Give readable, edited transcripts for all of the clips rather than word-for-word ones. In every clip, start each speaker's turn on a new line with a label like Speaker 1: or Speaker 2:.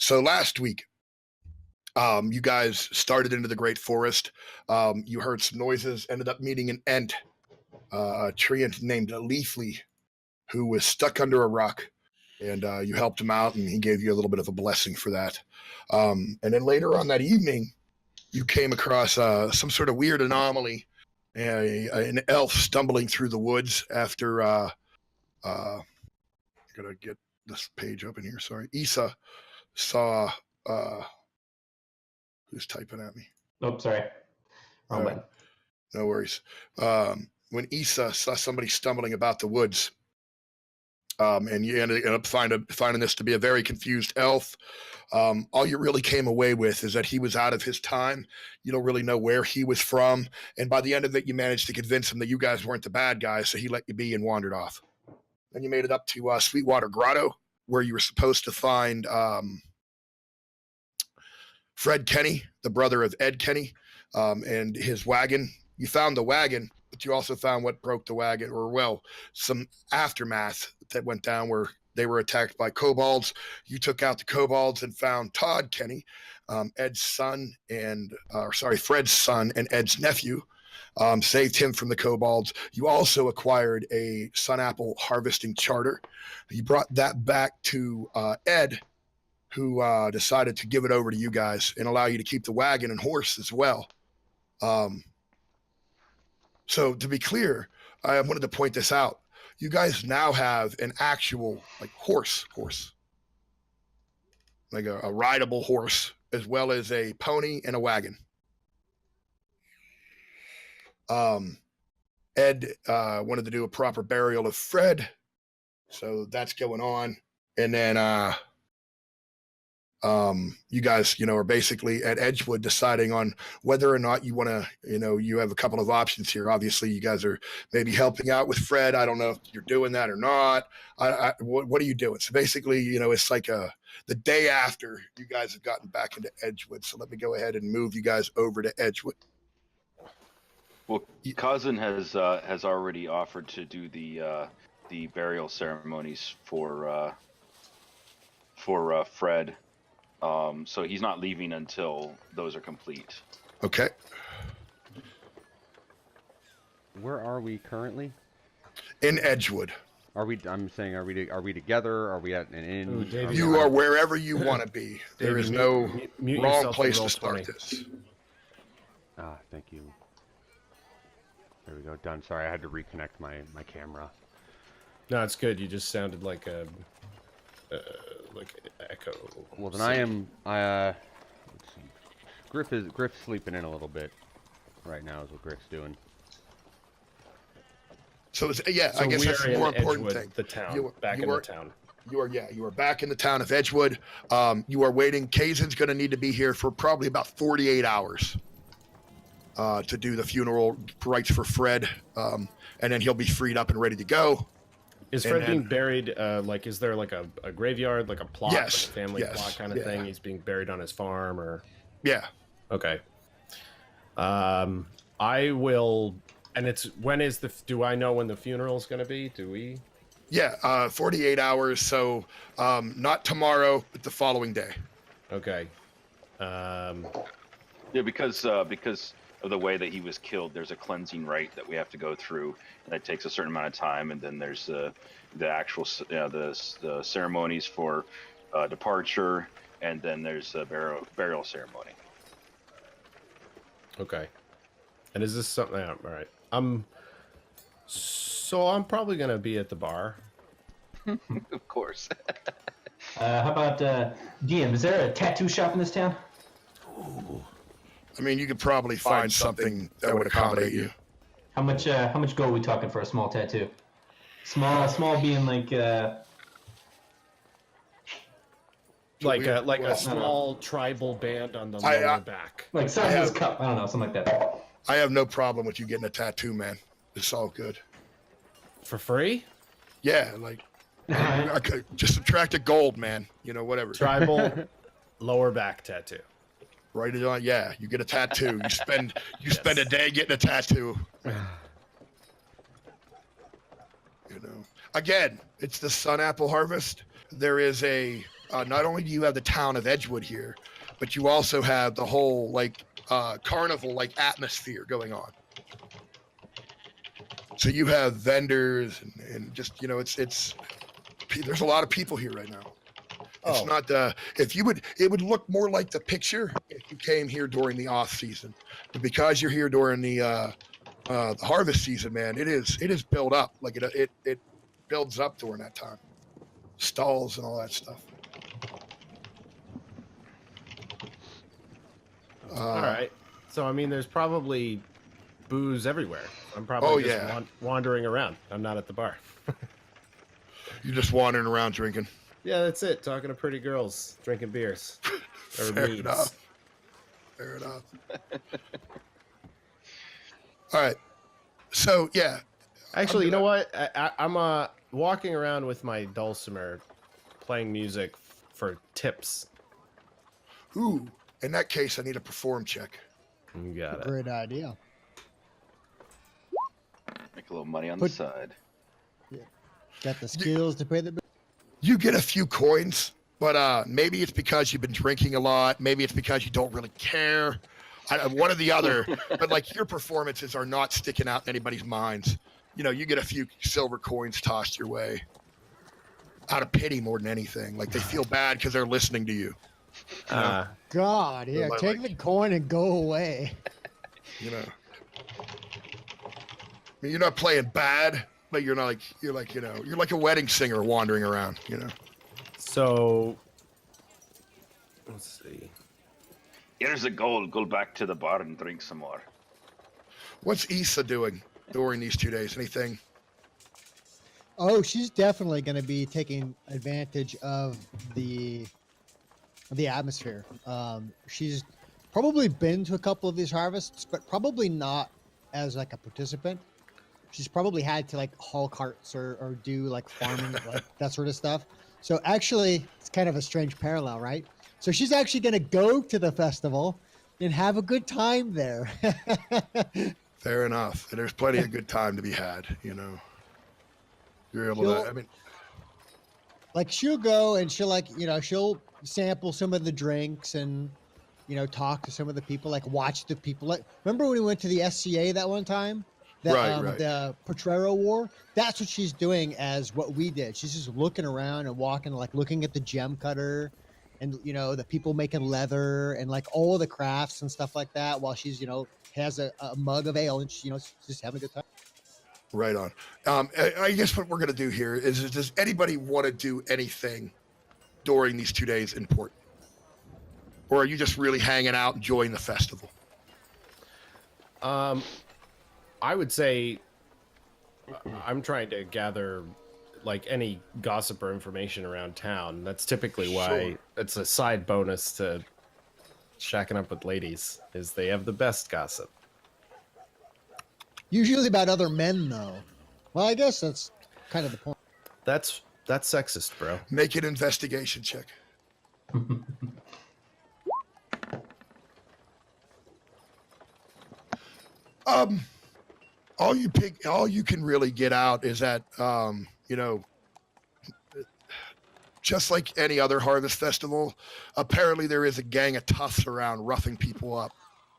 Speaker 1: So last week, you guys started into the Great Forest. You heard some noises, ended up meeting an Ent, a treant named Leafly, who was stuck under a rock. And you helped him out, and he gave you a little bit of a blessing for that. And then later on that evening, you came across some sort of weird anomaly, an elf stumbling through the woods after, I gotta get this page open here, sorry. Issa saw, who's typing at me?
Speaker 2: Oh, sorry. Wrong button.
Speaker 1: No worries. When Issa saw somebody stumbling about the woods, and you ended up finding this to be a very confused elf. All you really came away with is that he was out of his time. You don't really know where he was from. And by the end of it, you managed to convince him that you guys weren't the bad guys, so he let you be and wandered off. Then you made it up to Sweetwater Grotto, where you were supposed to find Fred Kenny, the brother of Ed Kenny, and his wagon. You found the wagon, but you also found what broke the wagon, or, well, some aftermath that went down where they were attacked by kobolds. You took out the kobolds and found Todd Kenny, Fred's son and Ed's nephew, saved him from the kobolds. You also acquired a sun apple harvesting charter. You brought that back to Ed, who decided to give it over to you guys and allow you to keep the wagon and horse as well. So to be clear, I wanted to point this out. You guys now have an actual horse, like a rideable horse, as well as a pony and a wagon. Ed wanted to do a proper burial of Fred, so that's going on. And then you guys, are basically at Edgewood deciding on whether or not you want to, you have a couple of options here. Obviously, you guys are maybe helping out with Fred. I don't know if you're doing that or not. What are you doing? So basically, it's like the day after you guys have gotten back into Edgewood. So let me go ahead and move you guys over to Edgewood.
Speaker 3: Well, Cousin has already offered to do the burial ceremonies for Fred. So he's not leaving until those are complete.
Speaker 1: Okay.
Speaker 4: Where are we currently?
Speaker 1: In Edgewood.
Speaker 4: I'm saying, are we together? Are we at an inn?
Speaker 5: Ooh, Davey,
Speaker 1: you are wherever you want to be. There is no wrong place to start
Speaker 5: 20.
Speaker 1: this.
Speaker 4: Ah, thank you. There we go. Done. Sorry, I had to reconnect my camera.
Speaker 5: No, it's good. You just sounded like a echo.
Speaker 4: Well, then let's see. Griff's sleeping in a little bit right now is what Griff's doing.
Speaker 1: So I guess that's the more important thing.
Speaker 5: The town. Back in the town.
Speaker 1: You are back in the town of Edgewood. You are waiting. Kazan's going to need to be here for probably about 48 hours to do the funeral rites for Fred, and then he'll be freed up and ready to go.
Speaker 5: Is Fred being buried, is there like a graveyard, like a plot,
Speaker 1: yes,
Speaker 5: like a family plot kind of thing? He's being buried on his farm, or?
Speaker 1: Yeah.
Speaker 5: Okay. I will, and do I know when the funeral is going to be? Do we?
Speaker 1: Yeah, 48 hours, so not tomorrow, but the following day.
Speaker 5: Okay.
Speaker 3: Yeah, because of the way that he was killed, there's a cleansing rite that we have to go through, and that takes a certain amount of time. And then there's the actual the ceremonies for departure, and then there's a burial ceremony.
Speaker 5: Okay. And is this something? All right. So I'm probably gonna be at the bar.
Speaker 3: Of course.
Speaker 2: How about DM? Is there a tattoo shop in this town?
Speaker 1: Ooh. I mean, you could probably find something that would accommodate you.
Speaker 2: How much gold are we talking for a small tattoo? Small being like
Speaker 5: a small tribal band on the lower back.
Speaker 2: Like Simon's cup. I don't know, something like that.
Speaker 1: I have no problem with you getting a tattoo, man. It's all good.
Speaker 5: For free?
Speaker 1: Yeah, just subtract the gold, man. Whatever.
Speaker 5: Tribal lower back tattoo.
Speaker 1: Right on, yeah. You get a tattoo. You spend a day getting a tattoo. Again, it's the sun apple harvest. There is a not only do you have the town of Edgewood here, but you also have the whole like carnival like atmosphere going on. So you have vendors and just it's there's a lot of people here right now. It's not it would look more like the picture if you came here during the off season, but because you're here during the harvest season, man, it is built up like it builds up during that time. Stalls and all that stuff.
Speaker 5: All right. So I mean, there's probably booze everywhere. I'm probably wandering around. I'm not at the bar.
Speaker 1: You're just wandering around drinking.
Speaker 5: Yeah, that's it. Talking to pretty girls, drinking beers. Or
Speaker 1: Fair
Speaker 5: meads.
Speaker 1: enough. Fair enough. All right. So yeah.
Speaker 5: Actually, you know what? I'm walking around with my dulcimer, playing music for tips.
Speaker 1: Ooh. In that case, I need a perform check.
Speaker 5: You got it.
Speaker 6: Great idea.
Speaker 3: Make a little money on the side.
Speaker 6: Got the skills to pay the bill.
Speaker 1: You get a few coins, but maybe it's because you've been drinking a lot. Maybe it's because you don't really care. One or the other. But like your performances are not sticking out in anybody's minds. You get a few silver coins tossed your way out of pity more than anything. Like they feel bad because they're listening to you.
Speaker 6: God, yeah, take the coin and go away.
Speaker 1: I mean, you're not playing bad, but you're like you're like a wedding singer wandering around.
Speaker 5: So let's see.
Speaker 3: Here's the gold. Go back to the bar and drink some more.
Speaker 1: What's Issa doing during these 2 days? Anything?
Speaker 6: Oh, she's definitely going to be taking advantage of the atmosphere. She's probably been to a couple of these harvests, but probably not as like a participant. She's probably had to like haul carts or do like farming, like that sort of stuff. So actually, it's kind of a strange parallel, right? So she's actually going to go to the festival and have a good time there.
Speaker 1: Fair enough. And there's plenty of good time to be had. You're able to. I mean,
Speaker 6: like she'll go and she'll she'll sample some of the drinks and talk to some of the people, like watch the people. Like remember when we went to the SCA that one time? Right. The Potrero War. That's what she's doing as what we did. She's just looking around and walking, like looking at the gem cutter, and the people making leather and like all the crafts and stuff like that. While she's has a mug of ale and she's just having a good time.
Speaker 1: Right on. I guess what we're gonna do here is does anybody want to do anything during these 2 days important, or are you just really hanging out, enjoying the festival?
Speaker 5: I would say I'm trying to gather like any gossip or information around town. That's typically why it's a side bonus to shacking up with ladies, is they have the best gossip.
Speaker 6: Usually about other men, though. Well, I guess that's kind of the point.
Speaker 5: That's sexist, bro.
Speaker 1: Make an investigation check. All you can really get out is that just like any other harvest festival, apparently there is a gang of toughs around roughing people up.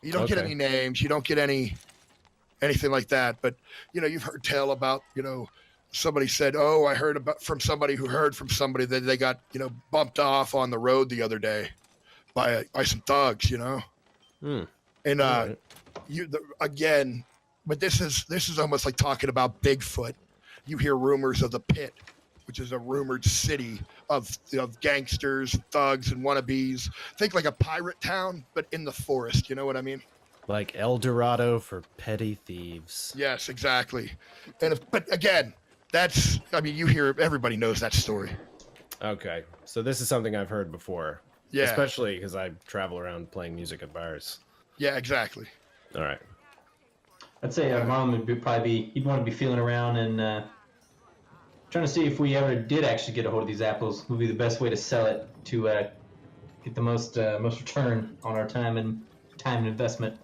Speaker 1: You don't get any names, you don't get anything like that, but you've heard tell about somebody said, oh, I heard from somebody who heard from somebody that they got bumped off on the road the other day by some thugs, and again. But this is almost like talking about Bigfoot. You hear rumors of the Pit, which is a rumored city of gangsters, thugs, and wannabes. Think like a pirate town, but in the forest. You know what I mean?
Speaker 5: Like El Dorado for petty thieves.
Speaker 1: Yes, exactly. But again, you hear, everybody knows that story.
Speaker 5: Okay, so this is something I've heard before.
Speaker 1: Yeah.
Speaker 5: Especially because I travel around playing music at bars.
Speaker 1: Yeah, exactly.
Speaker 5: All right.
Speaker 2: I'd say Marlon he'd want to be feeling around and trying to see if we ever did actually get a hold of these apples. Would be the best way to sell it to get the most return on our time and investment.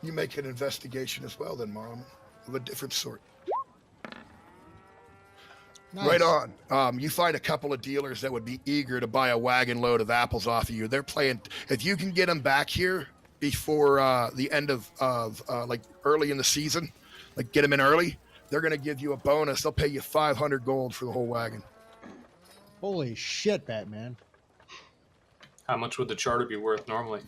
Speaker 1: You make an investigation as well, then, Marlon, of a different sort. Right
Speaker 6: Nice.
Speaker 1: on. You find a couple of dealers that would be eager to buy a wagon load of apples off of you. They're playing. If you can get them back here before the end of like early in the season, like get them in early, they're going to give you a bonus. They'll pay you 500 gold for the whole wagon.
Speaker 6: Holy shit, Batman.
Speaker 7: How much would the charter be worth normally?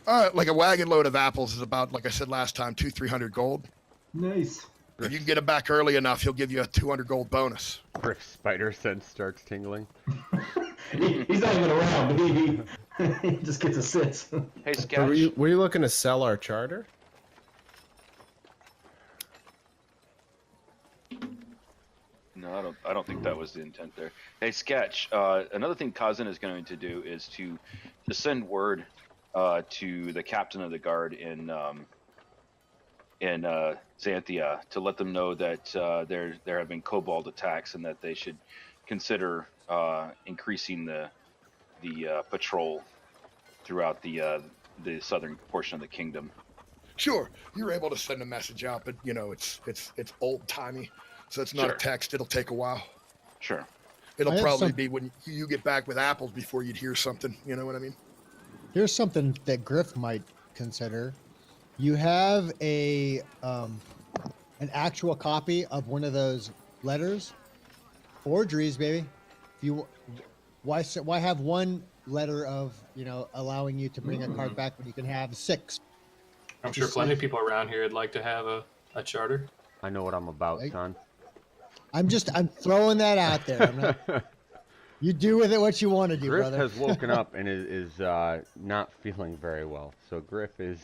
Speaker 1: Like a wagon load of apples is about, like I said last time, 200-300 gold.
Speaker 2: Nice.
Speaker 1: If you can get them back early enough, he'll give you a 200 gold bonus.
Speaker 4: Griff's spider sense starts tingling.
Speaker 2: He's not even around, but he just gets a sit.
Speaker 3: Hey,
Speaker 5: So
Speaker 3: Sketch.
Speaker 5: were you looking to sell our charter?
Speaker 3: No, I don't think that was the intent there. Hey, Sketch. Another thing Kazan is going to do is to send word to the captain of the guard in Xanthia to let them know that there have been kobold attacks and that they should consider increasing the patrol throughout the southern portion of the kingdom.
Speaker 1: Sure, you're able to send a message out, but you know it's old timey, so it's not
Speaker 3: Sure.
Speaker 1: a text. It'll take a while.
Speaker 3: Sure.
Speaker 1: It'll
Speaker 6: I have
Speaker 1: probably
Speaker 6: some-
Speaker 1: be when you get back with apples before you'd hear something. You know what I mean?
Speaker 6: Here's something that Griff might consider. You have a an actual copy of one of those letters, forgeries, baby. If you why have one letter of allowing you to bring a card back when you can have 6?
Speaker 7: I'm sure
Speaker 6: Just
Speaker 7: plenty of
Speaker 6: say-
Speaker 7: people around here would like to have a charter.
Speaker 4: I know what I'm about,
Speaker 6: Right.
Speaker 4: son.
Speaker 6: I'm throwing that out there. I'm not, you do with it what you want to do,
Speaker 4: Griff
Speaker 6: brother.
Speaker 4: has woken up and is not feeling very well. So Griff is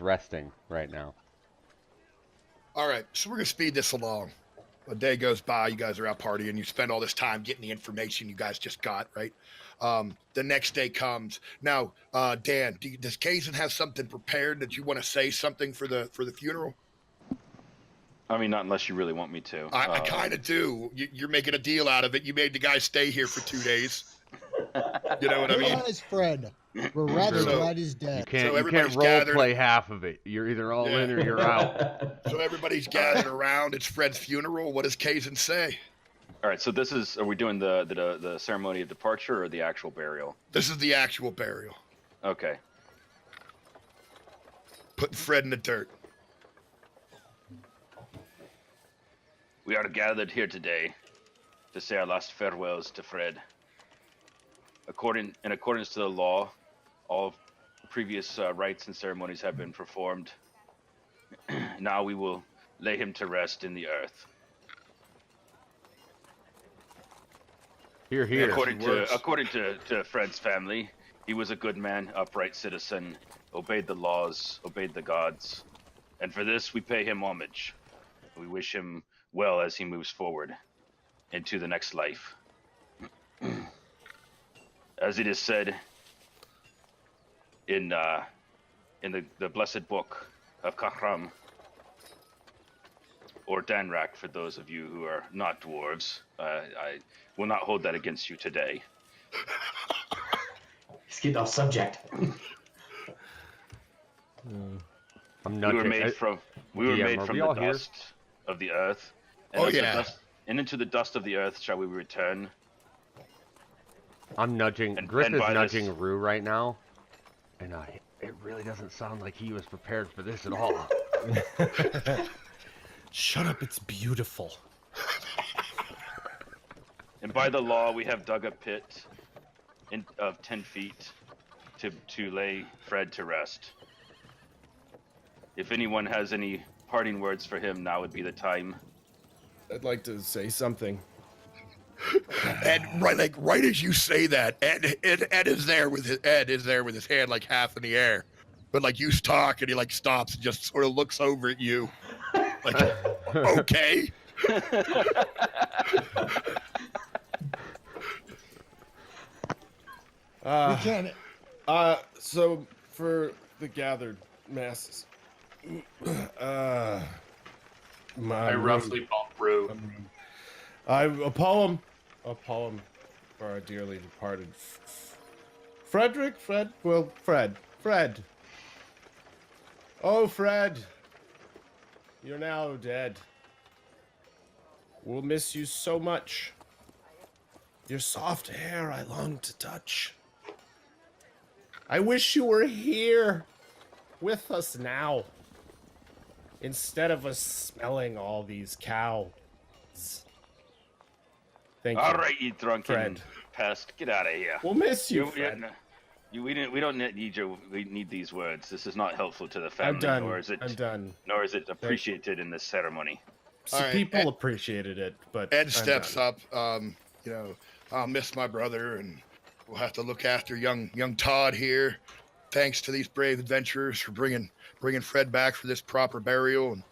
Speaker 4: resting right now.
Speaker 1: All right, so we're gonna speed this along. A day goes by, you guys are out partying, you spend all this time getting the information you guys just got, right? The next day comes. Now, Dan, does Kazan have something prepared that you want to say something for the funeral?
Speaker 3: I mean, not unless you really want me to.
Speaker 1: I kind of do. You're making a deal out of it. You made the guy stay here for 2 days. You know what I mean?
Speaker 6: Realize, Fred, we're rather
Speaker 1: So-
Speaker 6: glad he's
Speaker 4: You
Speaker 6: dead.
Speaker 4: can't
Speaker 1: everybody's
Speaker 4: role
Speaker 1: gathered-
Speaker 4: play half of it. You're either all in or you're out.
Speaker 1: So everybody's gathered around. It's Fred's funeral. What does Kazan say?
Speaker 3: All right. So are we doing the ceremony of departure or the actual burial?
Speaker 1: This is the actual burial.
Speaker 3: Okay.
Speaker 1: Putting Fred in the dirt.
Speaker 3: We are gathered here today to say our last farewells to Fred. In accordance to the law, all previous rites and ceremonies have been performed. Now we will lay him to rest in the earth.
Speaker 4: Here, here.
Speaker 3: According to Fred's family, he was a good man, upright citizen, obeyed the laws, obeyed the gods, and for this we pay him homage. We wish him well as he moves forward into the next life. As it is said in the blessed book of Kahram, or Danrak for those of you who are not dwarves, I will not hold that against you today.
Speaker 2: He's getting off subject.
Speaker 4: I'm
Speaker 3: We
Speaker 4: nudging.
Speaker 3: were made from
Speaker 4: are we all
Speaker 3: the
Speaker 4: here?
Speaker 3: dust of the earth. And
Speaker 1: Oh,
Speaker 3: into the
Speaker 1: yeah.
Speaker 3: dust- and into the dust of the earth shall we return.
Speaker 4: I'm nudging.
Speaker 3: And-
Speaker 4: Griff
Speaker 3: and
Speaker 4: is
Speaker 3: by this-
Speaker 4: nudging Rue right now, and it really doesn't sound like he was prepared for this at all.
Speaker 5: Shut up, it's beautiful.
Speaker 3: And by the law, we have dug a pit of 10 feet to lay Fred to rest. If anyone has any parting words for him, now would be the time.
Speaker 5: I'd like to say something.
Speaker 1: And right as you say that, Ed is there with his hand like half in the air, but like you talk and he like stops and just sort of looks over at you, like okay.
Speaker 6: We can't.
Speaker 5: So for the gathered masses,
Speaker 7: I roughly bump Rue.
Speaker 5: a poem for our dearly departed Fred. Oh, Fred, you're now dead. We'll miss you so much. Your soft hair I long to touch. I wish you were here with us now. Instead of us smelling all these cows. Thank you.
Speaker 3: All right, you drunken
Speaker 5: Fred.
Speaker 3: pest, get out of here.
Speaker 5: We'll miss you,
Speaker 3: You-
Speaker 5: Fred.
Speaker 3: we don't need your. We need these words. This is not helpful to the family,
Speaker 5: I'm done.
Speaker 3: nor is it.
Speaker 5: I'm done.
Speaker 3: Nor is it appreciated in this ceremony.
Speaker 5: So
Speaker 1: All right,
Speaker 5: people appreciated it, but
Speaker 1: Ed
Speaker 5: I'm
Speaker 1: steps
Speaker 5: done.
Speaker 1: up. You know, I'll miss my brother, and we'll have to look after young Todd here. Thanks to these brave adventurers for bringing Fred back for this proper burial, and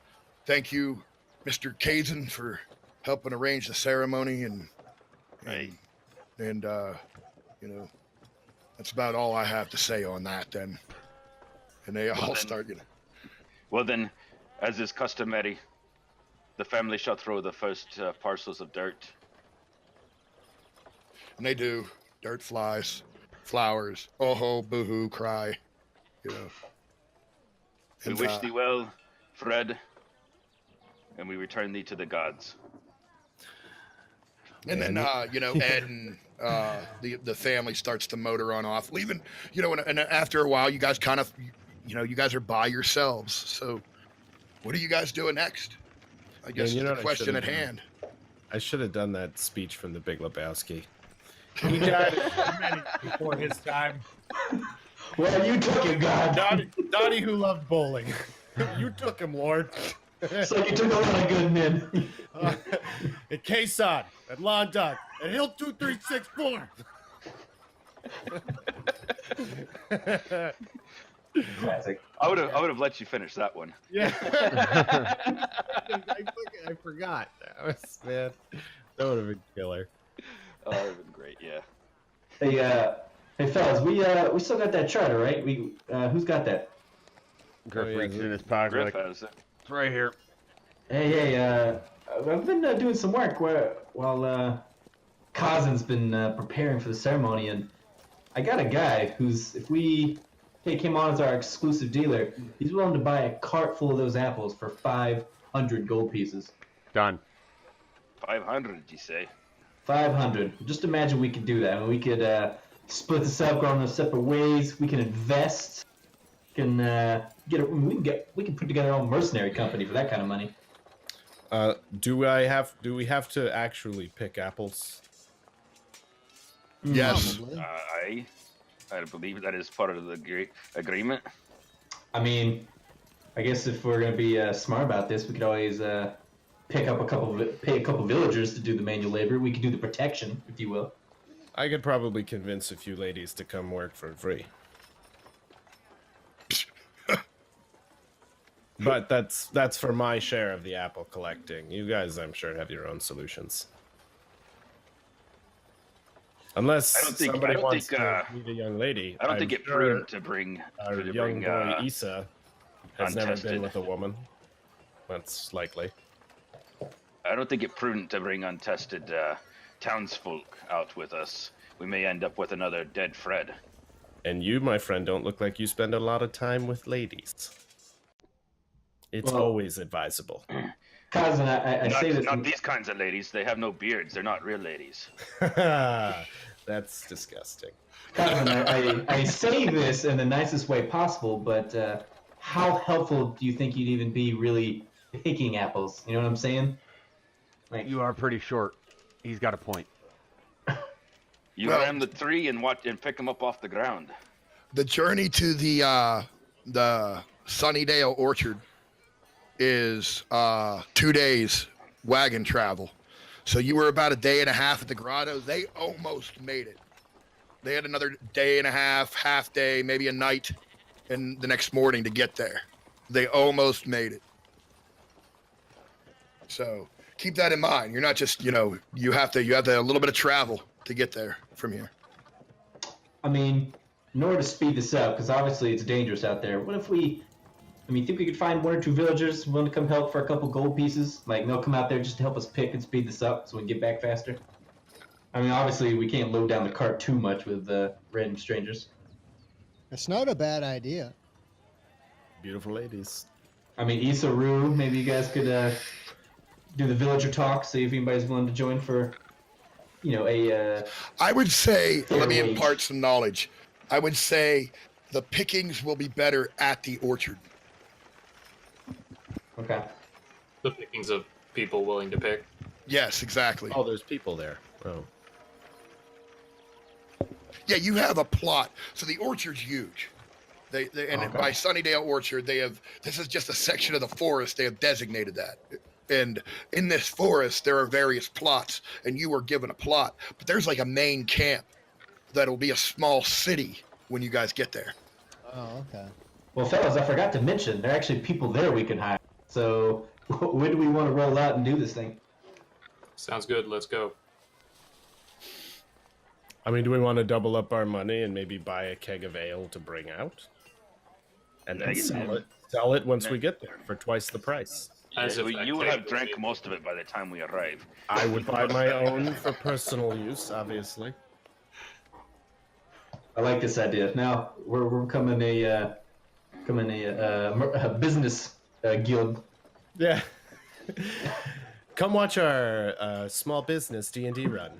Speaker 1: thank you, Mr. Kazan, for helping arrange the ceremony, and
Speaker 3: Right.
Speaker 1: and you know, that's about all I have to say on that. Then, and they all
Speaker 3: then-
Speaker 1: start, you know.
Speaker 3: Well then, as is customary, the family shall throw the first parcels of dirt.
Speaker 1: And they do. Dirt flies, flowers, oh ho, boo hoo, cry. You know.
Speaker 3: We
Speaker 1: And,
Speaker 3: wish thee well, Fred, and we return thee to the gods.
Speaker 1: and then you know, Ed and the family starts to motor on off, leaving. You know, and after a while, you guys kind of, you know, you guys are by yourselves. So, what are you guys doing next? I guess
Speaker 5: you
Speaker 1: is
Speaker 5: know
Speaker 1: the
Speaker 5: what I
Speaker 1: question at
Speaker 5: should've done?
Speaker 1: hand.
Speaker 5: I should have done that speech from The Big Lebowski. He died before his time.
Speaker 2: Well, you took him, God.
Speaker 5: Dottie who loved bowling. You took him, Lord.
Speaker 2: So you took a lot of good men.
Speaker 5: At Quezon, at Londoc, at Hill 2364.
Speaker 2: Classic.
Speaker 3: I would have let you finish that one.
Speaker 5: Yeah. I forgot. That was, man. That would have been killer.
Speaker 3: Oh, that would have been great. Yeah.
Speaker 2: Hey, fellas, we still got that charter, right? Who's got that?
Speaker 4: Griff
Speaker 5: Oh, yeah,
Speaker 4: reaches
Speaker 5: Griff-
Speaker 4: in his pocket.
Speaker 3: Griff
Speaker 4: Like,
Speaker 3: has it.
Speaker 4: it's right here.
Speaker 2: Hey, I've been doing some work while Kazan's been preparing for the ceremony, and I got a guy who's, if we take him on as our exclusive dealer, he's willing to buy a cart full of those apples for 500 gold pieces.
Speaker 4: Done.
Speaker 3: 500, you say?
Speaker 2: 500. Just imagine we could do that. I mean, we could split this up, go on those separate ways. We can invest. We can put together our own mercenary company for that kind of money.
Speaker 5: Do we have to actually pick apples?
Speaker 1: Yes.
Speaker 6: Probably.
Speaker 3: I believe that is part of the agreement.
Speaker 2: I mean, I guess if we're gonna be smart about this, we could always pay a couple villagers to do the manual labor. We could do the protection, if you will.
Speaker 5: I could probably convince a few ladies to come work for free. But that's for my share of the apple collecting. You guys, I'm sure, have your own solutions. Unless somebody wants to meet a young lady.
Speaker 3: I don't think
Speaker 5: I'm
Speaker 3: it's
Speaker 5: sure
Speaker 3: prudent to bring.
Speaker 5: our
Speaker 3: to
Speaker 5: young
Speaker 3: bring,
Speaker 5: boy Issa has never
Speaker 3: untested.
Speaker 5: been with a woman. That's likely.
Speaker 3: I don't think it's prudent to bring untested townsfolk out with us. We may end up with another dead Fred.
Speaker 5: And you, my friend, don't look like you spend a lot of time with ladies. It's
Speaker 2: Well-
Speaker 5: always advisable.
Speaker 2: Kazan, I say this.
Speaker 3: Not these kinds of ladies. They have no beards. They're not real ladies.
Speaker 5: That's disgusting.
Speaker 2: Kazan, I say this in the nicest way possible, but how helpful do you think you'd even be really picking apples? You know what I'm saying? Like,
Speaker 4: You are pretty short. He's got a point.
Speaker 3: You
Speaker 1: Well-
Speaker 3: ram the tree and watch and pick them up off the ground.
Speaker 1: The journey to the Sunnydale Orchard is 2 days wagon travel. So you were about a day and a half at the grotto. They almost made it. They had another day and a half day, maybe a night, and the next morning to get there. They almost made it. So keep that in mind. You're not just, you have a little bit of travel to get there from here.
Speaker 2: I mean, in order to speed this up, because obviously it's dangerous out there, what if think we could find one or two villagers willing to come help for a couple gold pieces? Like, they'll come out there just to help us pick and speed this up so we can get back faster? I mean, obviously, we can't load down the cart too much with random strangers.
Speaker 6: It's not a bad idea.
Speaker 5: Beautiful ladies.
Speaker 2: I mean, Isaru, maybe you guys could do the villager talk, see if anybody's willing to join for, a
Speaker 1: I would say,
Speaker 2: Fair
Speaker 1: let me
Speaker 2: wage.
Speaker 1: impart some knowledge. I would say the pickings will be better at the orchard.
Speaker 2: okay.
Speaker 7: The pickings of people willing to pick.
Speaker 1: Yes, exactly.
Speaker 5: Oh, there's people there. Oh.
Speaker 1: Yeah, you have a plot. So the orchard's huge. And
Speaker 2: Okay.
Speaker 1: by Sunnydale Orchard, this is just a section of the forest. They have designated that. And in this forest, there are various plots, and you were given a plot. But there's like a main camp that'll be a small city when you guys get there.
Speaker 6: Oh, okay.
Speaker 2: Well, fellas, I forgot to mention there are actually people there we can hire. So when do we want to roll out and do this thing?
Speaker 7: Sounds good. Let's go.
Speaker 5: I mean, do we want to double up our money and maybe buy a keg of ale to bring out? And then sell it once we get there for twice the price.
Speaker 7: As if that
Speaker 3: you would
Speaker 7: keg
Speaker 3: have
Speaker 7: would
Speaker 3: drank
Speaker 7: be-
Speaker 3: most of it by the time we arrive.
Speaker 5: I would buy my own for personal use, obviously.
Speaker 2: I like this idea. Now we're becoming a business guild.
Speaker 5: Yeah. Come watch our small business D&D run.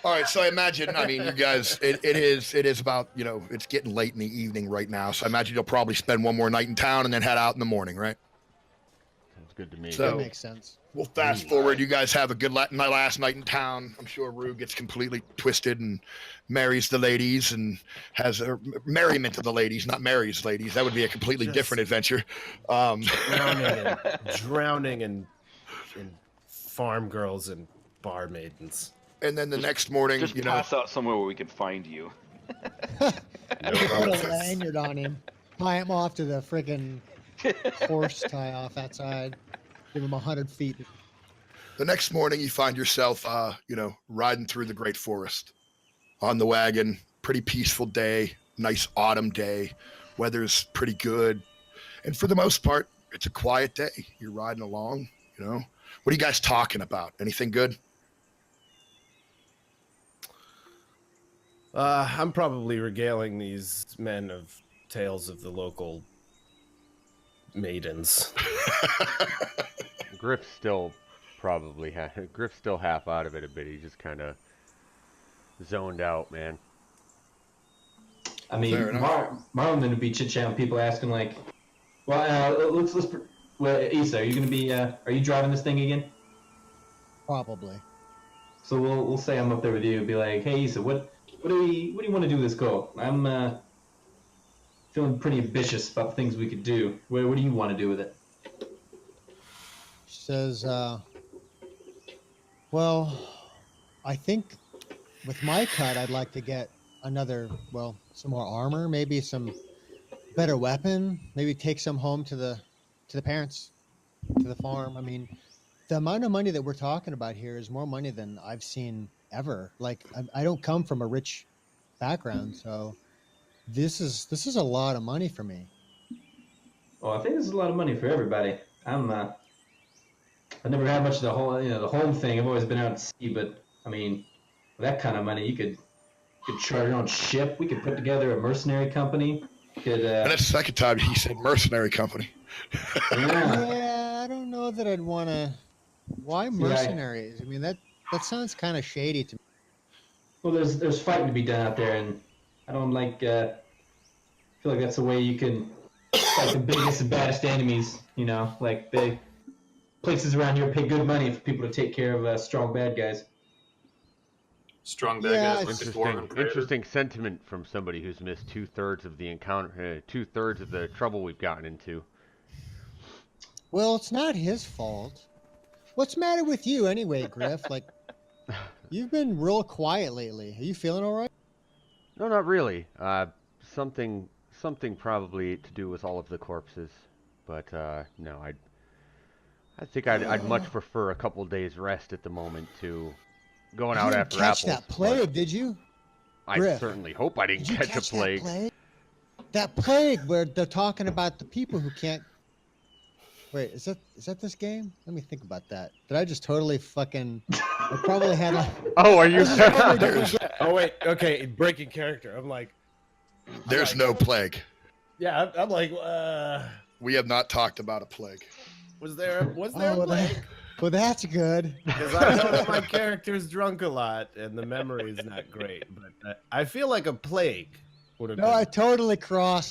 Speaker 1: All right, so I imagine, you guys, it is about, it's getting late in the evening right now. So I imagine you'll probably spend one more night in town and then head out in the morning, right?
Speaker 4: Sounds good to me.
Speaker 1: So-
Speaker 6: That makes sense.
Speaker 1: We'll fast forward. You guys have a good last night in town. I'm sure Rue gets completely twisted and marries the ladies and has a merriment of the ladies, not marries ladies. That would be a completely
Speaker 5: Just-
Speaker 1: different adventure.
Speaker 5: Drowning in farm girls and bar maidens.
Speaker 1: And then the next morning,
Speaker 3: Just pass out somewhere where we can find you.
Speaker 6: Put a lanyard on him. Tie him off to the friggin' horse tie off outside. Give him 100 feet.
Speaker 1: the next morning you find yourself, riding through the great forest on the wagon. Pretty peaceful day, nice autumn day. Weather's pretty good. And for the most part, it's a quiet day. You're riding along, What are you guys talking about? Anything good?
Speaker 5: I'm probably regaling these men of tales of the local maidens.
Speaker 4: Griff's still Griff's still half out of it a bit. He just kind of zoned out, man.
Speaker 2: I mean,
Speaker 1: Fair enough.
Speaker 2: Marlon would be chit-chatting with people asking like, well, Issa, are you gonna be? Are you driving this thing again?
Speaker 6: Probably.
Speaker 2: So we'll say I'm up there with you and be like, hey, Issa, what do you want to do with this goal? I'm feeling pretty ambitious about the things we could do. What do you want to do with it?
Speaker 6: She says, well, I think with my cut, I'd like to get some more armor, maybe some better weapon, maybe take some home to the parents, to the farm. I mean, the amount of money that we're talking about here is more money than I've seen ever. Like, I don't come from a rich background, so this is a lot of money for me.
Speaker 2: Well, I think this is a lot of money for everybody. I've never had much of the whole, the home thing. I've always been out at sea, but I mean, with that kind of money, you could charter your own ship. We could put together a mercenary company.
Speaker 1: And that's the second time he said mercenary company.
Speaker 2: Yeah.
Speaker 6: Yeah, I don't know that I'd want to. Why mercenaries? I mean, that sounds kind of shady to me.
Speaker 2: Well, there's fighting to be done out there, and I don't feel like that's the way you can fight the biggest and baddest enemies. Like the places around here pay good money for people to take care of strong bad guys.
Speaker 7: Strong bad
Speaker 6: Yeah,
Speaker 7: guys
Speaker 6: it's
Speaker 7: like the Dwarven Predator.
Speaker 4: Interesting sentiment from somebody who's missed 2/3 of the encounter, 2/3 of the trouble we've gotten into.
Speaker 6: Well, it's not his fault. What's the matter with you anyway, Griff? Like, you've been real quiet lately. Are you feeling all right?
Speaker 4: No, not really. Something probably to do with all of the corpses, but no, I think I'd much prefer a couple days rest at the moment to going out
Speaker 6: You didn't
Speaker 4: after
Speaker 6: catch
Speaker 4: apples.
Speaker 6: that plague, did you?
Speaker 4: I
Speaker 6: Griff,
Speaker 4: certainly hope I didn't
Speaker 6: Did you
Speaker 4: catch a plague.
Speaker 6: That plague? That plague where they're talking about the people who can't. Wait, is that this game? Let me think about that. Did I just totally fucking? I probably had like.
Speaker 4: Oh, are you?
Speaker 5: Oh wait, okay, breaking character. I'm like,
Speaker 1: There's no plague.
Speaker 5: yeah, I'm like,
Speaker 1: We have not talked about a plague.
Speaker 5: was there a
Speaker 6: Oh, well,
Speaker 5: plague?
Speaker 6: Well, that's good.
Speaker 5: Because I know that my character's drunk a lot and the memory is not great. But I feel like a plague would have
Speaker 6: No,
Speaker 5: been.
Speaker 6: I totally crossed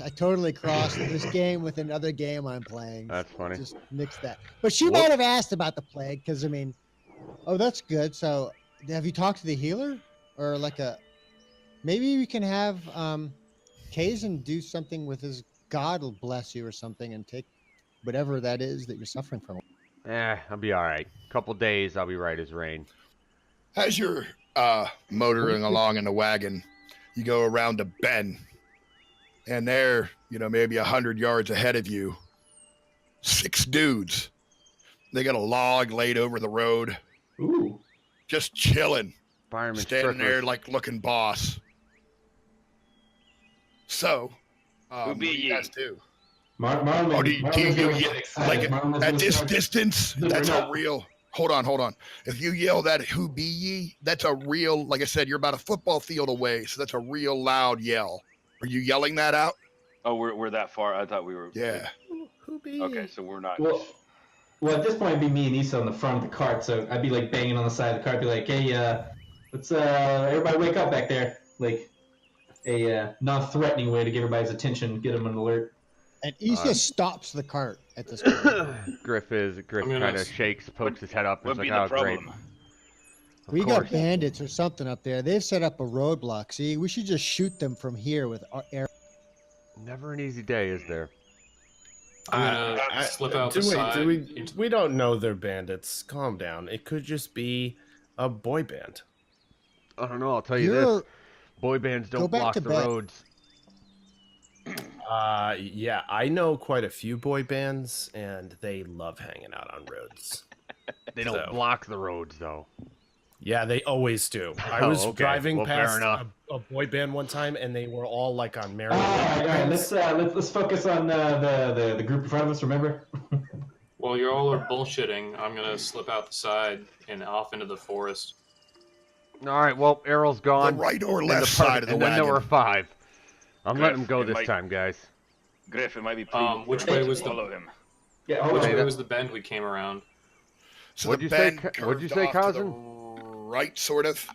Speaker 6: this game with another game I'm playing.
Speaker 4: That's funny.
Speaker 6: Just mix that. But she
Speaker 4: Whoop.
Speaker 6: might have asked about the plague because I mean, oh, that's good. So, have you talked to the healer or like a? Maybe we can have Kazan do something with his God will bless you or something and take whatever that is that you're suffering from.
Speaker 4: I'll be all right. Couple days, I'll be right as rain.
Speaker 1: As you're motoring along in the wagon, you go around a bend, and there, maybe 100 yards ahead of you, 6 dudes. They got a log laid over the road,
Speaker 2: Ooh.
Speaker 1: just chilling,
Speaker 4: Fireman
Speaker 1: standing there
Speaker 4: strippers.
Speaker 1: like looking boss. So, what do you guys do?
Speaker 2: Marlon,
Speaker 1: Oh, do you yell, like at this
Speaker 2: distance?
Speaker 1: distance?
Speaker 2: No,
Speaker 1: That's
Speaker 2: we're
Speaker 1: a
Speaker 2: not.
Speaker 1: real. Hold on. If you yell that, "Who be ye?" That's a real. Like I said, you're about a football field away, so that's a real loud yell. Are you yelling that out?
Speaker 3: Oh, we're that far. I thought we were.
Speaker 1: Yeah.
Speaker 5: Who be?
Speaker 3: Okay, so we're not.
Speaker 2: Well, at this point, it'd be me and Issa on the front of the cart, so I'd be like banging on the side of the cart, be like, "Hey, let's everybody wake up back there!" Like a non-threatening way to get everybody's attention, get them an alert.
Speaker 6: And Issa stops the cart at this point.
Speaker 4: Griff
Speaker 7: I'm gonna
Speaker 4: kind of
Speaker 7: s-
Speaker 4: shakes, pokes his head up, and is
Speaker 3: What'd
Speaker 4: like,
Speaker 3: be the
Speaker 4: "Oh, great."
Speaker 3: problem?
Speaker 4: Of
Speaker 6: We
Speaker 4: course.
Speaker 6: got bandits or something up there. They've set up a roadblock. See, we should just shoot them from here with our air.
Speaker 4: Never an easy day, is there?
Speaker 7: I'm gonna slip out the side.
Speaker 5: We don't know they're bandits. Calm down. It could just be a boy band.
Speaker 4: I don't know. I'll tell you this: boy bands
Speaker 6: Go
Speaker 4: don't
Speaker 6: back
Speaker 4: block
Speaker 6: to
Speaker 4: the
Speaker 6: bed.
Speaker 4: roads.
Speaker 5: Yeah, I know quite a few boy bands, and they love hanging out on roads.
Speaker 4: They don't
Speaker 5: So-
Speaker 4: block the roads, though.
Speaker 5: Yeah, they always do. I
Speaker 4: Oh,
Speaker 5: was
Speaker 4: okay.
Speaker 5: driving
Speaker 4: Well, fair
Speaker 5: past
Speaker 4: enough.
Speaker 5: a boy band one time, and they were all like on Mary.
Speaker 2: All right. Let's focus on the group in front of us. Remember?
Speaker 7: While you all are bullshitting, I'm gonna slip out the side and off into the forest.
Speaker 4: All right. Well, Errol's
Speaker 1: The
Speaker 4: gone.
Speaker 1: right or
Speaker 4: and
Speaker 1: left
Speaker 4: the
Speaker 1: side of the
Speaker 4: and then there were
Speaker 1: wagon?
Speaker 4: 5. I'm letting him go
Speaker 3: Griff, it
Speaker 4: this
Speaker 3: might-
Speaker 4: time, guys.
Speaker 3: Griff, it might be prudent
Speaker 7: Which
Speaker 3: for
Speaker 7: way
Speaker 3: us to
Speaker 7: was the-
Speaker 3: follow him.
Speaker 2: Yeah. Hold
Speaker 7: Which
Speaker 2: on.
Speaker 7: way was the bend we came around?
Speaker 1: So
Speaker 4: What'd
Speaker 1: the
Speaker 4: you say,
Speaker 1: bend
Speaker 4: what'd you
Speaker 1: curved
Speaker 4: say,
Speaker 1: off to the
Speaker 4: cousin?
Speaker 1: right, sort of.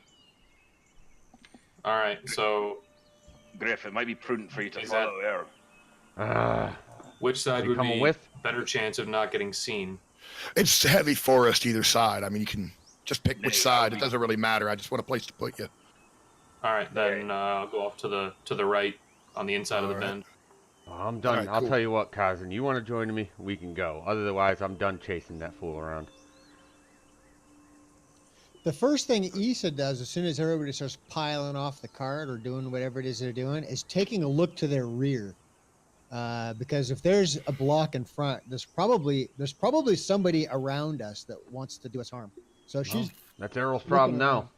Speaker 7: All right, so
Speaker 3: Griff, it might be prudent for you to
Speaker 7: Is that-
Speaker 3: follow Errol.
Speaker 7: which side
Speaker 4: You
Speaker 7: would
Speaker 4: coming
Speaker 7: be
Speaker 4: with?
Speaker 7: better chance of not getting seen?
Speaker 1: It's heavy forest either side. I mean, you can just pick which
Speaker 3: Hey,
Speaker 1: side.
Speaker 3: I'll
Speaker 1: It
Speaker 3: be-
Speaker 1: doesn't really matter. I just want a place to put you.
Speaker 7: All right, then I'll go off to the right on the inside of the
Speaker 1: All right.
Speaker 7: bend.
Speaker 4: I'm done.
Speaker 1: Alright,
Speaker 4: I'll
Speaker 1: cool.
Speaker 4: tell you what, cousin. You want to join me? We can go. Otherwise, I'm done chasing that fool around.
Speaker 6: The first thing Issa does as soon as everybody starts piling off the cart or doing whatever it is they're doing is taking a look to their rear. Because if there's a block in front, there's probably somebody around us that wants to do us harm. So she's
Speaker 4: That's Errol's
Speaker 6: looking
Speaker 4: problem
Speaker 6: around.
Speaker 4: now.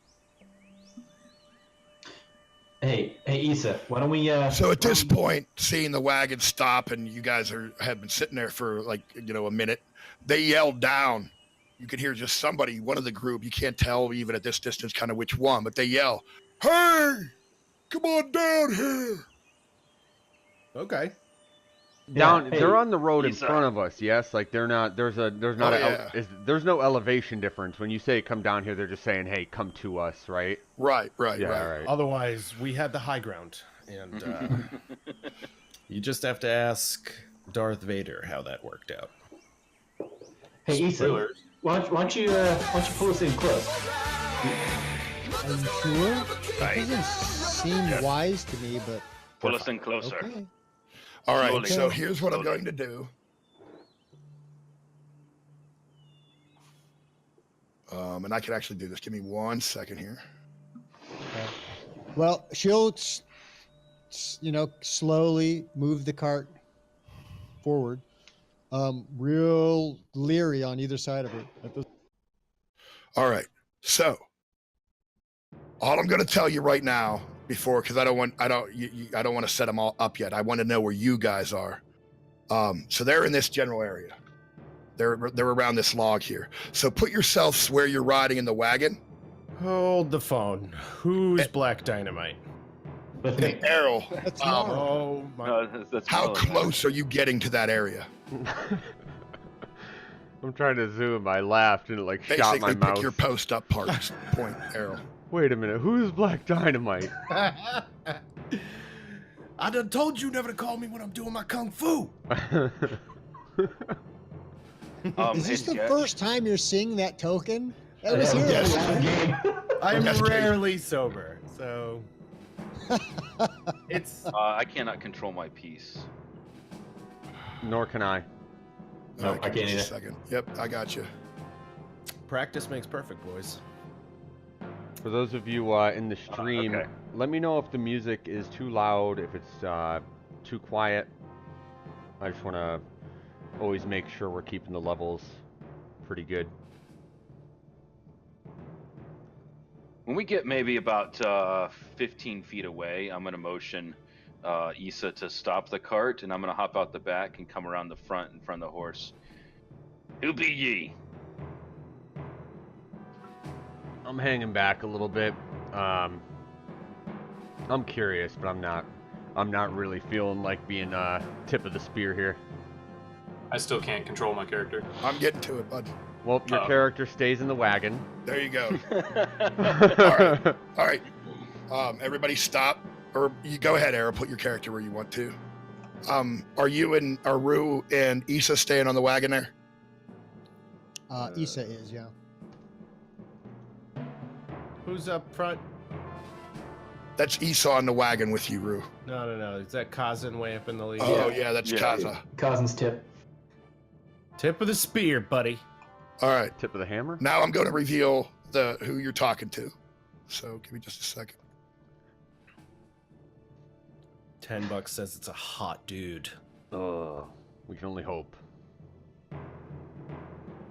Speaker 2: Hey, Issa. Why don't we?
Speaker 1: So at
Speaker 2: why
Speaker 1: this
Speaker 2: don't we-
Speaker 1: point, seeing the wagon stop and you guys have been sitting there for like a minute, they yelled down. You can hear just somebody, one of the group. You can't tell even at this distance kind of which one, but they yell, "Hey, come on down here!"
Speaker 5: Okay.
Speaker 4: Down,
Speaker 2: hey,
Speaker 4: they're on the road in
Speaker 3: Issa.
Speaker 4: front of us. Yes, like they're not. There's not.
Speaker 1: Oh, yeah.
Speaker 4: There's no elevation difference when you say come down here. They're just saying, "Hey, come to us," right?
Speaker 1: Right.
Speaker 4: Yeah,
Speaker 1: right.
Speaker 4: right.
Speaker 5: Otherwise, we had the high ground, and you just have to ask Darth Vader how that worked out.
Speaker 2: Hey, Issa.
Speaker 7: Spoilers.
Speaker 2: Why don't you pull us in close?
Speaker 6: Are you sure? That doesn't seem wise to me, but
Speaker 3: Pull us in closer.
Speaker 6: okay.
Speaker 1: All right.
Speaker 3: Slowly.
Speaker 1: So here's what I'm
Speaker 3: Slowly.
Speaker 1: going to do. And I can actually do this. Give me 1 second here.
Speaker 6: Well, she'll, slowly move the cart forward, real leery on either side of her.
Speaker 1: All right. So all I'm going to tell you right now, before, because I don't want to set them all up yet. I want to know where you guys are. So they're in this general area. They're around this log here. So put yourselves where you're riding in the wagon.
Speaker 5: Hold the phone. Who's Black Dynamite?
Speaker 2: With me.
Speaker 1: And Errol,
Speaker 6: That's
Speaker 1: um,
Speaker 6: Mara.
Speaker 5: Oh my!
Speaker 3: No, that's
Speaker 1: how
Speaker 3: Marlon.
Speaker 1: close are you getting to that area?
Speaker 4: I'm trying to zoom. I laughed and it like shot my
Speaker 1: Basically,
Speaker 4: mouse.
Speaker 1: pick your post up part. Point arrow.
Speaker 4: Wait a minute. Who's Black Dynamite?
Speaker 5: I done told you never to call me when I'm doing my kung fu.
Speaker 6: Is this
Speaker 3: hey,
Speaker 6: the first time you're seeing that token? That was
Speaker 2: Yeah,
Speaker 6: here.
Speaker 1: yes.
Speaker 6: last
Speaker 2: game.
Speaker 5: I'm
Speaker 1: Yes,
Speaker 5: rarely sober, so it's
Speaker 3: I cannot control my piece.
Speaker 4: Nor can I.
Speaker 2: No,
Speaker 1: All right,
Speaker 2: I
Speaker 1: give me
Speaker 2: can't
Speaker 1: just
Speaker 2: either.
Speaker 1: a second. Yep, I got you.
Speaker 5: practice makes perfect, boys.
Speaker 4: For those of you in the stream,
Speaker 3: okay.
Speaker 4: let me know if the music is too loud, if it's too quiet. I just want to always make sure we're keeping the levels pretty good.
Speaker 3: When we get maybe about 15 feet away, I'm going to motion Issa to stop the cart, and I'm going to hop out the back and come around the front in front of the horse. Who be ye?
Speaker 4: I'm hanging back a little bit. I'm curious, but I'm not really feeling like being tip of the spear here.
Speaker 7: I still can't control my character.
Speaker 1: I'm getting to it, bud.
Speaker 4: Well, your character stays in the wagon.
Speaker 1: There you go.
Speaker 4: All
Speaker 1: All right. Everybody stop. Or you go ahead, Arrow. Put your character where you want to. Are you and Aru and Issa staying on the wagon there?
Speaker 6: Issa is, yeah.
Speaker 5: Who's up front?
Speaker 1: That's Issa on the wagon with you, Ru.
Speaker 5: No. Is that Kazan way up in the lead?
Speaker 1: Oh, yeah, that's
Speaker 3: Yeah.
Speaker 1: Kaza.
Speaker 2: Cousin's tip.
Speaker 5: Tip of the spear, buddy.
Speaker 1: All right.
Speaker 4: Tip of the hammer.
Speaker 1: Now I'm going to reveal who you're talking to. So give me just a second.
Speaker 5: $10 says it's a hot dude.
Speaker 4: We can only hope.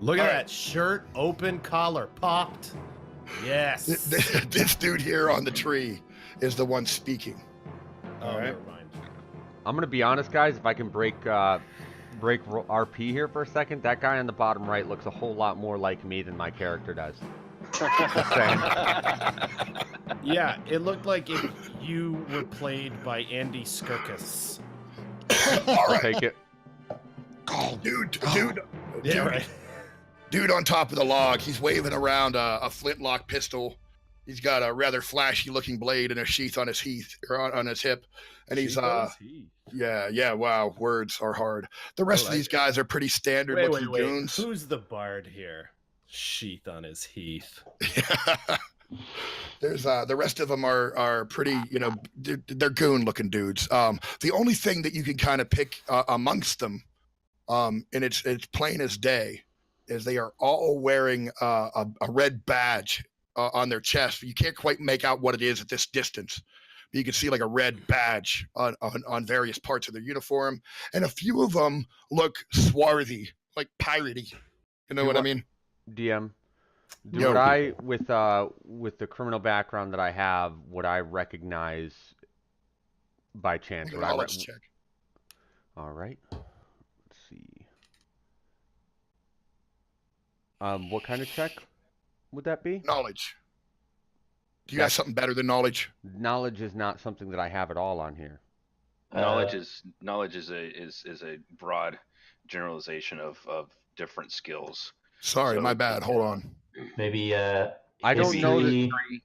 Speaker 5: Look at
Speaker 1: All right.
Speaker 5: that shirt, open, collar popped. Yes.
Speaker 1: This dude here on the tree is the one speaking.
Speaker 5: Oh,
Speaker 1: All right.
Speaker 5: never mind.
Speaker 4: I'm gonna be honest, guys. If I can break RP here for a second, that guy on the bottom right looks a whole lot more like me than my character does. Just saying.
Speaker 5: Yeah, it looked like if you were played by Andy Skirkus.
Speaker 1: All
Speaker 4: I'll
Speaker 1: right.
Speaker 4: take it.
Speaker 1: Dude on top of the log. He's waving around a flintlock pistol. He's got a rather flashy looking blade and a sheath on his on his hip. And he's yeah, wow, words are hard. The rest of these guys are pretty standard looking goons.
Speaker 5: Who's the bard here? Sheath on his heath.
Speaker 1: There's the rest of them are pretty, they're goon looking dudes. The only thing that you can kind of pick amongst them, and it's plain as day, is they are all wearing a red badge on their chest. You can't quite make out what it is at this distance. But you can see like a red badge on various parts of their uniform, and a few of them look swarthy, like piratey. You know what I mean?
Speaker 4: DM.
Speaker 1: Yo.
Speaker 4: Would I, with the criminal background that I have, would I recognize by chance?
Speaker 1: Make a
Speaker 4: Would I
Speaker 1: knowledge check.
Speaker 4: All right. Let's see. What kind of check would that be?
Speaker 1: Knowledge. Do you have something better than knowledge?
Speaker 4: Knowledge is not something that I have at all on here.
Speaker 3: Knowledge is a broad generalization of different skills.
Speaker 1: Sorry,
Speaker 3: So-
Speaker 1: my bad. Hold on.
Speaker 2: Maybe
Speaker 4: I don't know
Speaker 2: history.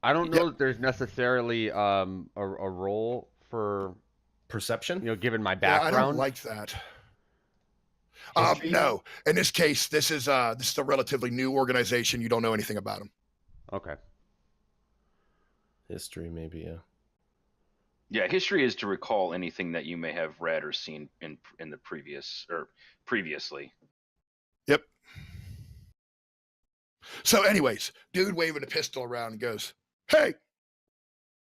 Speaker 4: I don't know that there's necessarily a role for,
Speaker 5: Perception?
Speaker 4: given my
Speaker 1: Yeah, I
Speaker 4: background.
Speaker 1: don't like that.
Speaker 2: History?
Speaker 1: No. In this case, this is a relatively new organization. You don't know anything about them.
Speaker 4: Okay.
Speaker 5: History, maybe, yeah.
Speaker 3: Yeah, history is to recall anything that you may have read or seen in the previously.
Speaker 1: Yep. So, anyways, dude waving a pistol around and goes, "Hey,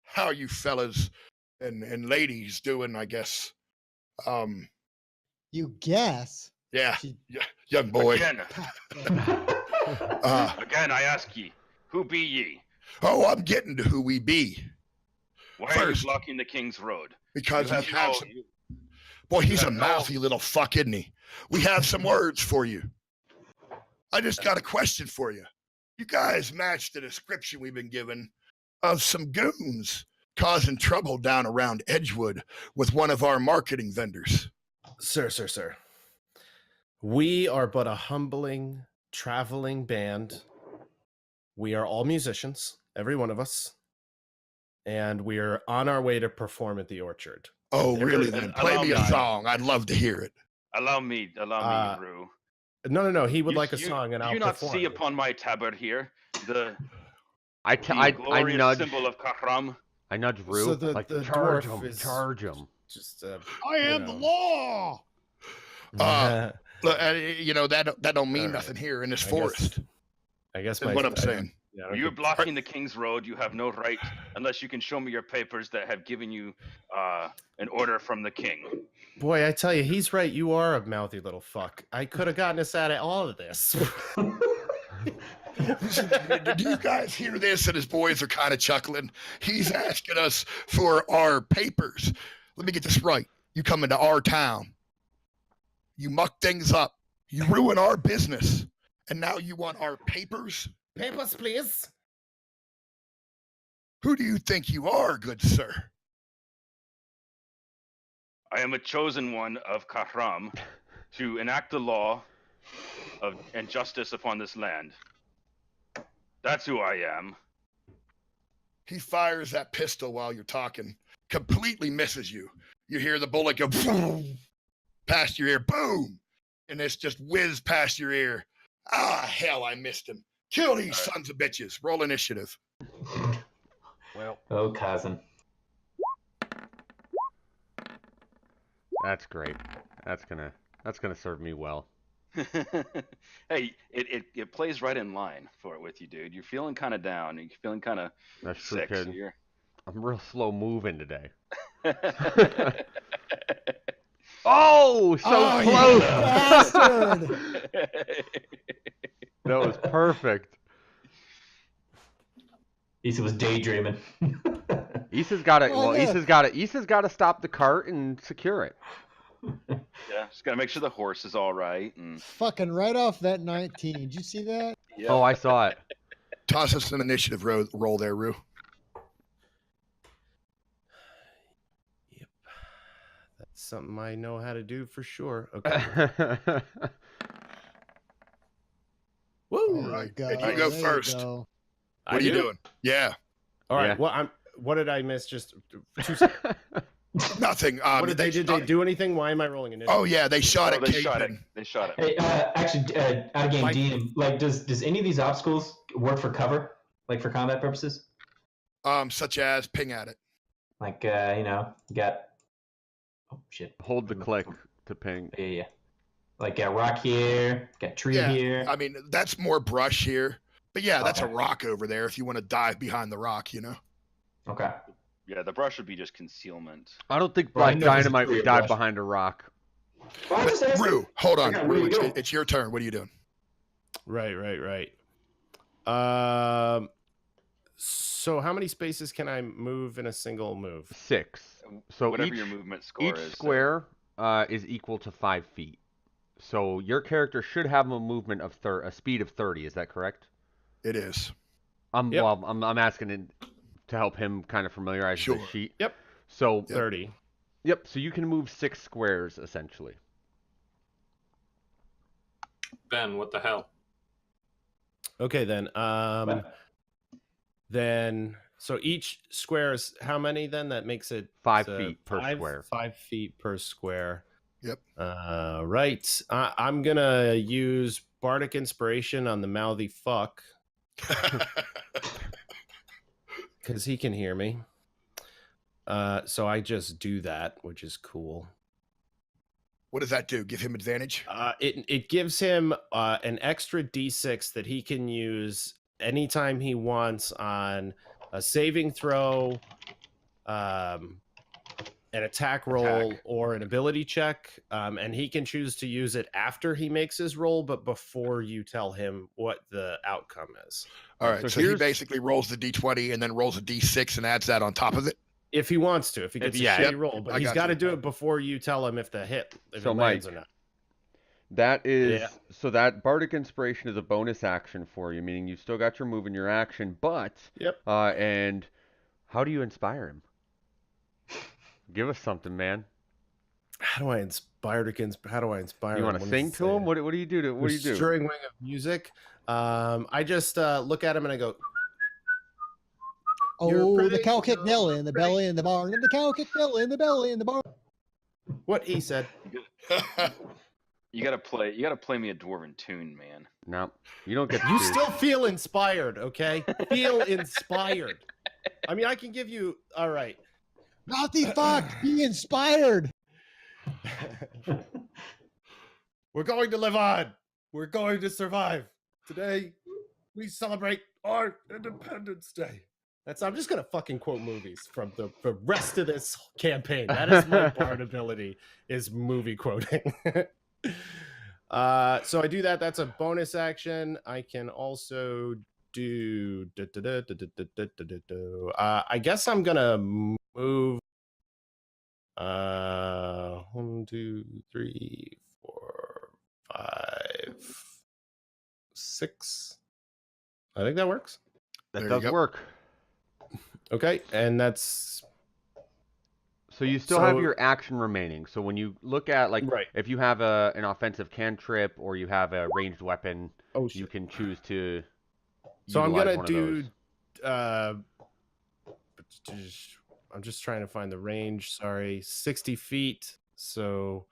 Speaker 1: how are you fellas and ladies doing? I guess."
Speaker 6: You guess.
Speaker 1: Yeah,
Speaker 6: She-
Speaker 1: young boy.
Speaker 3: Again,
Speaker 1: Uh,
Speaker 3: again, I ask ye, who be ye?
Speaker 1: oh, I'm getting to who we be
Speaker 3: Why are
Speaker 1: First.
Speaker 3: you blocking the king's road?
Speaker 1: because
Speaker 3: You
Speaker 1: we have
Speaker 3: no-
Speaker 1: some. Boy, he's a
Speaker 3: have no-
Speaker 1: mouthy little fuck, isn't he? We have some words for you. I just got a question for you. You guys match the description we've been given of some goons causing trouble down around Edgewood with one of our marketing vendors.
Speaker 5: Sir. We are but a humbling, traveling band. We are all musicians, every one of us. And we are on our way to perform at the Orchard.
Speaker 1: Oh,
Speaker 5: There
Speaker 1: really?
Speaker 5: is-
Speaker 1: Then play me a song. I'd love to hear it.
Speaker 3: Allow me, Rue.
Speaker 5: No. He would like a song, and
Speaker 3: do
Speaker 5: I'll
Speaker 3: you not
Speaker 5: perform.
Speaker 3: see upon my tabard here the
Speaker 4: I
Speaker 3: glorious
Speaker 4: nudge.
Speaker 3: symbol of Kahram?
Speaker 4: I nudge Rue.
Speaker 5: So the
Speaker 4: charge
Speaker 5: dwarf
Speaker 4: him.
Speaker 5: is-
Speaker 4: Charge him.
Speaker 5: Just
Speaker 6: I am the law.
Speaker 1: Look, that don't mean
Speaker 5: All right.
Speaker 1: nothing here in this
Speaker 5: I guess-
Speaker 1: forest.
Speaker 5: I guess
Speaker 1: Is what I'm saying.
Speaker 5: Yeah, I don't
Speaker 3: You're
Speaker 5: think-
Speaker 3: blocking the king's road. You have no right unless you can show me your papers that have given you an order from the king.
Speaker 5: Boy, I tell you, he's right. You are a mouthy little fuck. I could have gotten us out of all of this.
Speaker 1: Do you guys hear this? And his boys are kind of chuckling. He's asking us for our papers. Let me get this right. You come into our town. You muck things up. You ruin our business. And now you want our papers?
Speaker 5: Papers, please.
Speaker 1: Who do you think you are, good sir?
Speaker 3: I am a chosen one of Kahram to enact the law and justice upon this land. That's who I am.
Speaker 1: He fires that pistol while you're talking, completely misses you. You hear the bullet go boom, past your ear, boom, and it's just whizzed past your ear. Ah, hell, I missed him. Kill these sons of bitches. Roll initiative.
Speaker 4: Well,
Speaker 2: Oh, cousin.
Speaker 4: that's great. That's gonna serve me well.
Speaker 3: Hey, it plays right in line for it with you, dude. You're feeling kind of down. You're feeling kind of
Speaker 4: That's true,
Speaker 3: sick. So
Speaker 4: kid.
Speaker 3: you're...
Speaker 4: I'm real slow moving today. Oh, so
Speaker 6: You
Speaker 4: close!
Speaker 6: bastard.
Speaker 4: That was perfect.
Speaker 2: Issa was daydreaming.
Speaker 4: Issa's got to.
Speaker 6: Oh,
Speaker 4: Well,
Speaker 6: yeah.
Speaker 4: Issa's got to stop the cart and secure it.
Speaker 3: Yeah, just gotta make sure the horse is all right. And
Speaker 6: Fucking right off that 19. Did you see that?
Speaker 3: yeah.
Speaker 4: Oh, I saw it.
Speaker 1: Toss us an initiative roll there, Rue.
Speaker 5: Yep. That's something I know how to do for sure. Okay. Woo!
Speaker 1: All right.
Speaker 6: There
Speaker 1: And you go
Speaker 6: there
Speaker 1: first.
Speaker 6: go.
Speaker 1: What are you doing? Yeah.
Speaker 5: All right.
Speaker 4: Yeah.
Speaker 5: Well, what did I miss? Just 2 seconds.
Speaker 1: Nothing.
Speaker 5: What did they do anything? Why am I rolling initiative?
Speaker 1: Oh, yeah. They shot
Speaker 3: Oh,
Speaker 1: at
Speaker 3: they shot it.
Speaker 1: Caveman.
Speaker 3: They shot it.
Speaker 2: Hey, actually, out of game
Speaker 5: Mike-
Speaker 2: DM, like, does any of these obstacles work for cover, like for combat purposes?
Speaker 1: Such as ping at it.
Speaker 2: Like, you got. Oh shit.
Speaker 4: Hold the click to ping.
Speaker 2: Yeah. Like, got rock here, got tree
Speaker 1: Yeah.
Speaker 2: here.
Speaker 1: I mean, that's more brush here. But yeah, that's a
Speaker 2: Okay.
Speaker 1: rock over there if you want to dive behind the rock, you know?
Speaker 2: Okay.
Speaker 3: Yeah, the brush would be just concealment.
Speaker 4: I don't think
Speaker 2: Well, I
Speaker 4: Black
Speaker 2: know this is
Speaker 4: Dynamite
Speaker 2: pretty
Speaker 4: would dive
Speaker 2: brush.
Speaker 4: behind a rock.
Speaker 2: Well, I'm just asking.
Speaker 1: Rue, hold on.
Speaker 2: Okay,
Speaker 1: Rue,
Speaker 2: what are you
Speaker 1: it's your turn. What are you doing?
Speaker 5: Right. So how many spaces can I move in a single move?
Speaker 4: 6. So
Speaker 3: Whatever
Speaker 4: each
Speaker 3: your movement score
Speaker 4: each
Speaker 3: is.
Speaker 4: square is equal to 5 feet. So your character should have a movement of a speed of 30. Is that correct?
Speaker 1: It is.
Speaker 5: Yep.
Speaker 4: Well, I'm asking it to help him kind of familiarize with the
Speaker 1: Sure.
Speaker 4: sheet.
Speaker 5: Yep.
Speaker 4: So
Speaker 5: 30.
Speaker 4: Yep. So you can move 6 squares essentially.
Speaker 7: Ben, what the hell?
Speaker 5: Okay then. Then so each square is how many then? That makes it
Speaker 4: 5 feet per square.
Speaker 5: 5 feet per square.
Speaker 1: Yep.
Speaker 5: Right. I'm gonna use bardic inspiration on the mouthy fuck because he can hear me. So I just do that, which is cool.
Speaker 1: What does that do? Give him advantage?
Speaker 5: It gives him an extra d6 that he can use anytime he wants on a saving throw, an attack roll, or an ability check. And he can choose to use it after he makes his roll, but before you tell him what the outcome is.
Speaker 1: All right.
Speaker 4: So
Speaker 1: So he
Speaker 4: here's-
Speaker 1: basically rolls the d20 and then rolls a d6 and adds that on top of it.
Speaker 5: If he wants to, if he gets
Speaker 4: yeah.
Speaker 5: a shitty
Speaker 1: Yep,
Speaker 5: roll, but
Speaker 1: I
Speaker 5: he's
Speaker 1: got
Speaker 5: got to
Speaker 1: you.
Speaker 5: do it before you tell him if if
Speaker 4: So,
Speaker 5: it lands
Speaker 4: Mike,
Speaker 5: or not.
Speaker 4: That is
Speaker 5: Yeah.
Speaker 4: so that bardic inspiration is a bonus action for you, meaning you've still got your move and your action, but
Speaker 5: Yep.
Speaker 4: And how do you inspire him? Give us something, man.
Speaker 5: How do I inspire?
Speaker 4: You want to sing to him? What do you do? What do you do?
Speaker 5: Stirring wing of music. I just look at him and I go,
Speaker 6: Oh, the cow kicked Nelly in the belly in the barn. And the cow kicked Nelly in the belly in the barn.
Speaker 5: what he said.
Speaker 3: You gotta play me a dwarven tune, man.
Speaker 4: No, you don't get.
Speaker 5: You still feel inspired, okay? Feel inspired. I mean, I can give you. All right.
Speaker 6: Not the fuck. Be inspired.
Speaker 5: We're going to live on. We're going to survive. Today, we celebrate our Independence Day. I'm just gonna fucking quote movies from the rest of this campaign. That is my bard ability, is movie quoting. So I do that. That's a bonus action. I can also do. I guess I'm gonna move. 1, 2, 3, 4, 5, 6. I think that works.
Speaker 4: That does work.
Speaker 5: Okay, and that's.
Speaker 4: So you still have your action remaining. So when you look at if you have an offensive cantrip or you have a ranged weapon, you can choose to.
Speaker 5: So I'm gonna do. I'm just trying to find the range. Sorry, 60 feet. So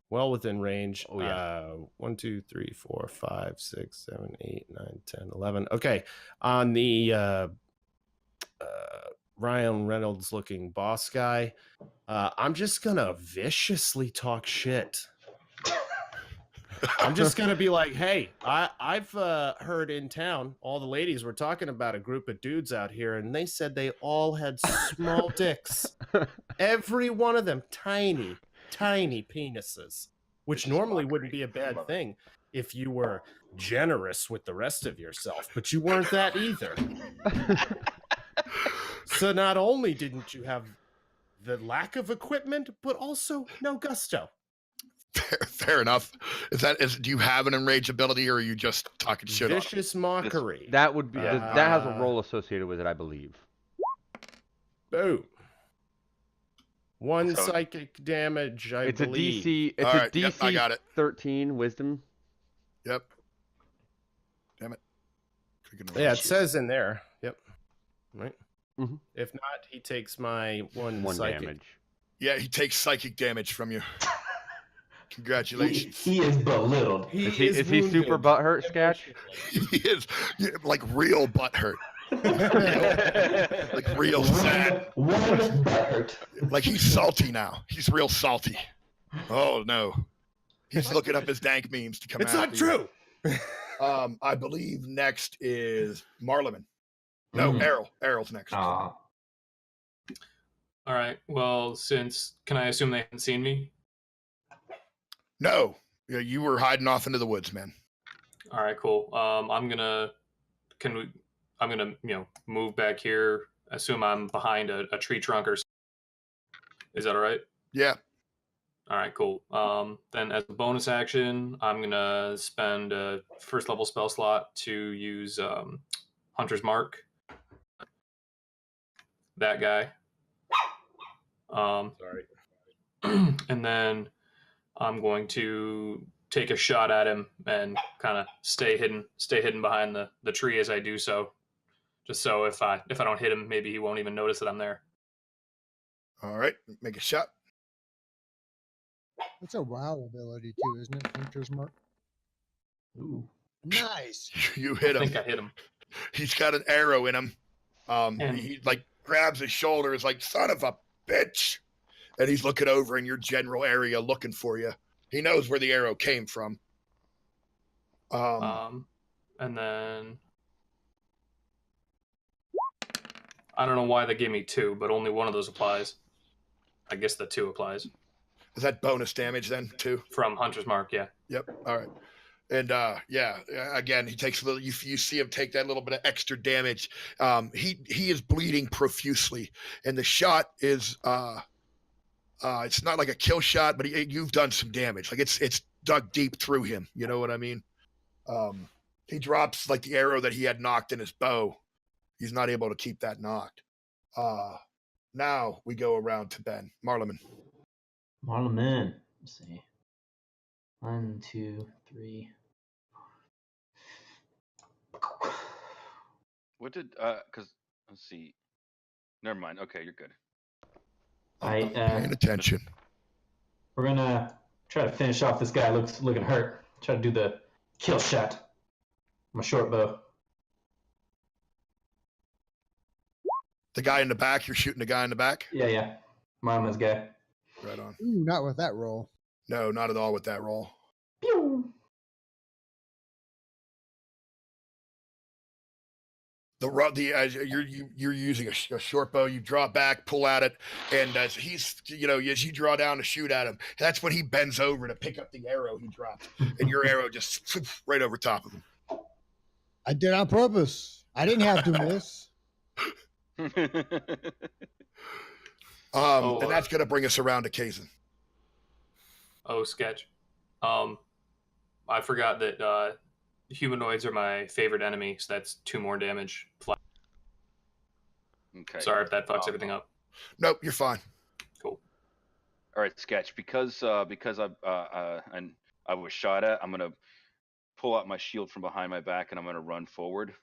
Speaker 5: well within range.
Speaker 4: Oh yeah.
Speaker 5: 1, 2, 3, 4, 5, 6, 7, 8, 9, 10, 11. Okay, on the Ryan Reynolds looking boss guy, I'm just gonna viciously talk shit. I'm just gonna be like, hey, I've heard in town all the ladies were talking about a group of dudes out here, and they said they all had small dicks. Every one of them tiny penises, which normally wouldn't be a bad thing if you were generous with the rest of yourself, but you weren't that either. So not only didn't you have the lack of equipment, but also no gusto.
Speaker 1: Fair enough. Do you have an enraged ability, or are you just talking shit on him?
Speaker 5: Vicious mockery.
Speaker 4: That would be that has a roll associated with it, I believe.
Speaker 5: Boom. 1 psychic damage, I believe.
Speaker 4: It's
Speaker 1: All
Speaker 4: a
Speaker 1: right,
Speaker 4: DC
Speaker 1: yep, I got it.
Speaker 4: 13 wisdom.
Speaker 1: Yep. Damn it.
Speaker 5: Yeah, it says in there. Yep. Right.
Speaker 4: Mm-hmm.
Speaker 5: If not, he takes my one psychic
Speaker 4: damage.
Speaker 1: Yeah, he takes psychic damage from you. Congratulations.
Speaker 2: He is belittled.
Speaker 4: Is he super butthurt, Sketch?
Speaker 1: He is like real butthurt. Like real sad.
Speaker 2: One butthurt.
Speaker 1: Like he's salty now. He's real salty. Oh no. He's looking up his dank memes to come out.
Speaker 5: It's not true.
Speaker 1: I believe next is Marleman. No, Errol. Errol's next.
Speaker 7: All right. Well, can I assume they haven't seen me?
Speaker 1: No. Yeah, you were hiding off into the woods, man.
Speaker 7: All right, cool. I'm gonna move back here. Assume I'm behind a tree trunk or something. Is that all right?
Speaker 1: Yeah.
Speaker 7: All right, cool. Then as a bonus action, I'm gonna spend a first level spell slot to use Hunter's Mark. That guy.
Speaker 5: Sorry.
Speaker 7: And then I'm going to take a shot at him and kind of stay hidden behind the tree as I do so. Just so if I don't hit him, maybe he won't even notice that I'm there.
Speaker 1: All right. Make a shot.
Speaker 6: That's a WoW ability too, isn't it? Hunter's Mark.
Speaker 2: Ooh.
Speaker 6: Nice.
Speaker 1: You hit him.
Speaker 7: I think I hit him.
Speaker 1: He's got an arrow in him. He like grabs his shoulder, is like, son of a bitch. And he's looking over in your general area looking for you. He knows where the arrow came from.
Speaker 7: And then I don't know why they gave me 2, but only one of those applies. I guess the 2 applies.
Speaker 1: Is that bonus damage then too?
Speaker 7: From Hunter's Mark, yeah.
Speaker 1: Yep. All right. And yeah, again, he takes a little. You see him take that little bit of extra damage. He is bleeding profusely, and the shot is it's not like a kill shot, but you've done some damage. Like it's dug deep through him. You know what I mean? He drops like the arrow that he had knocked in his bow. He's not able to keep that knocked. Now we go around to Ben Marleman.
Speaker 2: Marlon Man. Let's see. 1, 2, 3.
Speaker 3: What did because let's see. Never mind. Okay, you're good.
Speaker 2: I
Speaker 1: Paying attention.
Speaker 2: we're gonna try to finish off this guy looking hurt. Try to do the kill shot. My short bow.
Speaker 1: The guy in the back, you're shooting the guy in the back?
Speaker 2: Yeah. Marlon Man's guy.
Speaker 1: Right on.
Speaker 6: Ooh, not with that roll.
Speaker 1: No, not at all with that roll.
Speaker 2: Pew!
Speaker 1: You're using a short bow. You draw back, pull at it, and as he's as you draw down to shoot at him, that's when he bends over to pick up the arrow he dropped, and your arrow just right over top of him.
Speaker 6: I did on purpose. I didn't have to miss.
Speaker 1: And that's gonna bring us around to Kazan.
Speaker 7: Oh, sketch. I forgot that humanoids are my favorite enemy, so that's 2 more damage.
Speaker 3: Okay.
Speaker 7: Sorry if that fucks everything up.
Speaker 1: Nope, you're fine.
Speaker 7: Cool.
Speaker 3: All right, Sketch. Because I was shot at, I'm gonna pull out my shield from behind my back and I'm gonna run forward.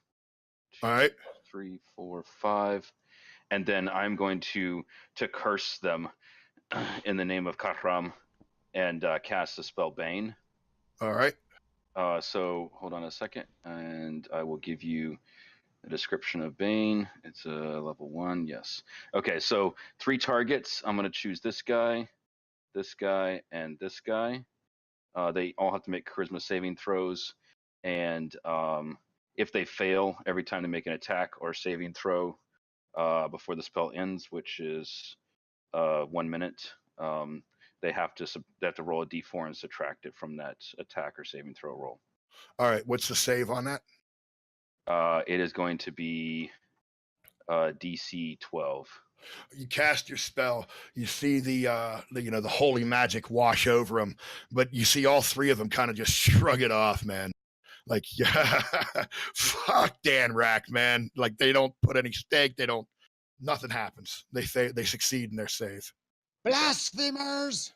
Speaker 3: 2,
Speaker 1: All right.
Speaker 3: 3, 4, 5, and then I'm going to curse them in the name of Kahram and cast the spell Bane.
Speaker 1: All right.
Speaker 3: So hold on a second, and I will give you the description of Bane. It's a level 1, yes. Okay, so 3 targets. I'm going to choose this guy, and this guy. They all have to make charisma saving throws, and if they fail every time they make an attack or saving throw before the spell ends, which is 1 minute, they have to roll a d4 and subtract it from that attack or saving throw roll.
Speaker 1: All right. What's the save on that?
Speaker 3: It is going to be DC 12.
Speaker 1: You cast your spell. You see the holy magic wash over them, but you see all 3 of them kind of just shrug it off, man. Like, yeah, fuck Dan Rack, man. Like, they don't put any stake. Nothing happens. They succeed in their save.
Speaker 6: Blasphemers!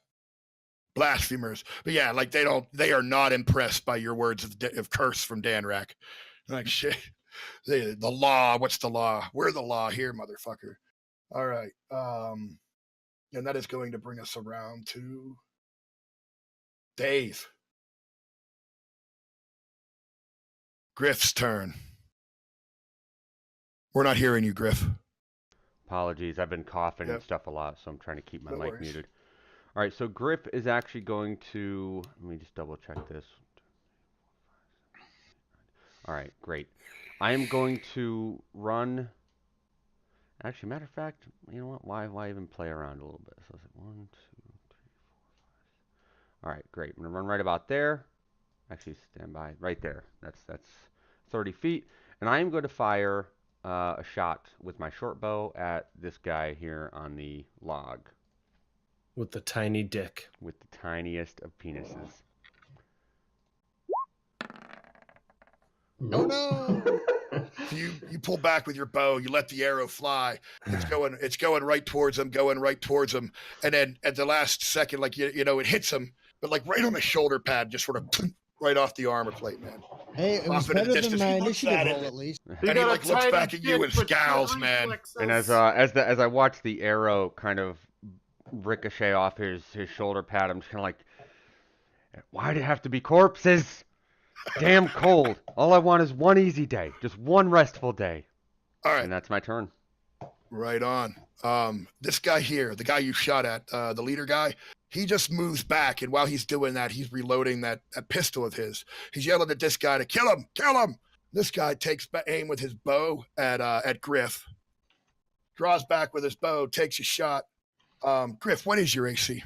Speaker 1: Blasphemers. But yeah, like they are not impressed by your words of curse from Dan Rack. Like, shit. The law, what's the law? We're the law here, motherfucker. All right. And that is going to bring us around to Dave. Griff's turn. We're not hearing you, Griff.
Speaker 4: Apologies, I've been coughing and stuff a lot, so I'm trying to keep my mic muted. All right, so Griff is actually going to, let me just double check this. All right, great. I am going to run, actually, matter of fact, you know what, why even play around a little bit? So it's like 1, 2, 3, 4, 5. All right, great. I'm going to run right about there. Actually, stand by right there. That's 30 feet. And I am going to fire a shot with my short bow at this guy here on the log.
Speaker 5: With the tiny dick.
Speaker 4: With the tiniest of penises.
Speaker 6: No.
Speaker 1: You pull back with your bow. You let the arrow fly. It's going right towards him. And then at the last second, like it hits him, but like right on the shoulder pad, just sort of right off the armor plate, man.
Speaker 6: Hey, it was better than my initiative roll, at least.
Speaker 1: And he like looks back at you and scowls, man.
Speaker 4: And as I watch the arrow kind of ricochet off his shoulder pad, I'm just kind of like, why'd it have to be corpses? Damn cold. All I want is one easy day, just one restful day.
Speaker 1: All right,
Speaker 4: and that's my turn.
Speaker 1: Right on. This guy here, the guy you shot at, the leader guy, he just moves back, and while he's doing that, he's reloading that pistol of his. He's yelling at this guy to kill him. This guy takes aim with his bow at Griff, draws back with his bow, takes a shot. Griff, what is your AC?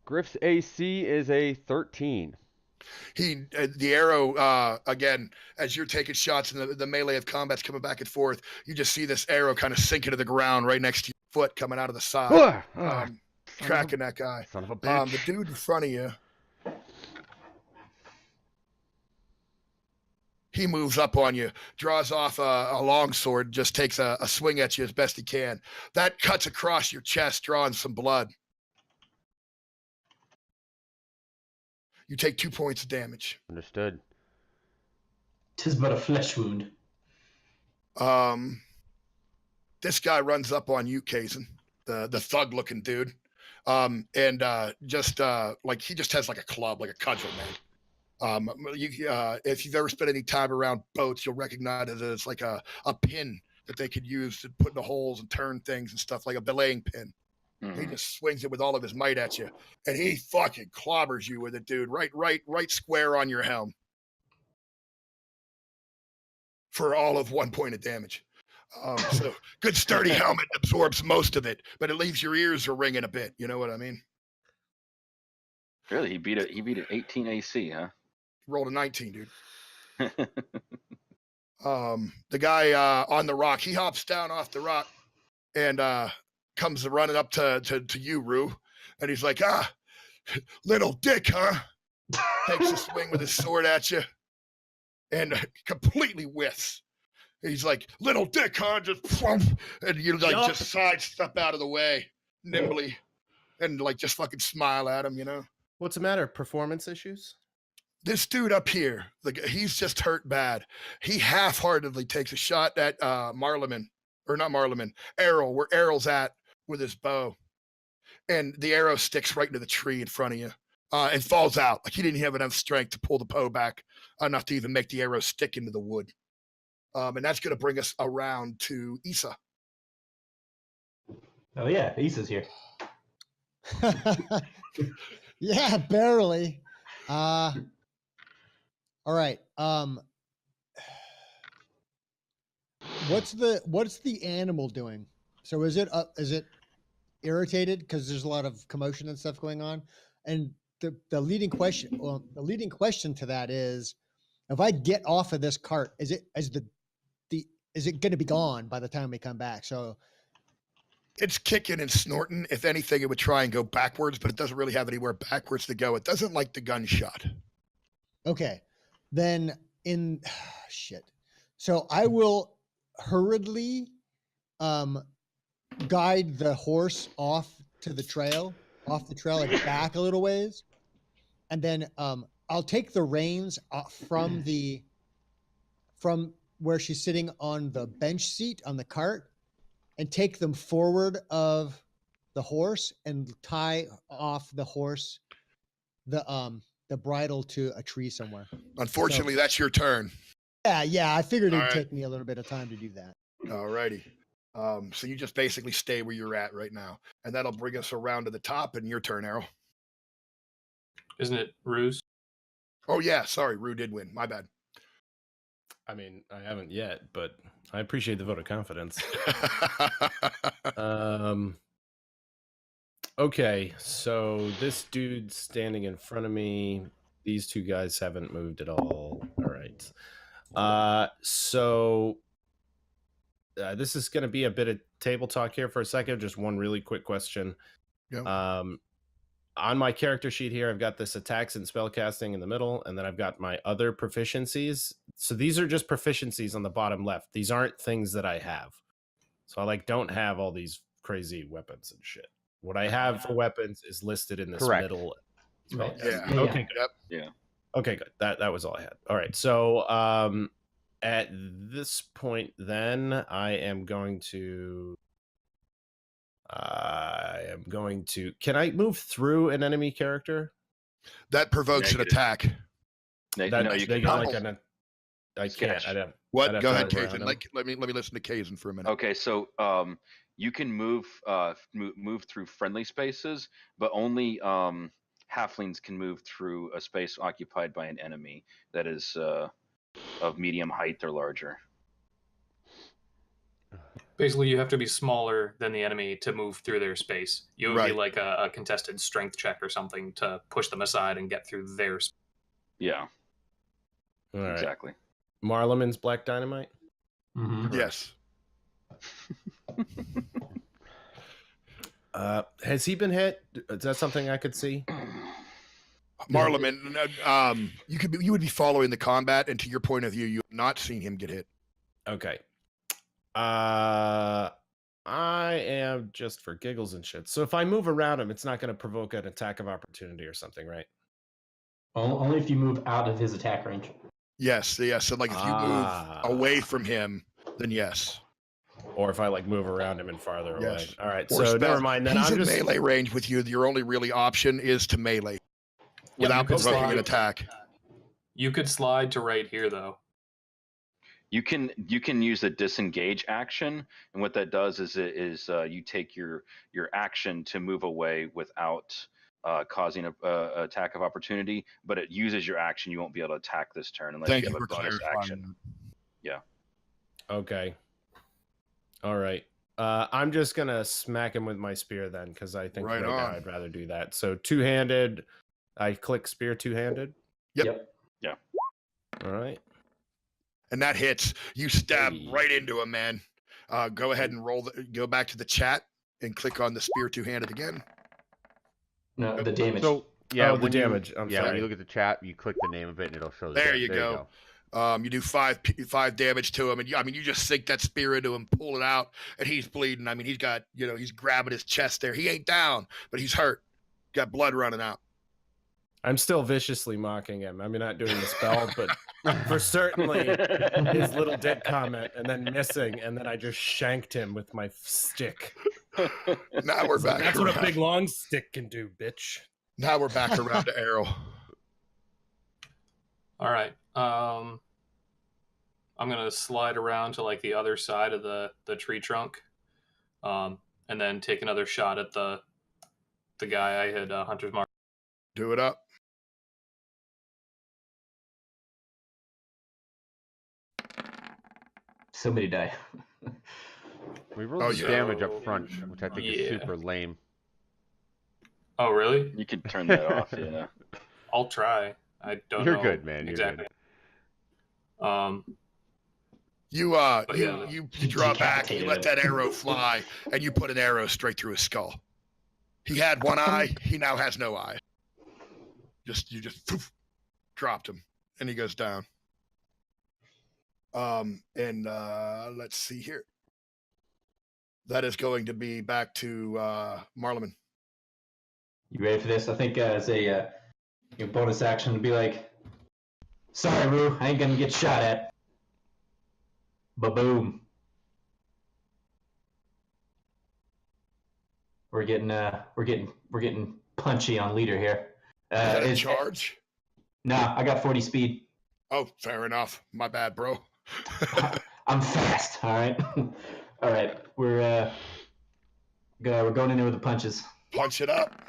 Speaker 4: Griff's AC is a 13.
Speaker 1: The arrow, again, as you're taking shots and the melee of combat's coming back and forth, you just see this arrow kind of sink into the ground right next to your foot coming out of the side, tracking that guy.
Speaker 4: Son of a bitch.
Speaker 1: The dude in front of you, he moves up on you, draws off a long sword, just takes a swing at you as best he can. That cuts across your chest, drawing some blood. You take 2 points of damage.
Speaker 4: Understood.
Speaker 2: Tis but a flesh wound.
Speaker 1: This guy runs up on you, Kazan, the thug-looking dude, and just like he just has like a club, like a cudgel, man. If you've ever spent any time around boats, you'll recognize it as like a pin that they could use to put in the holes and turn things and stuff, like a belaying pin. He just swings it with all of his might at you, and he fucking clobbers you with it, dude. Right square on your helm for all of 1 point of damage. So good sturdy helmet absorbs most of it, but it leaves your ears are ringing a bit. You know what I mean?
Speaker 3: Really, he beat an 18 AC, huh?
Speaker 1: Rolled a 19, dude. The guy on the rock, he hops down off the rock and comes running up to you, Rue, and he's like, little dick, huh? Takes a swing with his sword at you and completely whiffs. He's like, little dick, huh? Just plump, and you like just sidestep out of the way nimbly and like just fucking smile at him, you know?
Speaker 5: What's the matter? Performance issues?
Speaker 1: This dude up here, he's just hurt bad. He half-heartedly takes a shot at Errol, where Errol's at with his bow. And the arrow sticks right into the tree in front of you and falls out. Like he didn't have enough strength to pull the bow back enough to even make the arrow stick into the wood. And that's going to bring us around to Issa.
Speaker 2: Oh yeah, Issa's here.
Speaker 6: Yeah, barely. All right. What's the animal doing? So is it irritated because there's a lot of commotion and stuff going on? And the leading question to that is, if I get off of this cart, is it going to be gone by the time we come back? So
Speaker 1: it's kicking and snorting. If anything, it would try and go backwards, but it doesn't really have anywhere backwards to go. It doesn't like the gunshot.
Speaker 6: Okay, then shit. So I will hurriedly guide the horse off the trail, like back a little ways, and then I'll take the reins from where she's sitting on the bench seat on the cart and take them forward of the horse and tie off the horse the bridle to a tree somewhere.
Speaker 1: Unfortunately, that's your turn.
Speaker 6: Yeah. I figured it'd take me a little bit of time to do that.
Speaker 1: All righty. So you just basically stay where you're at right now, and that'll bring us around to the top. And your turn, Errol.
Speaker 7: Isn't it Ruse?
Speaker 1: Oh yeah, sorry, Rue did win. My bad.
Speaker 5: I mean, I haven't yet, but I appreciate the vote of confidence. Okay, so this dude's standing in front of me. These two guys haven't moved at all. All right. So this is going to be a bit of table talk here for a second. Just one really quick question.
Speaker 1: Yeah.
Speaker 5: On my character sheet here, I've got this attacks and spellcasting in the middle, and then I've got my other proficiencies. So these are just proficiencies on the bottom left. These aren't things that I have. So I don't have all these crazy weapons and shit. What I have for weapons is listed in this middle.
Speaker 2: Right.
Speaker 1: Yeah.
Speaker 5: Okay.
Speaker 1: Yep.
Speaker 3: Yeah.
Speaker 5: Okay, good. That was all I had. All right. So at this point, then I am going to. Can I move through an enemy character?
Speaker 1: That provokes an attack.
Speaker 3: No, you can.
Speaker 5: I can't. I don't.
Speaker 1: What? Go ahead, Kazan. Let me listen to Kazan for a minute.
Speaker 3: Okay, so you can move through friendly spaces, but only halflings can move through a space occupied by an enemy that is of medium height or larger.
Speaker 7: Basically, you have to be smaller than the enemy to move through their space. You would be like a contested strength check or something to push them aside and get through their space.
Speaker 3: Yeah.
Speaker 5: All right.
Speaker 3: Exactly.
Speaker 5: Marleman's Black Dynamite?
Speaker 2: Mm-hmm.
Speaker 1: Yes.
Speaker 5: Has he been hit? Is that something I could see?
Speaker 1: Marleman, you would be following the combat, and to your point of view, you have not seen him get hit.
Speaker 5: Okay. I am just for giggles and shit. So if I move around him, it's not going to provoke an attack of opportunity or something, right?
Speaker 2: Only if you move out of his attack range.
Speaker 1: Yes, yes. So like if you move away from him, then yes.
Speaker 5: Or if I like move around him and farther away.
Speaker 1: Yes.
Speaker 5: All right,
Speaker 1: Or
Speaker 5: so
Speaker 1: spell.
Speaker 5: never mind. Then
Speaker 1: He's
Speaker 5: I'm
Speaker 1: in
Speaker 5: just
Speaker 1: melee range with you. Your only really option is to melee without
Speaker 7: you could
Speaker 1: provoking an
Speaker 7: slide.
Speaker 1: attack.
Speaker 7: You could slide to right here though.
Speaker 3: You can use the disengage action, and what that does is you take your action to move away without causing a attack of opportunity, but it uses your action. You won't be able to attack this turn unless
Speaker 1: Thank
Speaker 3: you
Speaker 1: you
Speaker 3: have
Speaker 1: for
Speaker 3: a bonus
Speaker 1: clarifying.
Speaker 3: action. Yeah.
Speaker 5: okay. All right. I'm just gonna smack him with my spear then, because I think
Speaker 1: Right
Speaker 5: right now
Speaker 1: on.
Speaker 5: I'd rather do that. So two-handed. I click spear two-handed.
Speaker 1: Yep.
Speaker 3: Yeah.
Speaker 5: All right.
Speaker 1: And that hits. You stab
Speaker 5: Hey.
Speaker 1: right into him, man. Go ahead and go back to the chat and click on the spear two-handed again.
Speaker 2: No, the damage.
Speaker 4: So yeah,
Speaker 5: Oh, the
Speaker 4: when
Speaker 5: damage.
Speaker 4: You,
Speaker 5: I'm
Speaker 4: yeah, when
Speaker 5: sorry.
Speaker 4: you look at the chat, you click the name of it, and it'll show the
Speaker 1: There
Speaker 4: damage.
Speaker 1: you go. You do five damage to him, and you just sink that spear into him, pull it out, and he's bleeding. I mean, he's got, he's grabbing his chest there. He ain't down, but he's hurt. Got blood running out.
Speaker 5: I'm still viciously mocking him. I mean, not doing the spell, but for certainly his little dead comment and then missing, and then I just shanked him with my stick.
Speaker 1: Now we're back.
Speaker 5: That's
Speaker 1: around.
Speaker 5: what a big long stick can do, bitch.
Speaker 1: Now we're back around to Arrow.
Speaker 7: All right. I'm gonna slide around to like the other side of the tree trunk, and then take another shot at the guy I had Hunter's Mark.
Speaker 1: Do it up.
Speaker 2: Somebody die.
Speaker 4: We rolled
Speaker 1: Oh,
Speaker 4: the
Speaker 1: yeah.
Speaker 4: damage up front, which I think is
Speaker 7: Yeah.
Speaker 4: super lame.
Speaker 7: Oh, really?
Speaker 3: You can turn that off. Yeah.
Speaker 7: I'll try. I don't
Speaker 4: You're
Speaker 7: know
Speaker 4: good, man. You're
Speaker 7: exactly.
Speaker 4: good.
Speaker 1: You
Speaker 7: yeah.
Speaker 1: you draw back, you let that arrow fly, and you put an arrow straight through his skull. He had one eye, he now has no eye. You just poof, dropped him, and he goes down. Let's see here. That is going to be back to Marleman.
Speaker 2: You ready for this? I think as a bonus action to be like, sorry, Roo, I ain't gonna get shot at. Ba-boom. We're getting punchy on leader here.
Speaker 1: Is that a
Speaker 2: it's-
Speaker 1: charge?
Speaker 2: Nah, I got 40 speed.
Speaker 1: Oh, fair enough. My bad, bro.
Speaker 2: I'm fast. All right. All right. We're going in there with the punches.
Speaker 1: Punch it up.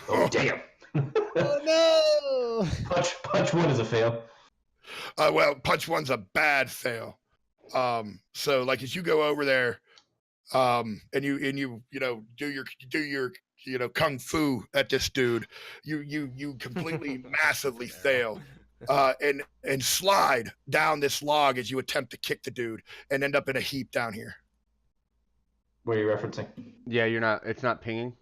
Speaker 2: Oh damn!
Speaker 6: Oh no!
Speaker 2: punch one is a fail.
Speaker 1: Well, punch one's a bad fail. So like as you go over there, and you do your kung fu at this dude, you completely massively fail. And slide down this log as you attempt to kick the dude and end up in a heap down here.
Speaker 2: What are you referencing?
Speaker 4: Yeah, it's not pinging.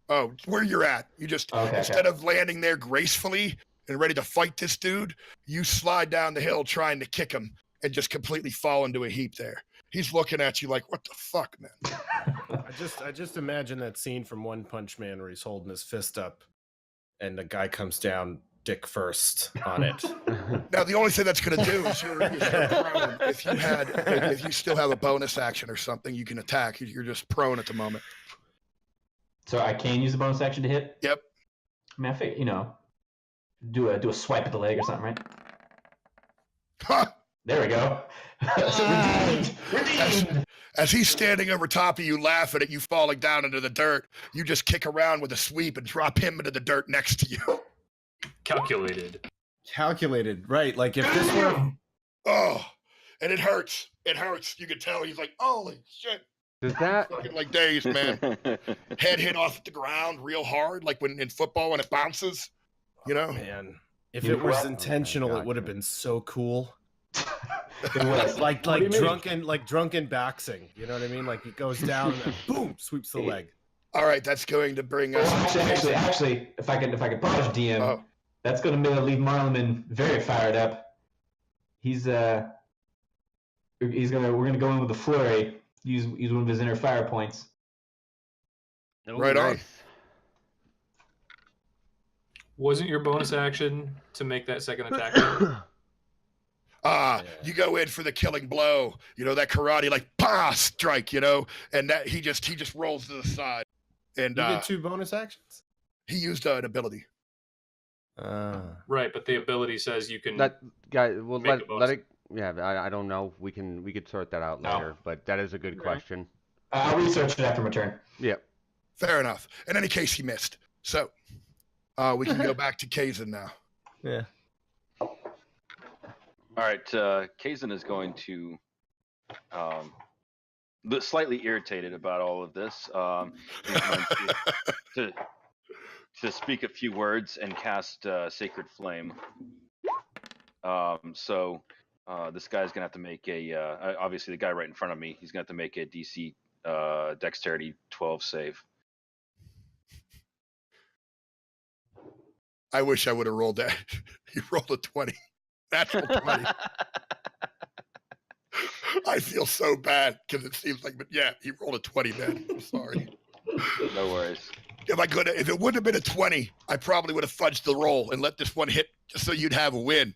Speaker 1: Oh, where you're at. You just, instead of landing there gracefully and ready to fight this dude, you slide down the hill trying to kick him and just completely fall into a heap there. He's looking at you like, what the fuck, man?
Speaker 5: I just imagine that scene from One Punch Man where he's holding his fist up and the guy comes down dick first on it.
Speaker 1: Now, the only thing that's going to do is you're prone. If you still have a bonus action or something, you can attack. You're just prone at the moment.
Speaker 2: So I can use the bonus action to hit?
Speaker 1: Yep.
Speaker 2: I mean, I think, do a swipe at the leg or something, right?
Speaker 1: Huh.
Speaker 2: There we go. Redeemed.
Speaker 1: As he's standing over top of you, laughing at you falling down into the dirt, you just kick around with a sweep and drop him into the dirt next to you.
Speaker 5: Calculated, right? Like if this were,
Speaker 1: Oh, and it hurts. It hurts. You can tell he's like, holy shit.
Speaker 4: Does that?
Speaker 1: Fucking like dazed, man. Head hit off the ground real hard, like when in football when it bounces.
Speaker 5: man, if it was
Speaker 2: Oh,
Speaker 5: intentional,
Speaker 4: God.
Speaker 5: it would have been so cool.
Speaker 2: It was.
Speaker 5: Like
Speaker 2: What do you mean?
Speaker 5: drunken boxing. You know what I mean? Like it goes down and then boom, sweeps the leg.
Speaker 1: All right, that's going to bring us.
Speaker 2: Actually, if I could pause DM,
Speaker 1: Oh.
Speaker 2: that's going to leave Marleman very fired up. We're gonna go in with a flurry. Use one of his inner fire points.
Speaker 4: Oh,
Speaker 1: Right on.
Speaker 4: nice.
Speaker 7: Wasn't your bonus action to make that second attack? Then?
Speaker 1: You go in for the killing blow, that karate, like, bah, strike, and that he just rolls to the side. And
Speaker 5: You did 2 bonus actions?
Speaker 1: he used an ability.
Speaker 7: Right, but the ability says you can.
Speaker 4: That guy, well,
Speaker 7: Make a
Speaker 4: let it. Yeah, I don't know. We could sort that out
Speaker 2: No.
Speaker 4: later. But that is a good question.
Speaker 2: I'll research it after my turn.
Speaker 4: Yep.
Speaker 1: Fair enough. In any case, he missed. So we can go back to Kazin now.
Speaker 5: Yeah.
Speaker 3: All right, Kazin is going to, slightly irritated about all of this. He's going to speak a few words and cast Sacred Flame. So this guy's gonna have to make obviously the guy right in front of me. He's gonna have to make a DC Dexterity 12 save.
Speaker 1: I wish I would have rolled that. He rolled a 20. Natural 20. I feel so bad because it seems like, but yeah, he rolled a 20, man. I'm sorry.
Speaker 3: No worries.
Speaker 1: If it wouldn't have been a 20, I probably would have fudged the roll and let this one hit just so you'd have a win.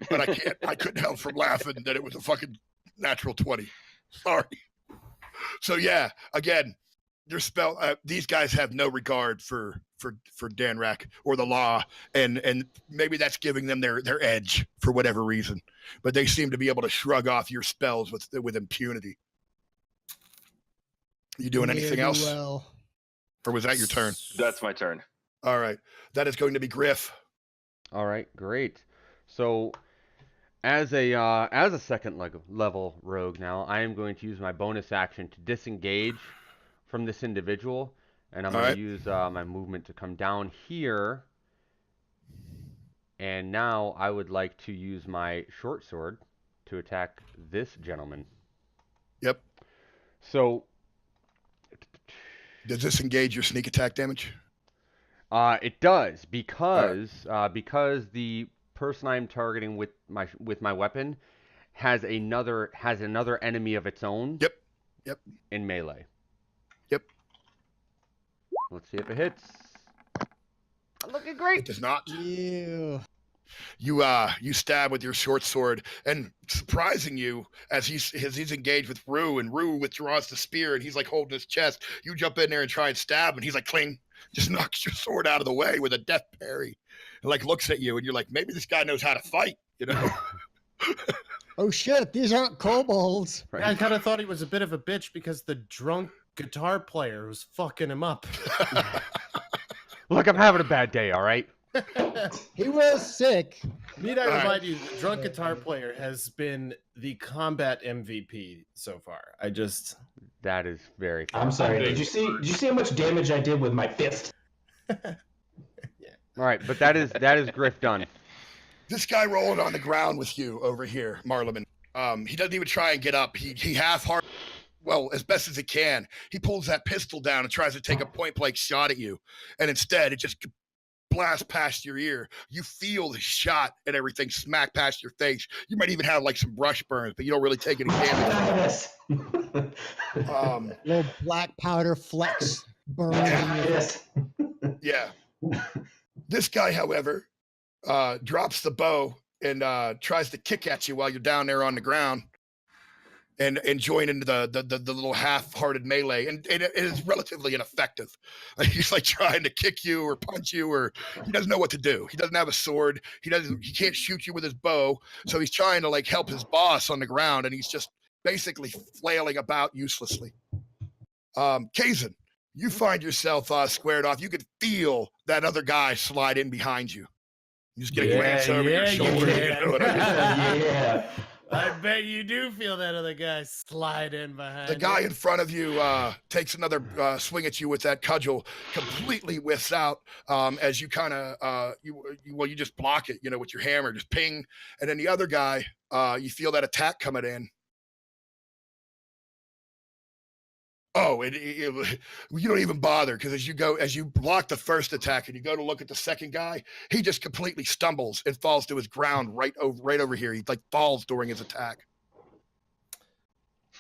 Speaker 1: But I can't. I couldn't help from laughing that it was a fucking natural 20. Sorry. So yeah, again, your spell. These guys have no regard for Danrak or the law, and maybe that's giving them their edge for whatever reason. But they seem to be able to shrug off your spells with impunity. You doing anything else?
Speaker 6: Well.
Speaker 1: Or was that your turn?
Speaker 3: That's my turn.
Speaker 1: All right. That is going to be Griff.
Speaker 4: All right, great. So, as a second level rogue now, I am going to use my bonus action to disengage from this individual, and I'm going to use my movement to come down here. And now I would like to use my short sword to attack this gentleman.
Speaker 1: Yep.
Speaker 4: So,
Speaker 1: does this engage your sneak attack damage?
Speaker 4: It does because the person I'm targeting with my weapon has another enemy of its own.
Speaker 1: Yep.
Speaker 4: In melee.
Speaker 1: Yep.
Speaker 4: Let's see if it hits. Looking great.
Speaker 1: It does not.
Speaker 6: Ew.
Speaker 1: You stab with your short sword, and surprising you as he's engaged with Rue, and Rue withdraws the spear, and he's like holding his chest. You jump in there and try and stab, and he's like, cling, just knocks your sword out of the way with a death parry, and like looks at you, and you're like, maybe this guy knows how to fight,
Speaker 6: Oh shit! These aren't kobolds.
Speaker 4: Right.
Speaker 5: Yeah, I kind of thought he was a bit of a bitch because the drunk guitar player was fucking him up.
Speaker 4: Look, I'm having a bad day. All right.
Speaker 6: He was sick.
Speaker 5: Need I remind you, the drunk guitar player has been the combat MVP so far.
Speaker 4: That is very funny.
Speaker 2: I'm sorry. Did you see how much damage I did with my fist?
Speaker 5: Yeah.
Speaker 4: All right, but that is Griff done.
Speaker 1: This guy rolling on the ground with you over here, Marleman. He doesn't even try and get up. He half-heart, well, as best as he can. He pulls that pistol down and tries to take a point-blank shot at you, and instead it just blast past your ear. You feel the shot and everything smack past your face. You might even have like some brush burns, but you don't really take any damage.
Speaker 6: Little black powder flecks burn.
Speaker 1: Yeah. This guy, however, drops the bow and tries to kick at you while you're down there on the ground, and join into the little half-hearted melee, and it is relatively ineffective. He's like trying to kick you or punch you, or he doesn't know what to do. He doesn't have a sword. He can't shoot you with his bow, so he's trying to like help his boss on the ground, and he's just basically flailing about uselessly. Kazin, you find yourself squared off. You could feel that other guy slide in behind you. You just get a glance over your shoulder.
Speaker 2: Yeah.
Speaker 5: I bet you do feel that other guy slide in behind.
Speaker 1: The guy in front of you takes another swing at you with that cudgel, completely whiffs out as you kind of you just block it, with your hammer, just ping. And then the other guy, you feel that attack coming in. Oh, you don't even bother, because as you block the first attack and you go to look at the second guy, he just completely stumbles and falls to his ground right over here. He like falls during his attack,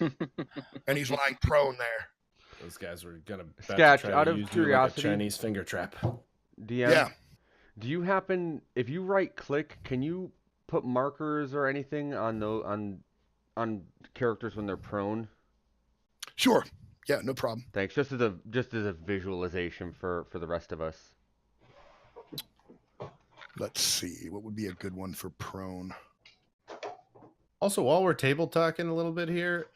Speaker 1: and he's lying prone there.
Speaker 5: Those guys were gonna
Speaker 4: Sketch,
Speaker 5: try
Speaker 4: out
Speaker 5: to
Speaker 4: of
Speaker 5: use
Speaker 4: curiosity,
Speaker 5: like a Chinese finger trap.
Speaker 4: DM.
Speaker 1: Yeah.
Speaker 4: Do you happen, if you right click, can you put markers or anything on on characters when they're prone?
Speaker 1: Sure. Yeah, no problem.
Speaker 4: Thanks. Just as a visualization for the rest of us.
Speaker 1: Let's see. What would be a good one for prone?
Speaker 5: Also, while we're table talking a little bit here,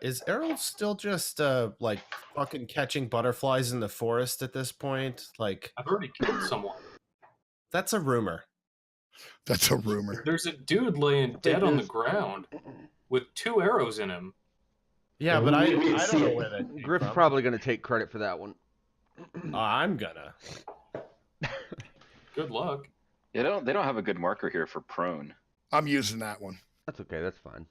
Speaker 5: is Errol still just like fucking catching butterflies in the forest at this point? Like,
Speaker 7: I've already killed someone.
Speaker 5: that's a rumor.
Speaker 1: That's a rumor.
Speaker 7: There's a dude laying dead on the
Speaker 4: is.
Speaker 7: ground with 2 arrows in him.
Speaker 5: Yeah,
Speaker 2: Yeah,
Speaker 5: but
Speaker 2: we
Speaker 5: I
Speaker 2: didn't see
Speaker 5: don't know
Speaker 2: it.
Speaker 5: where that came
Speaker 4: Griff's
Speaker 5: from.
Speaker 4: probably going to take credit for that one.
Speaker 5: I'm gonna.
Speaker 7: Good luck.
Speaker 3: They don't have a good marker here for prone.
Speaker 1: I'm using that one.
Speaker 4: That's okay. That's fine.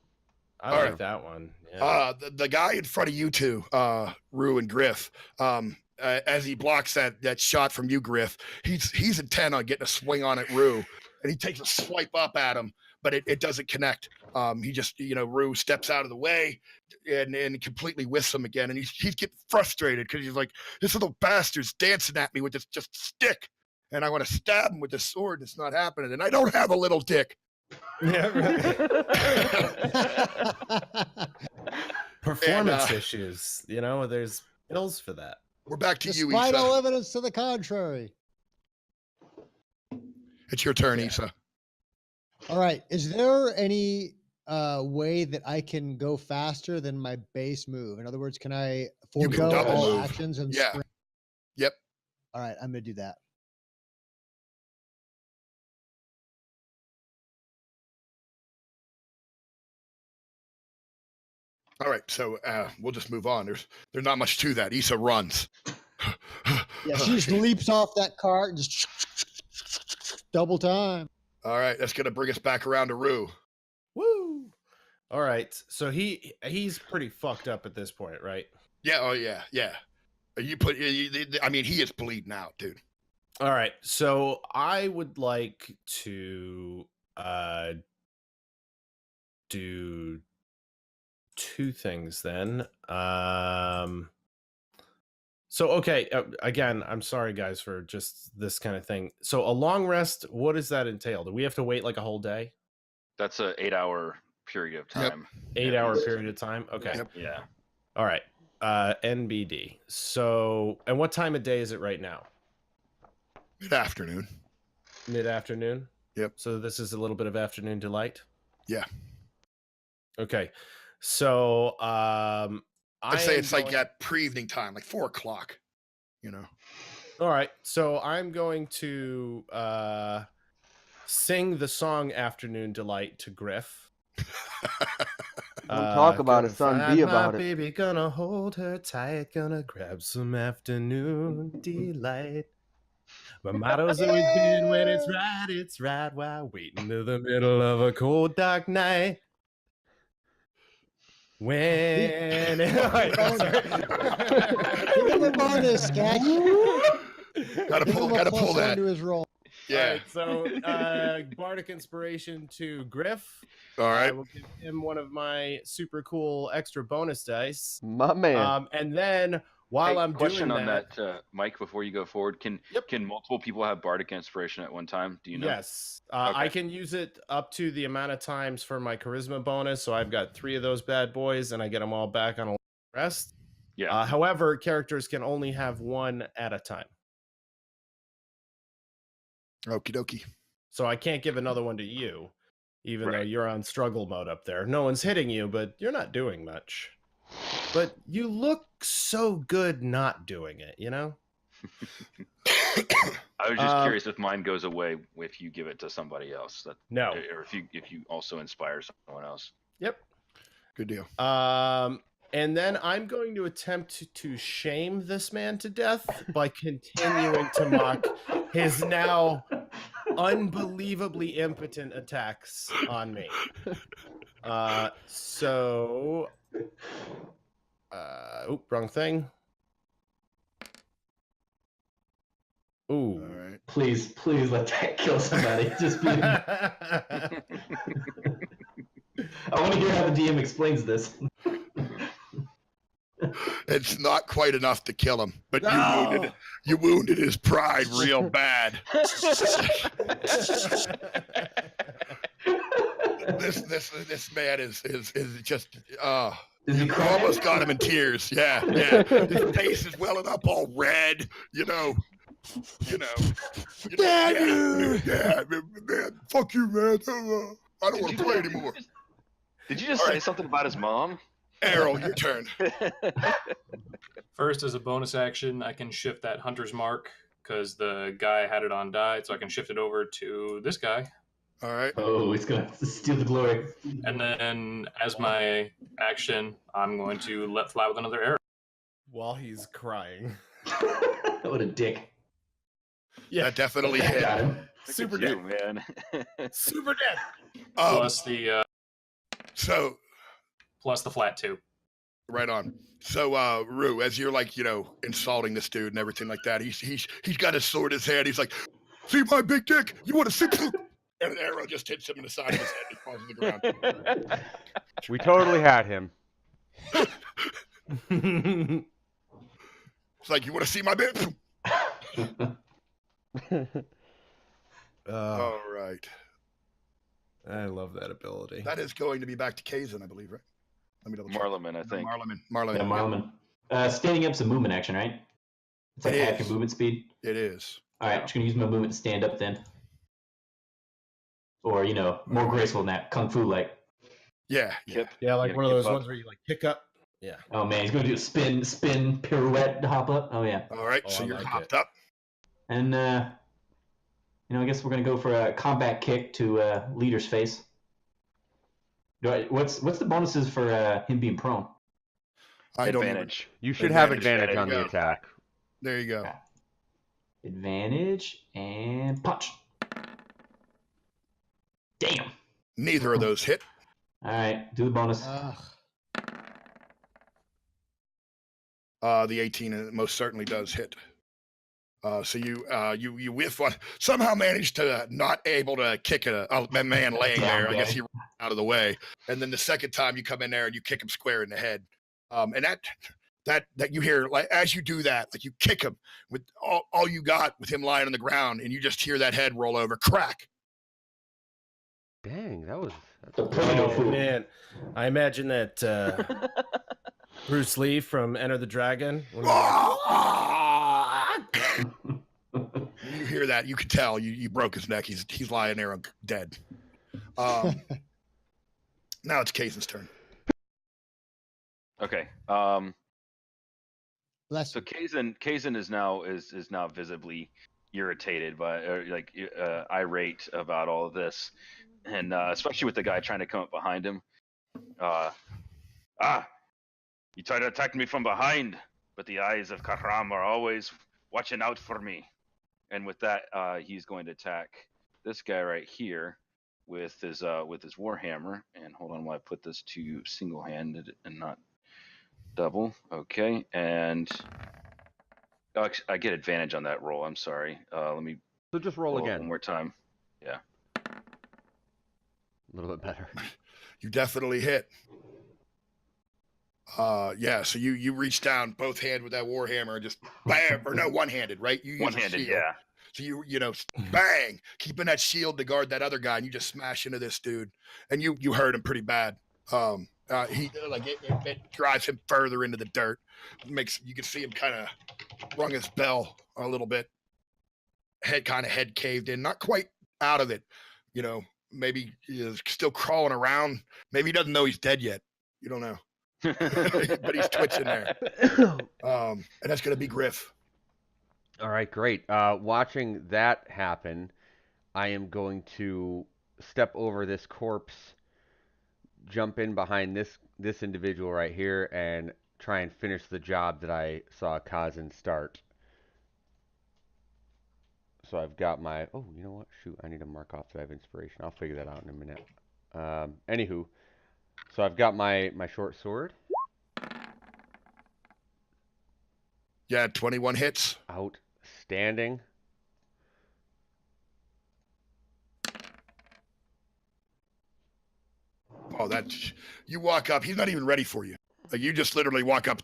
Speaker 5: I
Speaker 1: All
Speaker 5: like
Speaker 1: right.
Speaker 5: that one. Yeah.
Speaker 1: The guy in front of you two, Rue and Griff, as he blocks that shot from you, Griff, he's intent on getting a swing on at Rue, and he takes a swipe up at him, but it doesn't connect. He just, Rue steps out of the way and completely whiffs him again, and he's getting frustrated because he's like, this little bastard's dancing at me with this just stick, and I want to stab him with this sword, and it's not happening, and I don't have a little dick.
Speaker 5: Yeah, right. Performance issues. There's pills for that.
Speaker 1: We're back to you,
Speaker 6: Despite all
Speaker 1: Issa.
Speaker 6: evidence to the contrary.
Speaker 1: It's your turn,
Speaker 6: Yeah.
Speaker 1: Issa.
Speaker 6: All right. Is there any way that I can go faster than my base move? In other words, can I
Speaker 1: You can
Speaker 6: forego
Speaker 1: double
Speaker 6: all
Speaker 1: move.
Speaker 6: actions and
Speaker 1: Yeah.
Speaker 6: sprint?
Speaker 1: Yep.
Speaker 6: All right, I'm gonna do that.
Speaker 1: All right, so we'll just move on. There's not much to that. Issa runs.
Speaker 6: Yeah, she just leaps off that cart and just double time.
Speaker 1: All right, that's gonna bring us back around to Rue.
Speaker 5: Woo! All right. So he's pretty fucked up at this point, right?
Speaker 1: Yeah. Oh yeah. Yeah. I mean, he is bleeding out, dude.
Speaker 5: All right. So I would like to do two things then. So okay, again, I'm sorry guys for just this kind of thing. So a long rest, what does that entail? Do we have to wait like a whole day?
Speaker 3: That's a 8-hour period of
Speaker 1: Yep.
Speaker 3: time.
Speaker 5: 8-hour period of time? Okay.
Speaker 1: Yep.
Speaker 3: Yeah.
Speaker 5: All right. NBD. So, and what time of day is it right now?
Speaker 1: Mid-afternoon.
Speaker 5: Mid-afternoon?
Speaker 1: Yep.
Speaker 5: So this is a little bit of afternoon delight?
Speaker 1: Yeah.
Speaker 5: Okay. So,
Speaker 1: I'd say it's like at pre-evening time, like 4 o'clock.
Speaker 5: All right. So I'm going to sing the song Afternoon Delight to Griff.
Speaker 4: Don't talk about
Speaker 5: Gonna
Speaker 4: it, son.
Speaker 5: find
Speaker 4: Be
Speaker 5: my
Speaker 4: about it.
Speaker 5: baby, gonna hold her tight, gonna grab some afternoon delight. My motto's always been when it's right, while waiting to the middle of a cold, dark night. When
Speaker 6: Give him a bonus, sketch.
Speaker 1: Gotta
Speaker 6: Give him
Speaker 1: pull
Speaker 6: a +1
Speaker 1: that.
Speaker 6: to his roll.
Speaker 1: Yeah.
Speaker 5: All right, so bardic inspiration to Griff.
Speaker 1: All
Speaker 5: I
Speaker 1: right.
Speaker 5: will give him one of my super cool extra bonus dice.
Speaker 4: My man.
Speaker 5: And then while
Speaker 3: Hey,
Speaker 5: I'm
Speaker 3: question
Speaker 5: doing
Speaker 3: on
Speaker 5: that,
Speaker 3: Mike, before you go forward, can multiple people have bardic inspiration at one time? Do you know?
Speaker 5: yes, I
Speaker 3: Okay.
Speaker 5: can use it up to the amount of times for my charisma bonus. So I've got 3 of those bad boys, and I get them all back on a rest.
Speaker 3: Yeah.
Speaker 5: However, characters can only have 1 at a time.
Speaker 1: Okie dokie.
Speaker 5: So I can't give another one to you, even though
Speaker 3: Right.
Speaker 5: you're on struggle mode up there. No one's hitting you, but you're not doing much. But you look so good not doing it, you know?
Speaker 3: I was just curious if mine goes away if you give it to somebody else.
Speaker 5: No.
Speaker 3: Or if you also inspire someone else.
Speaker 5: Yep.
Speaker 1: Good deal.
Speaker 5: And then I'm going to attempt to shame this man to death by continuing to mock his now unbelievably impotent attacks on me. Wrong thing. Ooh.
Speaker 1: All right.
Speaker 2: Please let that kill somebody. Just be. I want to hear how the DM explains this.
Speaker 1: It's not quite enough to kill him, but
Speaker 2: No!
Speaker 1: you wounded his pride real bad. This man is just
Speaker 2: Is he
Speaker 1: you
Speaker 2: crying?
Speaker 1: almost got him in tears. Yeah. His face is welling up all red.
Speaker 6: Damn you!
Speaker 1: Yeah, man, fuck you, man. I don't want to play anymore.
Speaker 3: Did you just say something about his mom?
Speaker 1: Errol, your turn.
Speaker 7: First, as a bonus action, I can shift that hunter's mark because the guy had it on died, so I can shift it over to this guy.
Speaker 1: All right.
Speaker 2: Oh, he's gonna steal the glory.
Speaker 7: And then, as my action, I'm going to let fly with another arrow.
Speaker 5: While he's crying.
Speaker 2: What a dick.
Speaker 5: Yeah,
Speaker 1: That definitely hit.
Speaker 2: Got him.
Speaker 5: super
Speaker 3: Look
Speaker 5: dead.
Speaker 3: at you, man.
Speaker 5: Super dead.
Speaker 7: Plus the
Speaker 1: So
Speaker 7: flat 2.
Speaker 1: right on. So Rue, as you're like, insulting this dude and everything like that, he's got his sword in his hand. He's like, see my big dick? You want to see? And an arrow just hits him in the side of his head. He falls to the ground.
Speaker 4: We totally had him.
Speaker 1: It's like, you want to see my bitch? All right.
Speaker 5: I love that ability.
Speaker 1: That is going to be back to Kazan, I believe, right? Let me double check.
Speaker 3: Marleman, I think.
Speaker 1: Marleman.
Speaker 2: Yeah, Marlman. Standing up's a movement action, right? It's like
Speaker 1: It
Speaker 2: half your
Speaker 1: is.
Speaker 2: movement speed.
Speaker 1: It is.
Speaker 2: All right, just gonna use my movement to stand up then. Or more graceful than that, kung fu like.
Speaker 1: Yeah.
Speaker 3: Kip.
Speaker 5: Yeah, like
Speaker 3: Yeah,
Speaker 5: one of
Speaker 3: kip
Speaker 5: those
Speaker 3: up.
Speaker 5: ones where you like kick up. Yeah.
Speaker 2: Oh man, he's gonna do a spin, pirouette, hop up. Oh yeah.
Speaker 1: All right.
Speaker 5: Oh,
Speaker 1: So
Speaker 5: I
Speaker 1: you're
Speaker 5: like
Speaker 1: hopped
Speaker 5: it.
Speaker 1: up.
Speaker 2: And I guess we're gonna go for a combat kick to leader's face. What's the bonuses for him being prone?
Speaker 1: I don't even.
Speaker 3: Advantage.
Speaker 4: You should have
Speaker 1: Advantage.
Speaker 4: advantage on
Speaker 1: There
Speaker 4: the
Speaker 1: you go.
Speaker 4: attack.
Speaker 1: There you go.
Speaker 2: Okay. Advantage and punch. Damn.
Speaker 1: Neither of those hit.
Speaker 2: All right, do the bonus.
Speaker 1: The 18 most certainly does hit. So you whiff one. Somehow managed to not able to kick a man laying there. I guess he ran out of the way. And then the second time you come in there and you kick him square in the head. And that you hear, like, as you do that, like you kick him with all you got with him lying on the ground, and you just hear that head roll over, crack.
Speaker 4: Dang, that's
Speaker 5: Oh man, I imagine that Bruce Lee from Enter the Dragon. When he,
Speaker 1: You hear that? You can tell you broke his neck. He's lying there dead. Now it's Kazan's turn.
Speaker 3: Okay.
Speaker 6: Bless
Speaker 3: So
Speaker 6: you.
Speaker 3: Kazan is now visibly irritated by irate about all of this, and especially with the guy trying to come up behind him. You try to attack me from behind, but the eyes of Kahram are always watching out for me. And with that, he's going to attack this guy right here with his warhammer. And hold on, while I put this to single-handed and not double. Okay, and I get advantage on that roll. I'm sorry. Let me
Speaker 4: So just roll
Speaker 3: roll it
Speaker 4: again.
Speaker 3: one more time.
Speaker 4: A little bit better.
Speaker 1: You definitely hit. Yeah. So you reach down both hand with that warhammer and just bam, or no, one-handed, right? You use a
Speaker 3: One-handed,
Speaker 1: shield.
Speaker 3: yeah.
Speaker 1: So you bang, keeping that shield to guard that other guy, and you just smash into this dude, and you hurt him pretty bad. He it drives him further into the dirt. You can see him kind of rung his bell a little bit. Head caved in, not quite out of it. Maybe he's still crawling around. Maybe he doesn't know he's dead yet. You don't know, but he's twitching there. And that's gonna be Griff.
Speaker 4: All right, great. Watching that happen, I am going to step over this corpse, jump in behind this individual right here, and try and finish the job that I saw Kazan start. So I've got my... Oh, you know what? Shoot, I need to mark off that I have inspiration. I'll figure that out in a minute. Anywho, so I've got my short sword.
Speaker 1: Yeah, 21 hits.
Speaker 4: Outstanding.
Speaker 1: Oh, you walk up. He's not even ready for you. Like, you just literally walk up,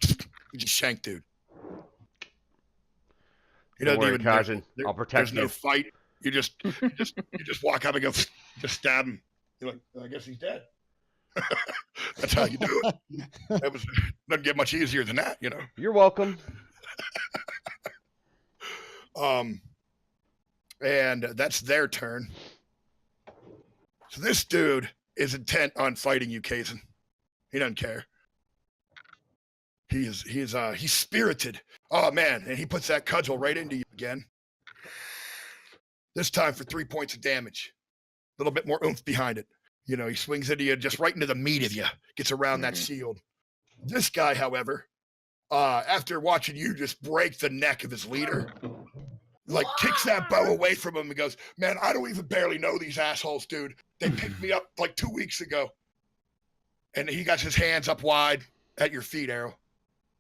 Speaker 1: You just shank dude. He
Speaker 4: Don't
Speaker 1: doesn't
Speaker 4: worry,
Speaker 1: even.
Speaker 4: Kajin. I'll protect
Speaker 1: There's no
Speaker 4: you.
Speaker 1: fight. You just walk up and go, just stab him. You're like, I guess he's dead. That's how you do it. Doesn't get much easier than that, you know.
Speaker 4: You're welcome.
Speaker 1: And that's their turn. So this dude is intent on fighting you, Kazan. He doesn't care. He's spirited. Oh man, and he puts that cudgel right into you again. This time for 3 points of damage. A little bit more oomph behind it. You know, he swings into you just right into the meat of you. Gets around that shield. This guy, however, after watching you just break the neck of his leader, like kicks that bow away from him and goes, man, I don't even barely know these assholes, dude. They picked me up like 2 weeks ago. And he got his hands up wide at your feet, Errol.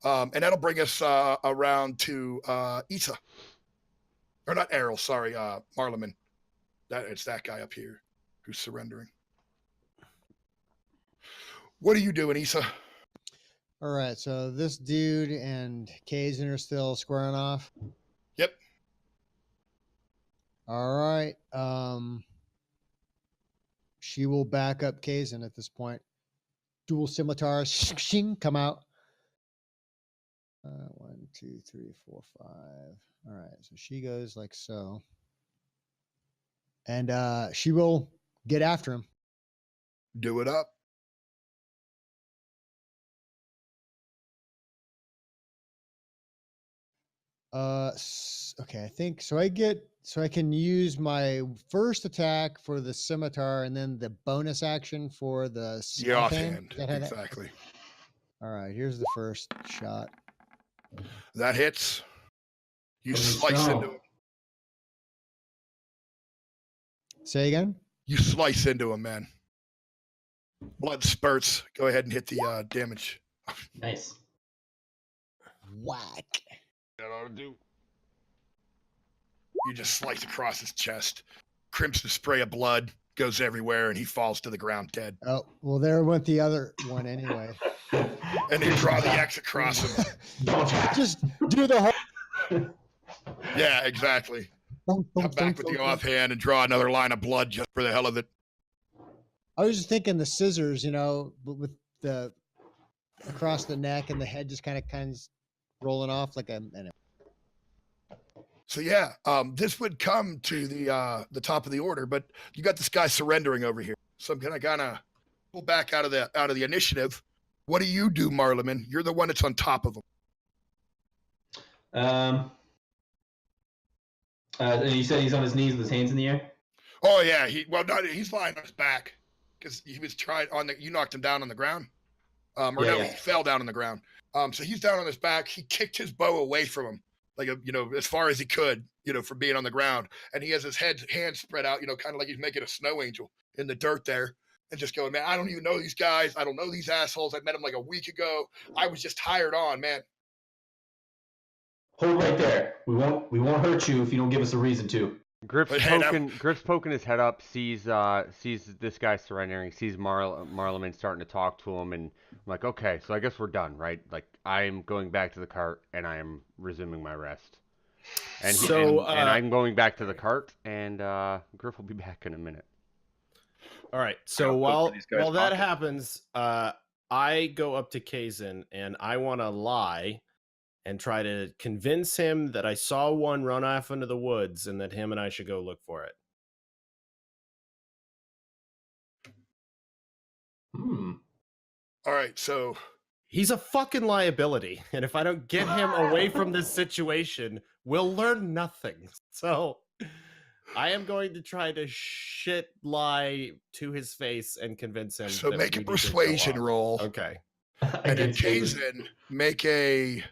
Speaker 1: And that'll bring us around to Issa. Or not Errol, sorry, Marleman. It's that guy up here who's surrendering. What are you doing, Issa?
Speaker 6: All right, so this dude and Kazan are still squaring off.
Speaker 1: Yep.
Speaker 6: All right. She will back up Kazan at this point. Dual scimitars shing, come out. 1, 2, 3, 4, 5. All right, so she goes like so. And she will get after him.
Speaker 1: Do it up.
Speaker 6: Okay, I think so. I can use my first attack for the scimitar and then the bonus action for the
Speaker 1: offhand. Exactly.
Speaker 6: All right, here's the first shot.
Speaker 1: That hits. You slice into him.
Speaker 6: Say again?
Speaker 1: You slice into him, man. Blood spurts. Go ahead and hit the damage.
Speaker 2: Nice.
Speaker 6: Whack.
Speaker 1: That ought to do. You just slice across his chest. Crimson spray of blood goes everywhere, and he falls to the ground dead.
Speaker 6: Oh, well, there went the other one anyway.
Speaker 1: And they draw the X across him.
Speaker 6: Just do the whole.
Speaker 1: Yeah, exactly. Come back with the offhand and draw another line of blood just for the hell of it.
Speaker 6: I was just thinking the scissors, but with the across the neck and the head just kind of rolling off like a.
Speaker 1: So yeah, this would come to the top of the order, but you got this guy surrendering over here. So I'm gonna pull back out of the initiative. What do you do, Marleman? You're the one that's on top of him.
Speaker 2: And you said he's on his knees with his hands in the air?
Speaker 1: Oh yeah, he's lying on his back because he was trying you knocked him down on the ground. He fell down on the ground. So he's down on his back. He kicked his bow away from him, like as far as he could, from being on the ground. And he has his hands spread out, kind of like he's making a snow angel in the dirt there, and just going, man, I don't even know these guys. I don't know these assholes. I met them like a week ago. I was just hired on, man.
Speaker 2: Hold right there. We won't hurt you if you don't give us a reason to.
Speaker 4: Griff's poking his head up, sees this guy surrendering, sees Marleman starting to talk to him, and I'm like, okay, so I guess we're done, right? Like, I'm going back to the cart, and I am resuming my rest. And I'm going back to the cart, and Griff will be back in a minute.
Speaker 5: All right, so while that happens, I go up to Kazan, and I want to lie and try to convince him that I saw one run off into the woods and that him and I should go look for it.
Speaker 1: All right, so
Speaker 5: he's a fucking liability, and if I don't get him away from this situation, we'll learn nothing. So I am going to try to shit lie to his face and convince him.
Speaker 1: So make a persuasion roll.
Speaker 5: Okay.
Speaker 1: And then Kazan, make a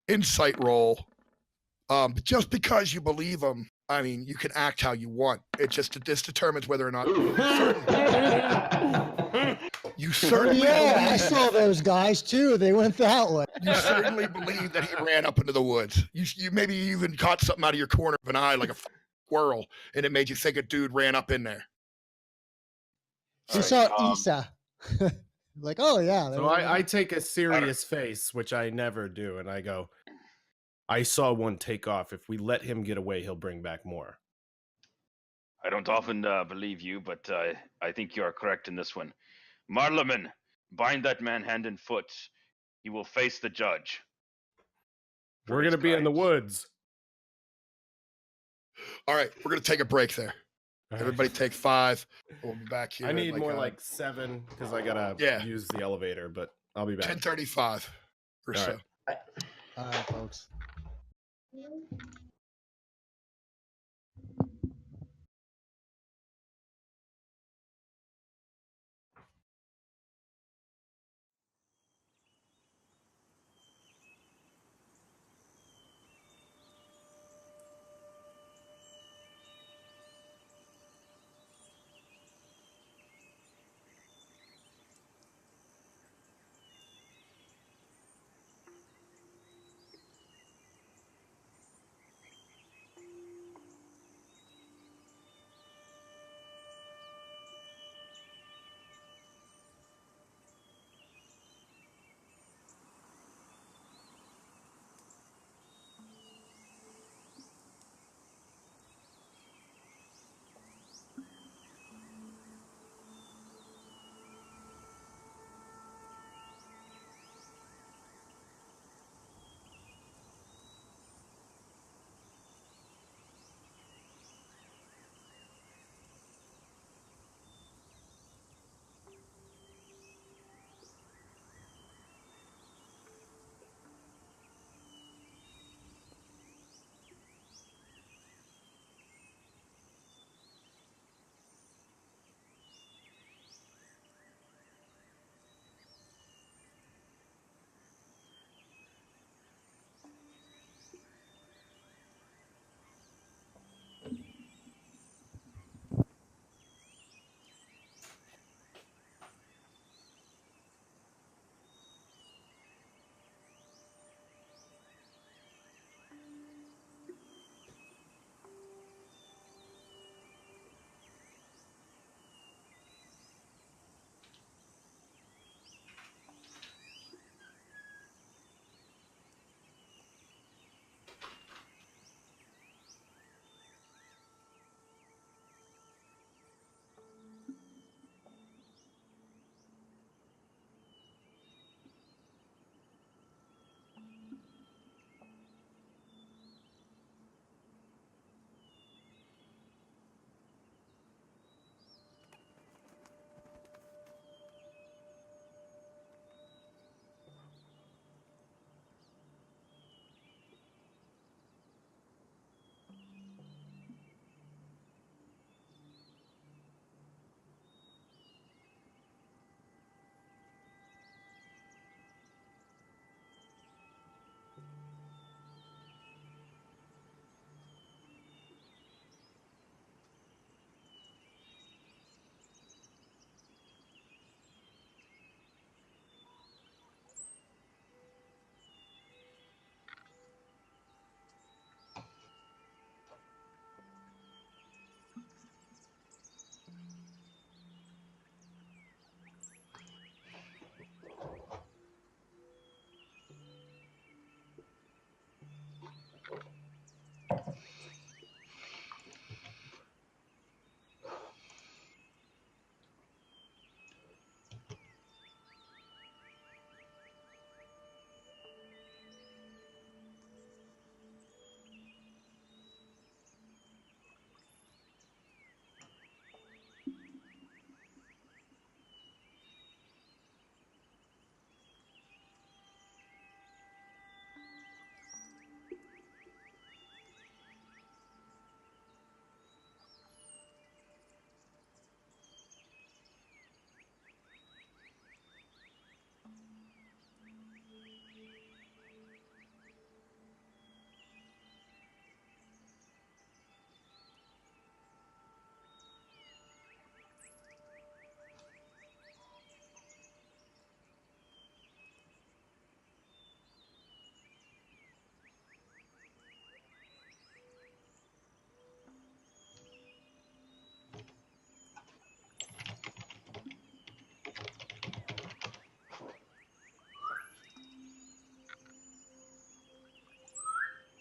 Speaker 1: insight roll. But just because you believe him, I mean, you can act how you want. This determines whether or not you certainly believe.
Speaker 6: I saw those guys too. They went that way.
Speaker 1: You certainly believe that he ran up into the woods. You maybe even caught something out of your corner of an eye, like a squirrel, and it made you think a dude ran up in there.
Speaker 6: You saw Issa. Like, oh yeah.
Speaker 5: So I take a serious face, which I never do, and I go, I saw one take off. If we let him get away, he'll bring back more.
Speaker 3: I don't often believe you, but I think you are correct in this one. Marleman, bind that man hand and foot. He will face the judge. for
Speaker 5: We're
Speaker 3: his
Speaker 5: gonna be in the
Speaker 3: crimes.
Speaker 5: woods.
Speaker 1: All right, we're gonna take a break there.
Speaker 5: All right.
Speaker 1: Everybody take 5. We'll be back here.
Speaker 5: I need
Speaker 1: at
Speaker 5: more like 7 because I gotta use the elevator, but I'll be back.
Speaker 1: 10:35 or
Speaker 5: All
Speaker 1: so.
Speaker 5: right.
Speaker 6: All right, folks.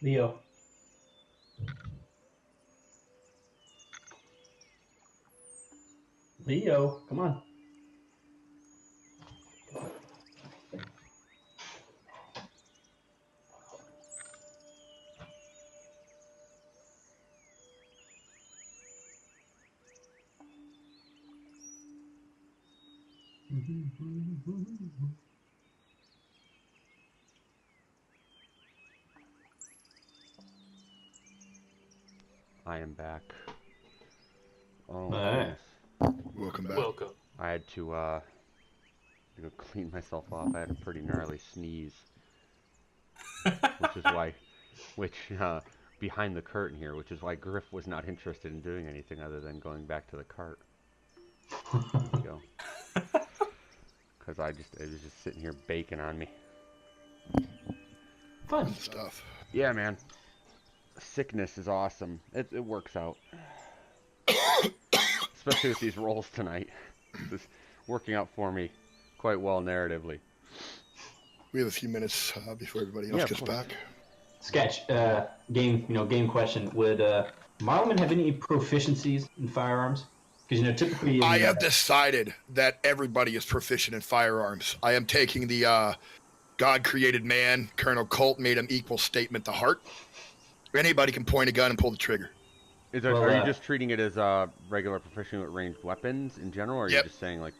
Speaker 2: Leo. Leo, come on.
Speaker 4: I am back. Oh,
Speaker 2: Alright.
Speaker 4: goodness.
Speaker 1: Welcome back.
Speaker 7: Welcome.
Speaker 4: I had to clean myself off. I had a pretty gnarly sneeze, which behind the curtain here, which is why Griff was not interested in doing anything other than going back to the cart. There we go. Because it was just sitting here baking on me.
Speaker 2: Fun.
Speaker 1: Stuff.
Speaker 4: Yeah, man. Sickness is awesome. It works out. Especially with these rolls tonight. It's working out for me quite well narratively.
Speaker 1: We have a few minutes before everybody else gets back.
Speaker 2: Sketch, game question. Would Marlman have any proficiencies in firearms? Because, typically...
Speaker 1: I have decided that everybody is proficient in firearms. I am taking the God created man, Colonel Colt made an equal statement to heart. Anybody can point a gun and pull the trigger.
Speaker 4: Are you just treating it as regular proficient with ranged weapons in general, or are you just saying like,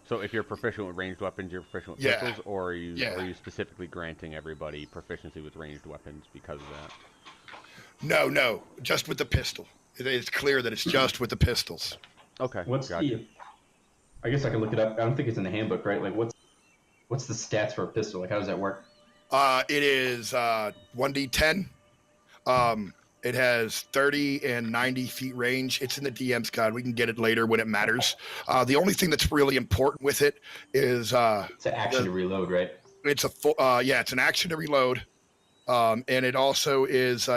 Speaker 4: so if you're proficient with ranged weapons, you're proficient with pistols, or are you specifically granting everybody proficiency with ranged weapons because of that?
Speaker 1: No, just with the pistol. It's clear that it's just with the pistols.
Speaker 4: Okay.
Speaker 2: I guess I can look it up. I don't think it's in the handbook, right? Like, what's the stats for a pistol? Like, how does that work?
Speaker 1: It is 1d10. It has 30 and 90 feet range. It's in the DM's guide. We can get it later when it matters. The only thing that's really important with it is
Speaker 2: it's an action to reload, right?
Speaker 1: It's it's an action to reload, and it also is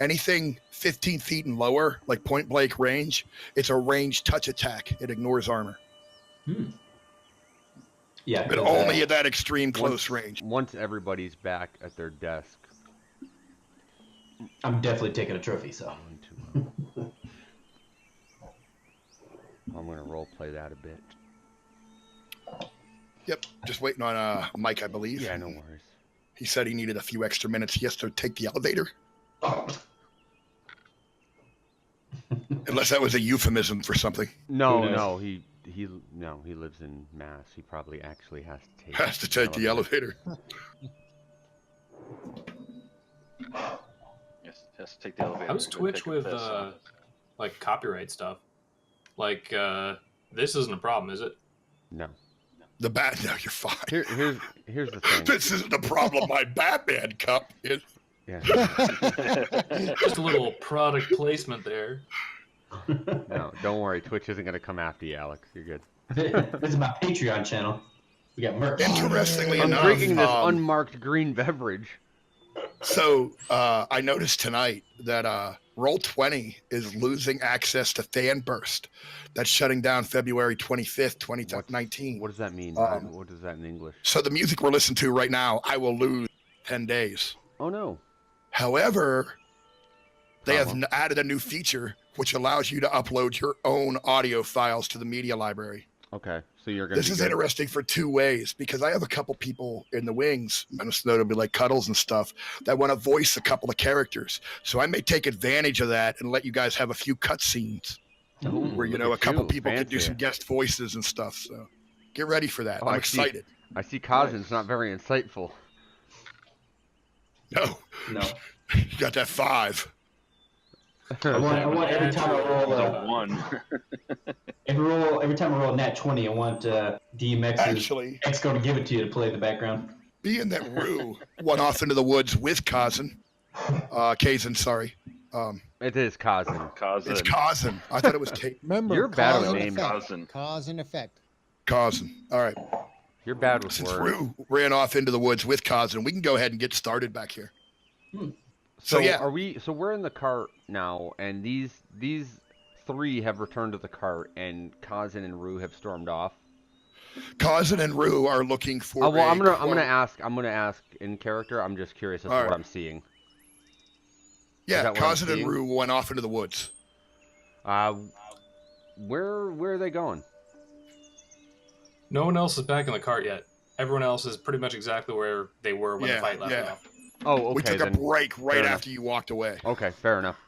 Speaker 1: anything 15 feet and lower, like point blank range. It's a ranged touch attack. It ignores armor.
Speaker 2: Yeah,
Speaker 1: but only at that extreme close range.
Speaker 4: Once everybody's back at their desk.
Speaker 2: I'm definitely taking a trophy, so.
Speaker 4: I'm going to role play that a bit.
Speaker 1: Yep, just waiting on Mike, I believe.
Speaker 4: Yeah, no worries.
Speaker 1: He said he needed a few extra minutes. He has to take the elevator. Unless that was a euphemism for something.
Speaker 4: No, he lives in Mass. He probably actually has to take
Speaker 1: the elevator.
Speaker 3: Has to take the elevator.
Speaker 7: How's Twitch with like copyright stuff? Like this isn't a problem, is it?
Speaker 4: No.
Speaker 1: No, you're fine.
Speaker 4: Here's the thing.
Speaker 1: This isn't the problem. My Batman cup is.
Speaker 4: Yeah.
Speaker 7: Just a little product placement there.
Speaker 4: No, don't worry. Twitch isn't going to come after you, Alex. You're good.
Speaker 2: This is my Patreon channel. We got merch.
Speaker 1: Interestingly
Speaker 4: I'm
Speaker 1: enough,
Speaker 4: drinking this unmarked green beverage.
Speaker 1: So I noticed tonight that Roll20 is losing access to Fanburst. That's shutting down February 25th, 2019.
Speaker 4: What does that mean? What is that in English?
Speaker 1: So the music we're listening to right now, I will lose 10 days.
Speaker 4: Oh, no.
Speaker 1: However, they have added a new feature which allows you to upload your own audio files to the media library.
Speaker 4: Okay, so you're going to.
Speaker 1: This is interesting for two ways, because I have a couple people in the wings, most notably like Cuddles and stuff, that want to voice a couple of characters. So I may take advantage of that and let you guys have a few cutscenes where a couple people can do some guest voices and stuff. So get ready for that. I'm excited.
Speaker 4: I see Kazin's not very insightful.
Speaker 1: No. You got that 5.
Speaker 2: I want every time I roll
Speaker 3: one.
Speaker 2: every time I roll a nat 20, I want DMX's X going to give it to you to play in the background.
Speaker 1: Being that Rue went off into the woods with Kazan, sorry.
Speaker 4: It is Kazan.
Speaker 1: It's Kazan. I thought it was Kate.
Speaker 6: Remember,
Speaker 4: you're bad with names.
Speaker 6: Cause and effect.
Speaker 1: Kazan. All right.
Speaker 4: You're bad with
Speaker 1: Since
Speaker 4: words.
Speaker 1: Rue ran off into the woods with Kazan, we can go ahead and get started back here.
Speaker 4: So we're in the cart now, and these 3 have returned to the cart, and Kazan and Rue have stormed off.
Speaker 1: Kazan and Rue are looking for.
Speaker 4: I'm gonna ask in character. I'm just curious as to what I'm seeing.
Speaker 1: Yeah,
Speaker 4: that what I'm
Speaker 1: Kazan and
Speaker 4: seeing?
Speaker 1: Rue went off into the woods.
Speaker 4: Where are they going?
Speaker 7: No one else is back in the cart yet. Everyone else is pretty much exactly where they were when the fight left off.
Speaker 4: Oh,
Speaker 1: We
Speaker 4: okay,
Speaker 1: took a
Speaker 4: then.
Speaker 1: break right
Speaker 4: fair
Speaker 1: after you walked away.
Speaker 4: Okay, fair enough.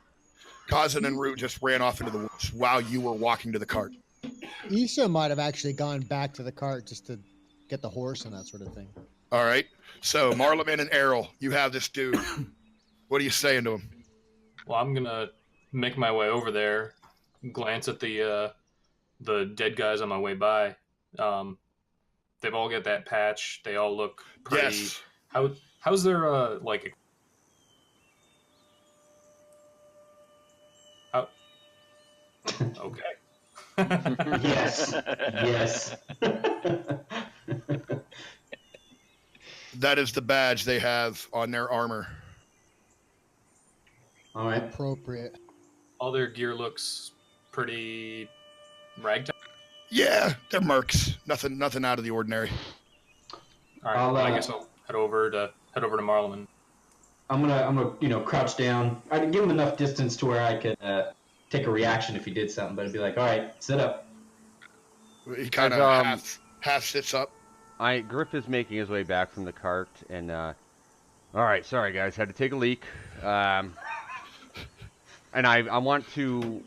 Speaker 1: Kazan and Rue just ran off into the woods while you were walking to the cart.
Speaker 6: Issa might have actually gone back to the cart just to get the horse and that sort of thing.
Speaker 1: All right. So Marleman and Errol, you have this dude. What are you saying to him?
Speaker 7: Well, I'm gonna make my way over there, glance at the dead guys on my way by. They've all got that patch. They all look pretty.
Speaker 1: Yes.
Speaker 7: How's their like? How... Okay.
Speaker 2: Yes. Yes.
Speaker 1: That is the badge they have on their armor.
Speaker 2: All right.
Speaker 6: Appropriate.
Speaker 7: All their gear looks pretty ragtag.
Speaker 1: Yeah, they're mercs. Nothing out of the ordinary.
Speaker 7: All right. I guess I'll head over to Marleman.
Speaker 2: I'm gonna crouch down. I'd give him enough distance to where I could take a reaction if he did something, but I'd be like, all right, sit up.
Speaker 1: He kind of half sits up.
Speaker 4: Griff is making his way back from the cart, and all right, sorry guys, had to take a leak. And I want to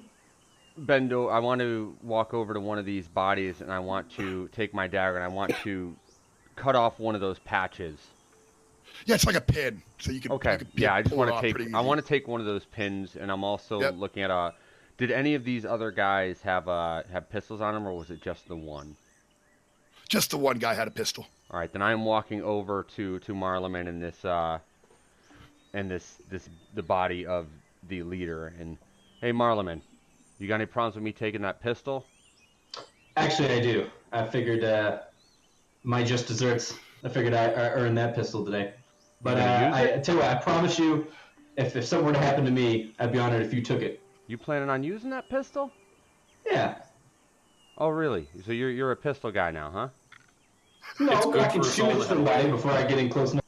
Speaker 4: I want to walk over to one of these bodies, and I want to take my dagger, and I want to cut off one of those patches.
Speaker 1: Yeah, it's like a pin, so you can.
Speaker 4: Okay.
Speaker 1: You can
Speaker 4: Yeah, I just
Speaker 1: pull it
Speaker 4: want to
Speaker 1: off
Speaker 4: take.
Speaker 1: pretty
Speaker 4: I
Speaker 1: easy.
Speaker 4: want to take one of those pins, and I'm also
Speaker 1: Yep.
Speaker 4: looking at Did any of these other guys have pistols on them, or was it just the one?
Speaker 1: Just the one guy had a pistol.
Speaker 4: All right, then I am walking over to Marleman and the body of the leader. And hey, Marleman, you got any problems with me taking that pistol?
Speaker 2: Actually, I do. I figured my just desserts. I figured I earned that pistol today. But I tell you what, I promise you, if something were to happen to me, I'd be honored if you took it.
Speaker 4: You planning on using that pistol?
Speaker 2: Yeah.
Speaker 4: Oh, really? So you're a pistol guy now, huh?
Speaker 2: No,
Speaker 7: It's good
Speaker 2: I can
Speaker 7: for us
Speaker 2: shoot
Speaker 7: all
Speaker 2: at
Speaker 7: to have
Speaker 2: somebody
Speaker 7: a-
Speaker 2: before I get in close enough.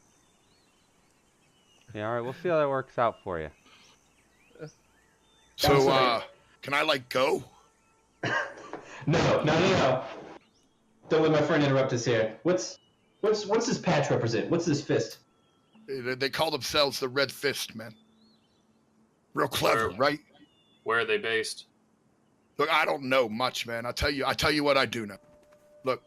Speaker 4: Yeah, all right. We'll see how that works out for you.
Speaker 1: So,
Speaker 2: That's right.
Speaker 1: can I go?
Speaker 2: No. Don't let my friend interrupt us here. What's this patch represent? What's this fist?
Speaker 1: They call themselves the Red Fist, man. Real clever,
Speaker 7: Where-
Speaker 1: right?
Speaker 7: Where are they based?
Speaker 1: Look, I don't know much, man. I tell you what I do know. Look,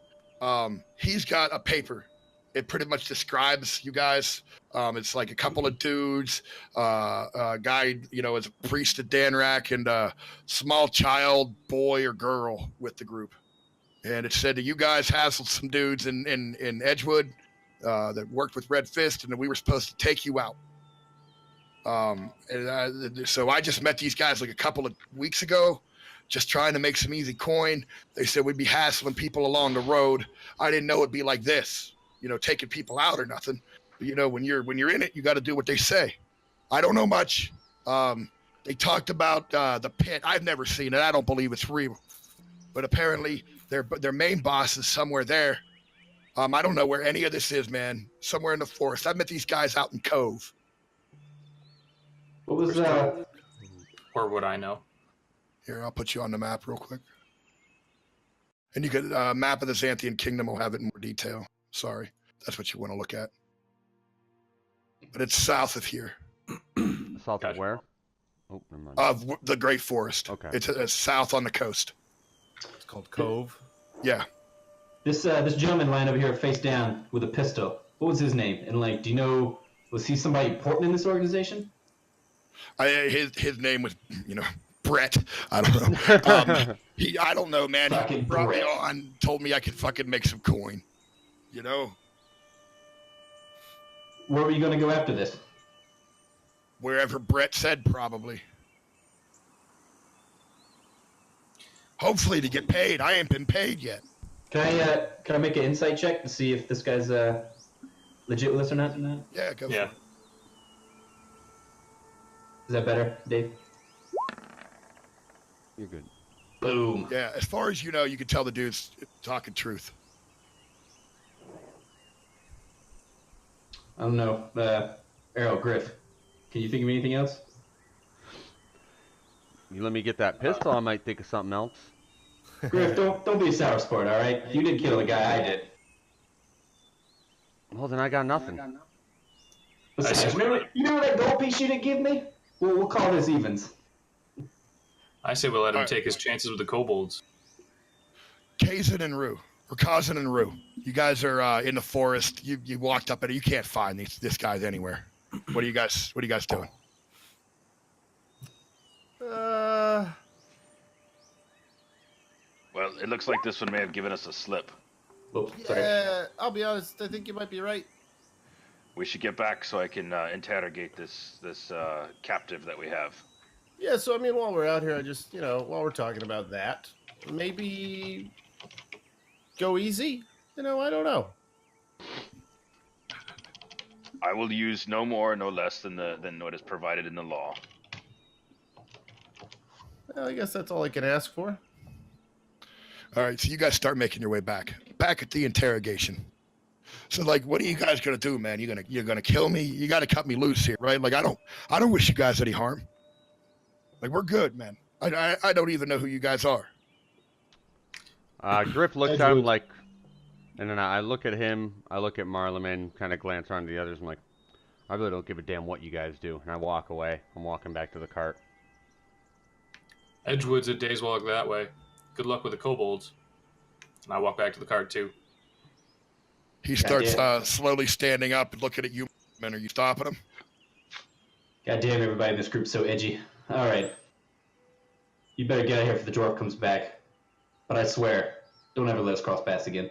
Speaker 1: he's got a paper. It pretty much describes you guys. It's like a couple of dudes, a guy, is a priest at Danrak, and a small child, boy or girl with the group. And it said that you guys hassled some dudes in Edgewood that worked with Red Fist, and that we were supposed to take you out. So I just met these guys like a couple of weeks ago, just trying to make some easy coin. They said we'd be hassling people along the road. I didn't know it'd be like this, taking people out or nothing. But, when you're in it, you got to do what they say. I don't know much. They talked about the pit. I've never seen it. I don't believe it's real. But apparently their main boss is somewhere there. I don't know where any of this is, man. Somewhere in the forest. I met these guys out in Cove.
Speaker 2: What was
Speaker 7: Or would I know?
Speaker 1: Here, I'll put you on the map real quick. And you could map of the Xanthian Kingdom will have it in more detail. Sorry, that's what you want to look at. But it's south of here,
Speaker 4: South of
Speaker 7: Gotcha.
Speaker 4: where? Oh, never mind.
Speaker 1: of the Great Forest.
Speaker 4: Okay.
Speaker 1: It's south on the coast.
Speaker 5: It's called Cove.
Speaker 1: Yeah,
Speaker 2: this gentleman lying over here face down with a pistol? What was his name? And do you know, was he somebody important in this organization?
Speaker 1: his name was Brett. I don't know. I don't know, man. He
Speaker 2: Fucking
Speaker 1: brought me
Speaker 2: Brett.
Speaker 1: on, told me I could fucking make some coin.
Speaker 2: Where were you going to go after this?
Speaker 1: Wherever Brett said, probably. Hopefully to get paid. I ain't been paid yet.
Speaker 2: Can I make an insight check to see if this guy's legit with us or not?
Speaker 1: Yeah, go
Speaker 7: Yeah.
Speaker 1: for it.
Speaker 2: Is that better, Dave?
Speaker 4: You're good.
Speaker 2: Boom.
Speaker 1: Yeah, as far as you know, you can tell the dude's talking truth.
Speaker 2: I don't know. Errol, Griff, can you think of anything else?
Speaker 4: You let me get that pistol, I might think of something else.
Speaker 2: Griff, don't be a sour sport, all right? You didn't kill the guy, I did.
Speaker 4: Well, then I got nothing.
Speaker 2: Besides, remember that gold piece you didn't give me? We'll call this evens.
Speaker 7: I say we let him
Speaker 1: Alright.
Speaker 7: take his chances with the kobolds.
Speaker 1: Kazan and Rue, or Kazan and Rue, you guys are in the forest. You walked up at it. You can't find this guys anywhere. What are you guys doing?
Speaker 3: Well, it looks like this one may have given us a slip.
Speaker 2: Oh, sorry.
Speaker 8: Yeah, I'll be honest. I think you might be right.
Speaker 3: We should get back so I can interrogate this captive that we have.
Speaker 8: Yeah, so I mean, while we're out here, I just, while we're talking about that, maybe go easy. I don't know.
Speaker 3: I will use no more, no less than what is provided in the law.
Speaker 8: Well, I guess that's all I can ask for.
Speaker 1: All right, so you guys start making your way back at the interrogation. So, like, what are you guys gonna do, man? You're gonna kill me? You gotta cut me loose here, right? Like, I don't wish you guys any harm. Like, we're good, man. I don't even know who you guys are.
Speaker 4: Griff looks at him like, and then I look at him, I look at Marleman, kind of glance around to the others. I'm like, I really don't give a damn what you guys do. And I walk away. I'm walking back to the cart.
Speaker 7: Edgewood's a day's walk that way. Good luck with the kobolds. And I walk back to the cart too.
Speaker 1: He starts slowly standing up and looking at you, man. Are you stopping him?
Speaker 2: God damn, everybody in this group's so edgy. All right. You better get out of here if the dwarf comes back. But I swear, don't ever let us cross paths again.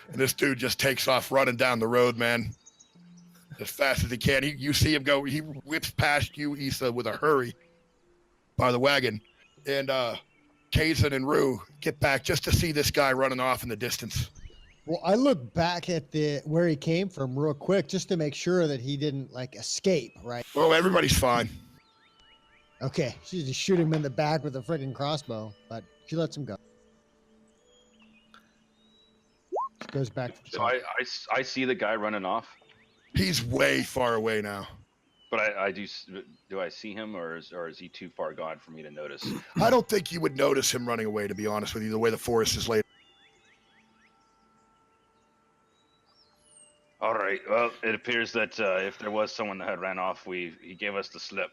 Speaker 1: And this dude just takes off running down the road, man, as fast as he can. You see him go. He whips past you, Issa, with a hurry by the wagon. And Kazan and Rue get back just to see this guy running off in the distance.
Speaker 6: Well, I look back at where he came from real quick just to make sure that he didn't escape, right?
Speaker 1: Oh, everybody's fine.
Speaker 6: Okay, she just shoot him in the back with a freaking crossbow, but she lets him go. She goes back.
Speaker 3: So I see the guy running off,
Speaker 1: He's way far away now.
Speaker 3: but I do I see him or is he too far gone for me to notice?
Speaker 1: I don't think you would notice him running away, to be honest with you, the way the forest is laid.
Speaker 3: All right. Well, it appears that if there was someone that had ran off, he gave us the slip.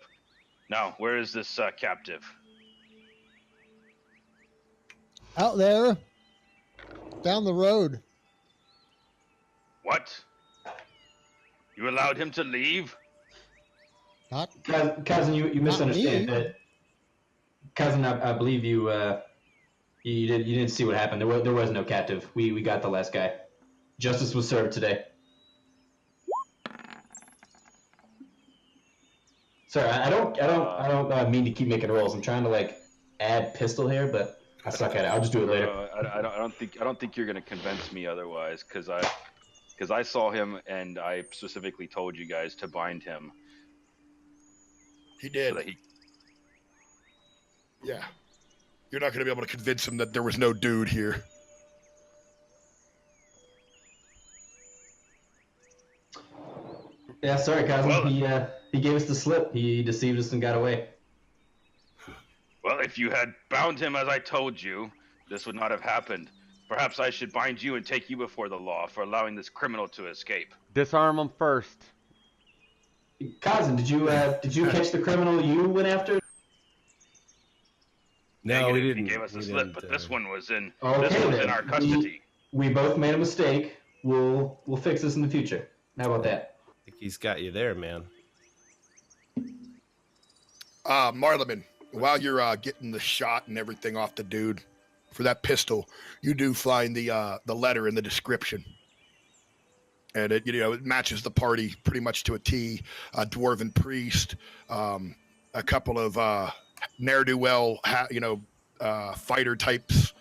Speaker 3: Now, where is this captive?
Speaker 6: Out there, down the road.
Speaker 3: What? You allowed him to leave?
Speaker 6: Not
Speaker 2: Cousin, you misunderstand
Speaker 6: me.
Speaker 2: that. Cousin, I believe you didn't see what happened. There was no captive. We got the last guy. Justice was served today. Sorry, I don't mean to keep making rolls. I'm trying to add pistol here, but I suck at it. I'll just do it later.
Speaker 3: I don't think you're gonna convince me otherwise, because I saw him and I specifically told you guys to bind him.
Speaker 1: He did.
Speaker 3: So that he,
Speaker 1: Yeah. You're not going to be able to convince him that there was no dude here.
Speaker 2: Yeah, sorry, cousin.
Speaker 3: Well,
Speaker 2: He gave us the slip. He deceived us and got away.
Speaker 3: well, if you had bound him as I told you, this would not have happened. Perhaps I should bind you and take you before the law for allowing this criminal to escape.
Speaker 4: Disarm him first.
Speaker 2: Cousin, did you catch the criminal you went after?
Speaker 5: No, we
Speaker 3: Negative,
Speaker 5: didn't.
Speaker 3: He gave us a
Speaker 5: we
Speaker 3: slip,
Speaker 5: didn't,
Speaker 3: but this one was in
Speaker 2: Okay,
Speaker 3: our custody.
Speaker 2: We both made a mistake. We'll fix this in the future. How about that?
Speaker 5: I think he's got you there, man.
Speaker 1: Marleman, while you're getting the shot and everything off the dude for that pistol, you do find the letter in the description. And it matches the party pretty much to a T. A dwarven priest, a couple of ne'er-do-well, fighter types.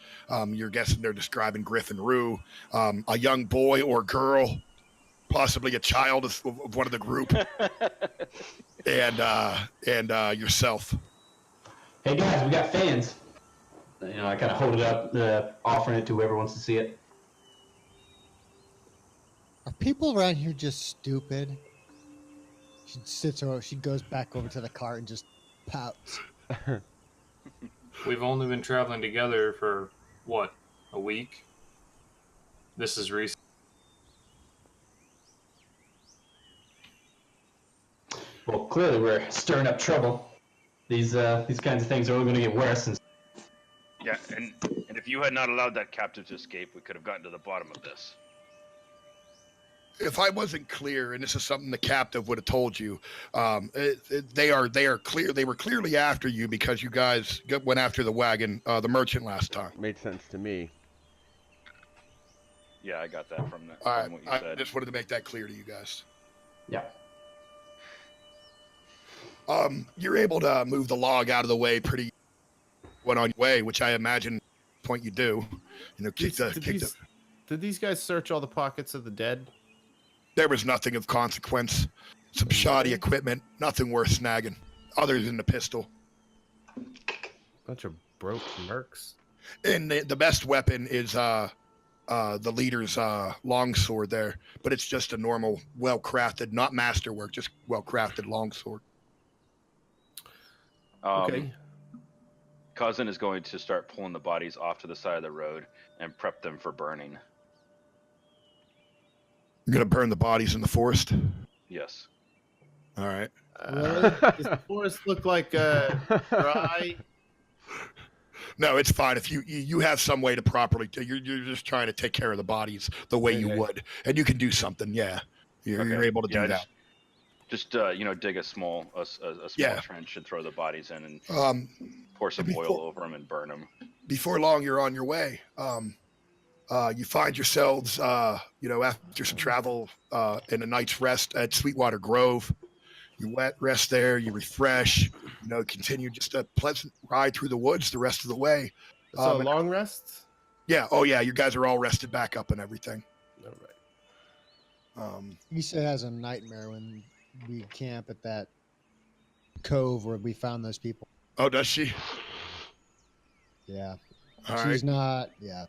Speaker 1: You're guessing they're describing Griff and Rue. A young boy or girl, possibly a child of one of the group, and yourself.
Speaker 2: Hey guys, we got fans. I kind of hold it up, offering it to whoever wants to see it.
Speaker 6: Are people around here just stupid? She goes back over to the cart and just pouts.
Speaker 7: We've only been traveling together for, what, a week? This is recent.
Speaker 2: Well, clearly we're stirring up trouble. These kinds of things are only going to get worse. And
Speaker 3: Yeah, and if you had not allowed that captive to escape, we could have gotten to the bottom of this.
Speaker 1: If I wasn't clear, and this is something the captive would have told you, they are clear. They were clearly after you because you guys went after the wagon, the merchant last time.
Speaker 4: Made sense to me.
Speaker 3: Yeah, I got that from
Speaker 1: All
Speaker 3: what you
Speaker 1: right, I
Speaker 3: said.
Speaker 1: just wanted to make that clear to you guys.
Speaker 2: yeah.
Speaker 1: You're able to move the log out of the way pretty. Went on your way, which I imagine point you do. You know,
Speaker 8: Did these guys search all the pockets of the dead?
Speaker 1: There was nothing of consequence. Some shoddy equipment, nothing worth snagging, other than the pistol.
Speaker 8: Bunch of broke mercs.
Speaker 1: And the best weapon is the leader's longsword there, but it's just a normal, well-crafted, not masterwork, just well-crafted longsword.
Speaker 8: Okay.
Speaker 3: Cousin is going to start pulling the bodies off to the side of the road and prep them for burning.
Speaker 1: You're gonna burn the bodies in the forest.
Speaker 3: Yes.
Speaker 1: All right.
Speaker 8: Really? Does the forest look like dry?
Speaker 1: No, it's fine if you have some way to properly. You're just trying to take care of the bodies the way you would, and you can do something. Yeah, you're able to do that.
Speaker 3: Just dig a small trench and throw the bodies in and pour some oil over them and burn them.
Speaker 1: Before long, you're on your way. You find yourselves, after some travel and a night's rest at Sweetwater Grove. You rest there, you refresh, continue just a pleasant ride through the woods the rest of the way.
Speaker 8: So long rest?
Speaker 1: Yeah. Oh, yeah. You guys are all rested back up and everything.
Speaker 8: All right.
Speaker 6: Lisa has a nightmare when we camp at that cove where we found those people.
Speaker 1: Oh, does she?
Speaker 6: Yeah.
Speaker 1: All
Speaker 6: She's
Speaker 1: right.
Speaker 6: not. Yeah.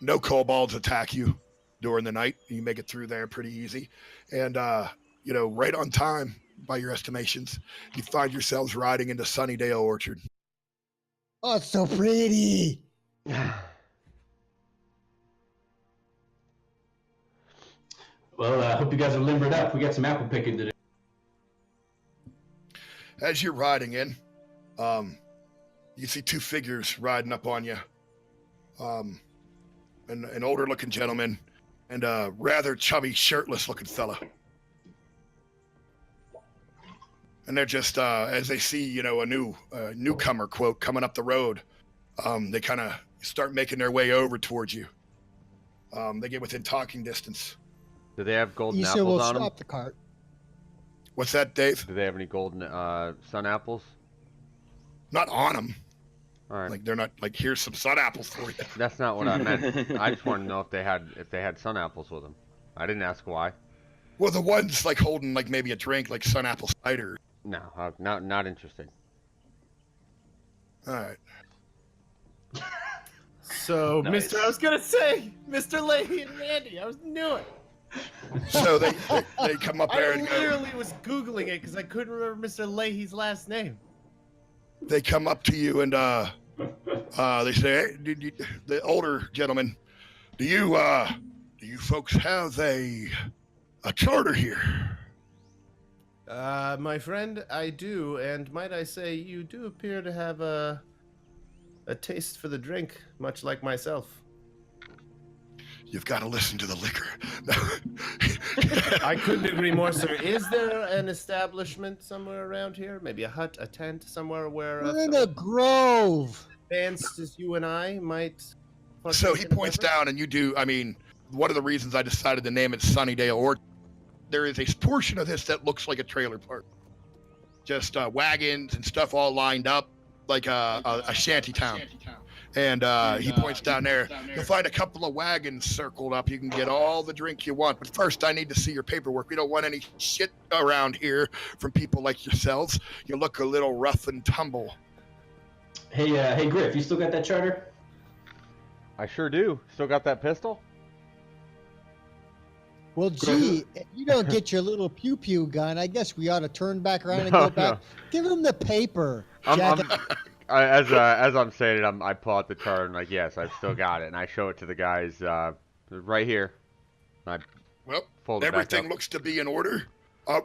Speaker 1: No kobolds attack you during the night. You make it through there pretty easy. And, right on time by your estimations, you find yourselves riding into Sunnydale Orchard.
Speaker 6: Oh, it's so pretty.
Speaker 2: Well, I hope you guys are limbered up. We got some apple picking to do.
Speaker 1: As you're riding in, you see two figures riding up on you. An older-looking gentleman and a rather chubby, shirtless-looking fella. And they're just, as they see, a newcomer, quote, coming up the road, they kind of start making their way over towards you. They get within talking distance.
Speaker 4: Do they have golden
Speaker 6: Lisa
Speaker 4: apples
Speaker 6: will
Speaker 4: on them?
Speaker 6: stop the cart.
Speaker 1: What's that, Dave?
Speaker 4: Do they have any golden sun apples?
Speaker 1: Not on them.
Speaker 4: All right.
Speaker 1: Like they're not like, here's some sun apples for you.
Speaker 4: That's not what I meant. I just wanted to know if they had sun apples with them. I didn't ask why.
Speaker 1: Well, the one's like holding like maybe a drink, like sun apple cider.
Speaker 4: No, not interested.
Speaker 1: All right.
Speaker 8: So,
Speaker 3: Nice.
Speaker 8: I was gonna say, Mr. Leahy and Randy, I knew it.
Speaker 1: So they come up there
Speaker 8: I
Speaker 1: and go.
Speaker 8: literally was Googling it because I couldn't remember Mr. Leahy's last name.
Speaker 1: They come up to you and they say, hey, the older gentleman, do you folks have a charter here?
Speaker 8: My friend, I do, and might I say, you do appear to have a taste for the drink, much like myself.
Speaker 1: You've got to listen to the liquor.
Speaker 8: I couldn't agree more, sir. Is there an establishment somewhere around here? Maybe a hut, a tent, somewhere where
Speaker 6: We're in a grove.
Speaker 8: advanced as you and I might...
Speaker 1: So he points down, and you do. I mean, one of the reasons I decided to name it Sunnydale Orchard, there is a portion of this that looks like a trailer park. Just wagons and stuff all lined up like a shanty town. And he points down there. You'll find a couple of wagons circled up. You can get all the drink you want. But first, I need to see your paperwork. We don't want any shit around here from people like yourselves. You look a little rough and tumble.
Speaker 2: Hey, Griff, you still got that charter?
Speaker 4: I sure do. Still got that pistol?
Speaker 6: Well, gee, if you don't get your little pew pew gun, I guess we ought to turn back around and
Speaker 4: No,
Speaker 6: go back.
Speaker 4: no.
Speaker 6: Give him the paper.
Speaker 4: I'm,
Speaker 6: Jack.
Speaker 4: as I'm saying it, I pull out the chart and like, yes, I've still got it, and I show it to the guys right here. I
Speaker 1: Well,
Speaker 4: fold it back
Speaker 1: everything
Speaker 4: up.
Speaker 1: looks to be in order.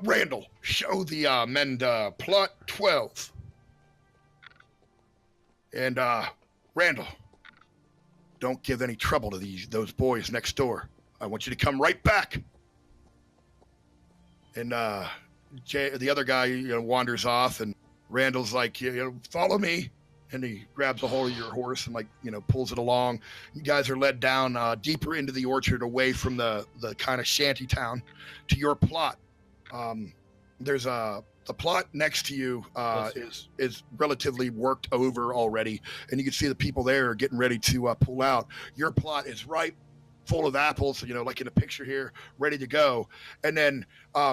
Speaker 1: Randall, show the men plot 12. And Randall, don't give any trouble to those boys next door. I want you to come right back. And the other guy, wanders off, and Randall's like, follow me. And he grabs a hold of your horse and pulls it along. You guys are led down deeper into the orchard, away from the kind of shanty town, to your plot. There's the plot next to you is relatively worked over already, and you can see the people there are getting ready to pull out. Your plot is ripe, full of apples, like in the picture here, ready to go. And then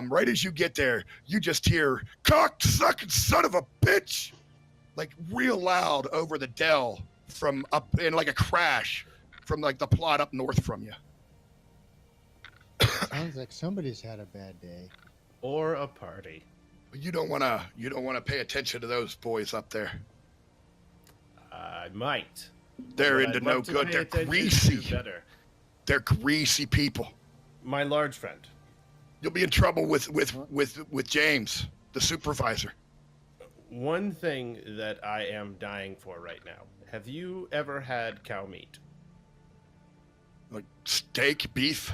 Speaker 1: right as you get there, you just hear "cock-sucking son of a bitch," like real loud over the dell from up, and like a crash from like the plot up north from you.
Speaker 6: Sounds like somebody's had a bad day.
Speaker 8: Or a party.
Speaker 1: You don't want to pay attention to those boys up there.
Speaker 8: I might.
Speaker 1: They're
Speaker 8: But
Speaker 1: into
Speaker 8: I'd
Speaker 1: no
Speaker 8: love to
Speaker 1: good.
Speaker 8: pay
Speaker 1: They're
Speaker 8: attention
Speaker 1: greasy.
Speaker 8: to better.
Speaker 1: They're greasy people.
Speaker 8: My large friend.
Speaker 1: You'll be in trouble with James, the supervisor.
Speaker 8: One thing that I am dying for right now. Have you ever had cow meat?
Speaker 1: Like steak, beef.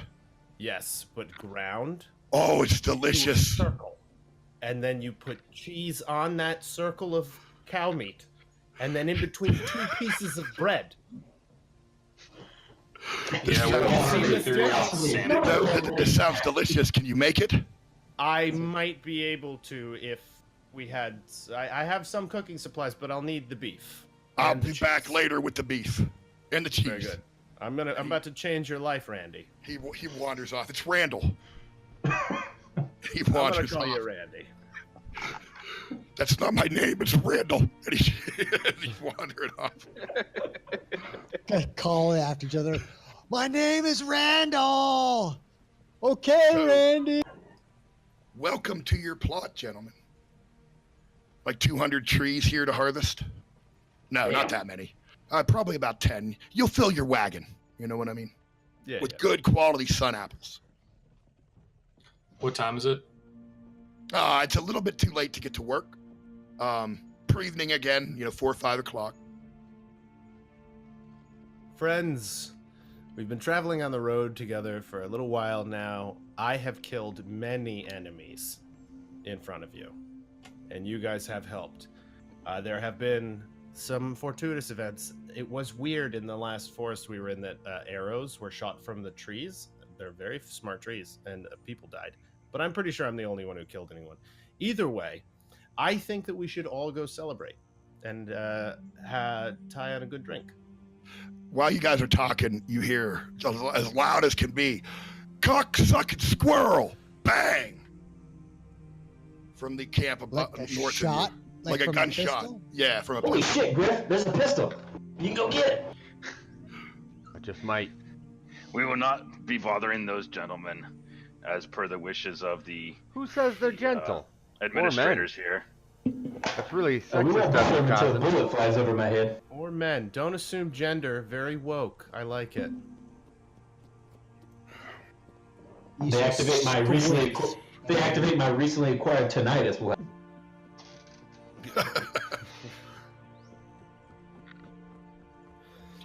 Speaker 8: Yes, but ground.
Speaker 1: Oh, it's
Speaker 8: To a
Speaker 1: delicious.
Speaker 8: circle. And then you put cheese on that circle of cow meat. And then in between two pieces of bread.
Speaker 3: Yeah,
Speaker 8: Have you
Speaker 3: well,
Speaker 8: seen this dish?
Speaker 1: This sounds delicious. Can you make it?
Speaker 8: I might be able to if we had. I have some cooking supplies, but I'll need the beef.
Speaker 1: I'll
Speaker 8: and the
Speaker 1: be
Speaker 8: cheese.
Speaker 1: back later with the beef and the cheese.
Speaker 8: Very good. I'm about to change your life, Randy.
Speaker 1: He wanders off. It's Randall. He
Speaker 8: I'm gonna
Speaker 1: wanders
Speaker 8: call
Speaker 1: off.
Speaker 8: you Randy.
Speaker 1: That's not my name. It's Randall. And he wandered off.
Speaker 6: Call after each other. My name is Randall. Okay,
Speaker 1: So-
Speaker 6: Randy.
Speaker 1: Welcome to your plot, gentlemen. Like 200 trees here to harvest? No, not that many. Probably about 10. You'll fill your wagon. You know what I mean?
Speaker 8: Yeah.
Speaker 1: With good quality sun apples.
Speaker 7: What time is it?
Speaker 1: It's a little bit too late to get to work. Per evening again, 4 or 5 o'clock.
Speaker 8: Friends, we've been traveling on the road together for a little while now. I have killed many enemies in front of you, and you guys have helped. There have been some fortuitous events. It was weird in the last forest we were in that arrows were shot from the trees. They're very smart trees, and people died. But I'm pretty sure I'm the only one who killed anyone. Either way, I think that we should all go celebrate and tie on a good drink.
Speaker 1: While you guys are talking, you hear as loud as can be, "Cock-sucking squirrel!" Bang! From the camp above,
Speaker 6: Like a
Speaker 1: north
Speaker 6: shot?
Speaker 1: of you. Like a
Speaker 6: from
Speaker 1: gunshot.
Speaker 6: pistol?
Speaker 1: Yeah, from a
Speaker 2: Holy
Speaker 1: pistol.
Speaker 2: shit, Griff! There's a pistol. You can go get it.
Speaker 4: I just might.
Speaker 3: We will not be bothering those gentlemen, as per the wishes of the
Speaker 4: Who says they're gentle?
Speaker 3: administrators here.
Speaker 4: That's really
Speaker 2: We won't
Speaker 4: sexist
Speaker 2: bother
Speaker 4: of you,
Speaker 2: until the
Speaker 4: cousin.
Speaker 2: bullet flies over my head.
Speaker 8: Or men. Don't assume gender. Very woke. I like it.
Speaker 2: They activate my recently acquired tinnitus. Will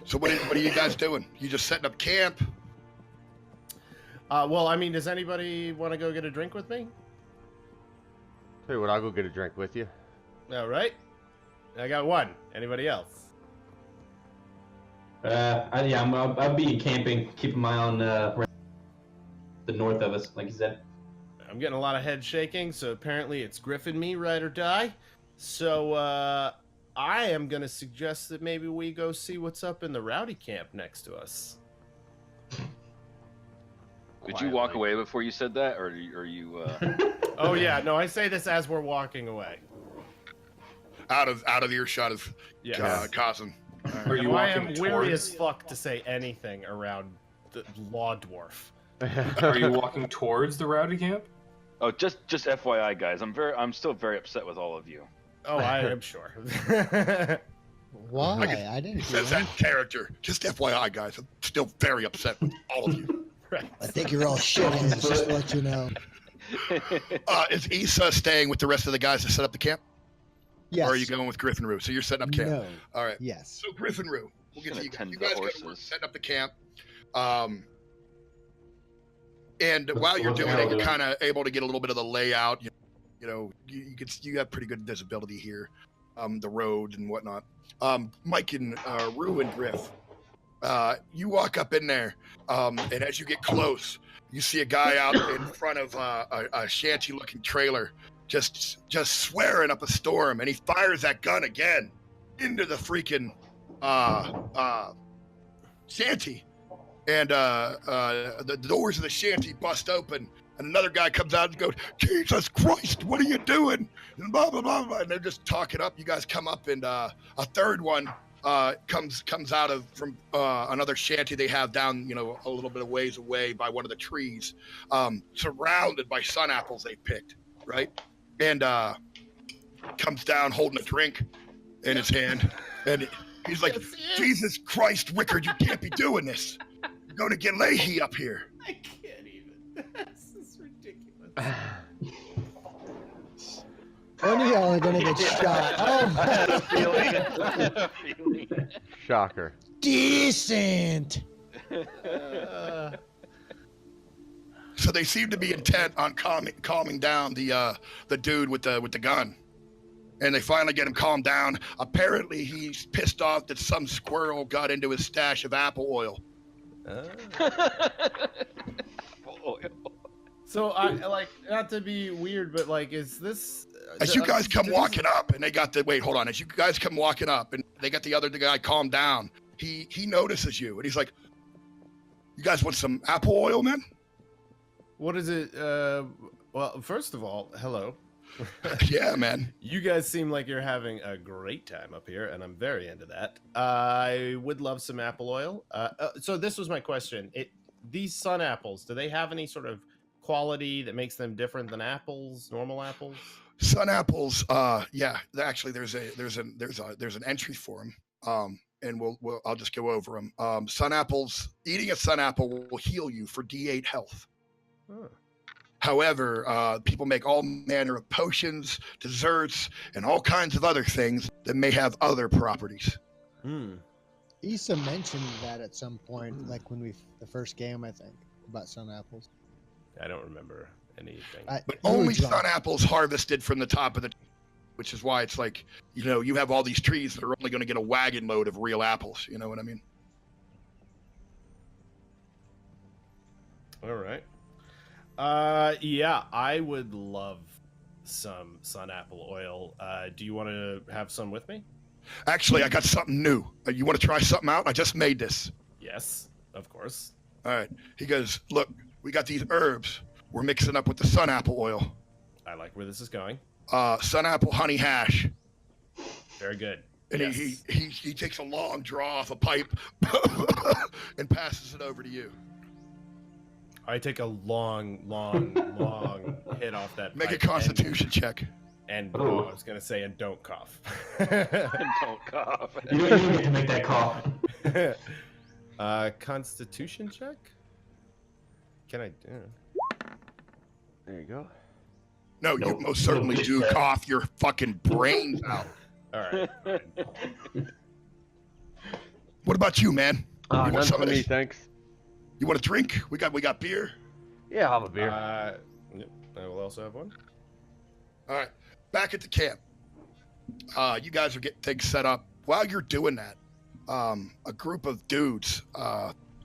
Speaker 1: So what are you guys doing? You just setting up camp?
Speaker 8: Well, I mean, does anybody want to go get a drink with me?
Speaker 4: Tell you what, I'll go get a drink with you.
Speaker 8: All right. I got one. Anybody else?
Speaker 2: I'll be camping, keeping my eye on the north of us, like you said.
Speaker 8: I'm getting a lot of head shaking, so apparently it's Griffin me, ride or die. So, I am going to suggest that maybe we go see what's up in the rowdy camp next to us.
Speaker 3: Did you walk away before you said that, or are you?
Speaker 8: Oh, yeah. No, I say this as we're walking away.
Speaker 1: Out of earshot of
Speaker 8: Yes.
Speaker 1: Cousin.
Speaker 7: Are you
Speaker 8: I am
Speaker 7: walking
Speaker 8: weary
Speaker 7: towards?
Speaker 8: as fuck to say anything around the law dwarf.
Speaker 7: Are you walking towards the rowdy camp?
Speaker 3: Oh, just FYI, guys. I'm still very upset with all of you.
Speaker 8: Oh, I am sure.
Speaker 6: Why?
Speaker 1: Like if
Speaker 6: I didn't
Speaker 1: He
Speaker 6: do
Speaker 1: says that
Speaker 6: anything.
Speaker 1: character. Just FYI, guys. I'm still very upset with all of you.
Speaker 8: Right.
Speaker 6: I think you're all shitheads, just to let you know.
Speaker 1: Is Issa staying with the rest of the guys to set up the camp?
Speaker 6: Yes.
Speaker 1: Or are you going with Griffin Roo? So you're setting up camp.
Speaker 6: No.
Speaker 1: All right.
Speaker 6: Yes.
Speaker 1: So Griffin Roo, we'll get
Speaker 3: Gonna
Speaker 1: to you guys.
Speaker 3: tend
Speaker 1: You
Speaker 3: the
Speaker 1: guys go to work
Speaker 3: horses.
Speaker 1: setting up the camp. And
Speaker 2: What's-
Speaker 1: while you're
Speaker 2: what's the
Speaker 1: doing
Speaker 2: hell
Speaker 1: it, you're
Speaker 2: doing?
Speaker 1: kind of able to get a little bit of the layout. You have pretty good visibility here, the roads and whatnot. Mike and Rue and Griff, you walk up in there, and as you get close, you see a guy out in front of a shanty-looking trailer, just swearing up a storm, and he fires that gun again into the freaking shanty, and the doors of the shanty bust open, and another guy comes out and goes, "Jesus Christ, what are you doing?" And blah blah blah blah. And they're just talking up. You guys come up, and a third one comes out from another shanty they have down, a little bit of ways away by one of the trees, surrounded by sun apples they picked, right? And comes down holding a drink in his hand, and he's like, "Jesus Christ, Rickard, you can't be doing this. You're going to get Leahy up here."
Speaker 8: I can't even. This is ridiculous.
Speaker 6: One of y'all are gonna get shot. Oh my.
Speaker 4: Shocker.
Speaker 6: Decent.
Speaker 1: So they seem to be intent on calming down the dude with the gun, and they finally get him calmed down. Apparently, he's pissed off that some squirrel got into his stash of apple oil.
Speaker 8: So I like, not to be weird, but like, is this?
Speaker 1: As you guys come walking up, and they got the wait, hold on. As you guys come walking up, and they got the other guy calmed down, he notices you, and he's like, "You guys want some apple oil, man?"
Speaker 8: What is it? Well, first of all, hello.
Speaker 1: Yeah, man.
Speaker 8: You guys seem like you're having a great time up here, and I'm very into that. I would love some apple oil. So this was my question. These sun apples, do they have any sort of quality that makes them different than apples, normal apples?
Speaker 1: Sun apples, yeah. Actually, there's an entry for them. And I'll just go over them. Sun apples. Eating a sun apple will heal you for D8 health.
Speaker 8: Huh.
Speaker 1: However, people make all manner of potions, desserts, and all kinds of other things that may have other properties.
Speaker 6: Issa mentioned that at some point, like when the first game, I think, about sun apples.
Speaker 8: I don't remember anything.
Speaker 1: But
Speaker 6: You were
Speaker 1: only
Speaker 6: drunk.
Speaker 1: sun apples harvested from the top of the, which is why it's like, you have all these trees that are only going to get a wagon load of real apples. You know what I mean?
Speaker 8: All right. Yeah, I would love some sun apple oil. Do you want to have some with me?
Speaker 1: Actually, I got something new. You want to try something out? I just made this.
Speaker 8: Yes, of course.
Speaker 1: All right. He goes, "Look, we got these herbs. We're mixing up with the sun apple oil.
Speaker 8: I like where this is going.
Speaker 1: Sun apple honey hash."
Speaker 8: Very good.
Speaker 1: And
Speaker 8: Yes.
Speaker 1: he takes a long draw off a pipe and passes it over to you.
Speaker 8: I take a long hit off that.
Speaker 1: Make a
Speaker 8: pipe
Speaker 1: constitution check.
Speaker 8: And
Speaker 2: Oh.
Speaker 8: I was gonna say, and don't cough.
Speaker 3: Don't cough.
Speaker 2: You don't get to make that call.
Speaker 8: Constitution check. Can I do?
Speaker 4: There you go.
Speaker 1: No,
Speaker 2: Nope.
Speaker 1: you most certainly
Speaker 2: Nope.
Speaker 1: do cough your fucking brains out.
Speaker 8: All right.
Speaker 1: What about you, man? You
Speaker 4: None
Speaker 1: want some
Speaker 4: for
Speaker 1: of
Speaker 4: me,
Speaker 1: this?
Speaker 4: thanks.
Speaker 1: You want a drink? We got beer.
Speaker 4: Yeah, I'll have a beer.
Speaker 8: Yep, I will also have one.
Speaker 1: All right. Back at the camp. You guys are getting things set up. While you're doing that, a group of dudes,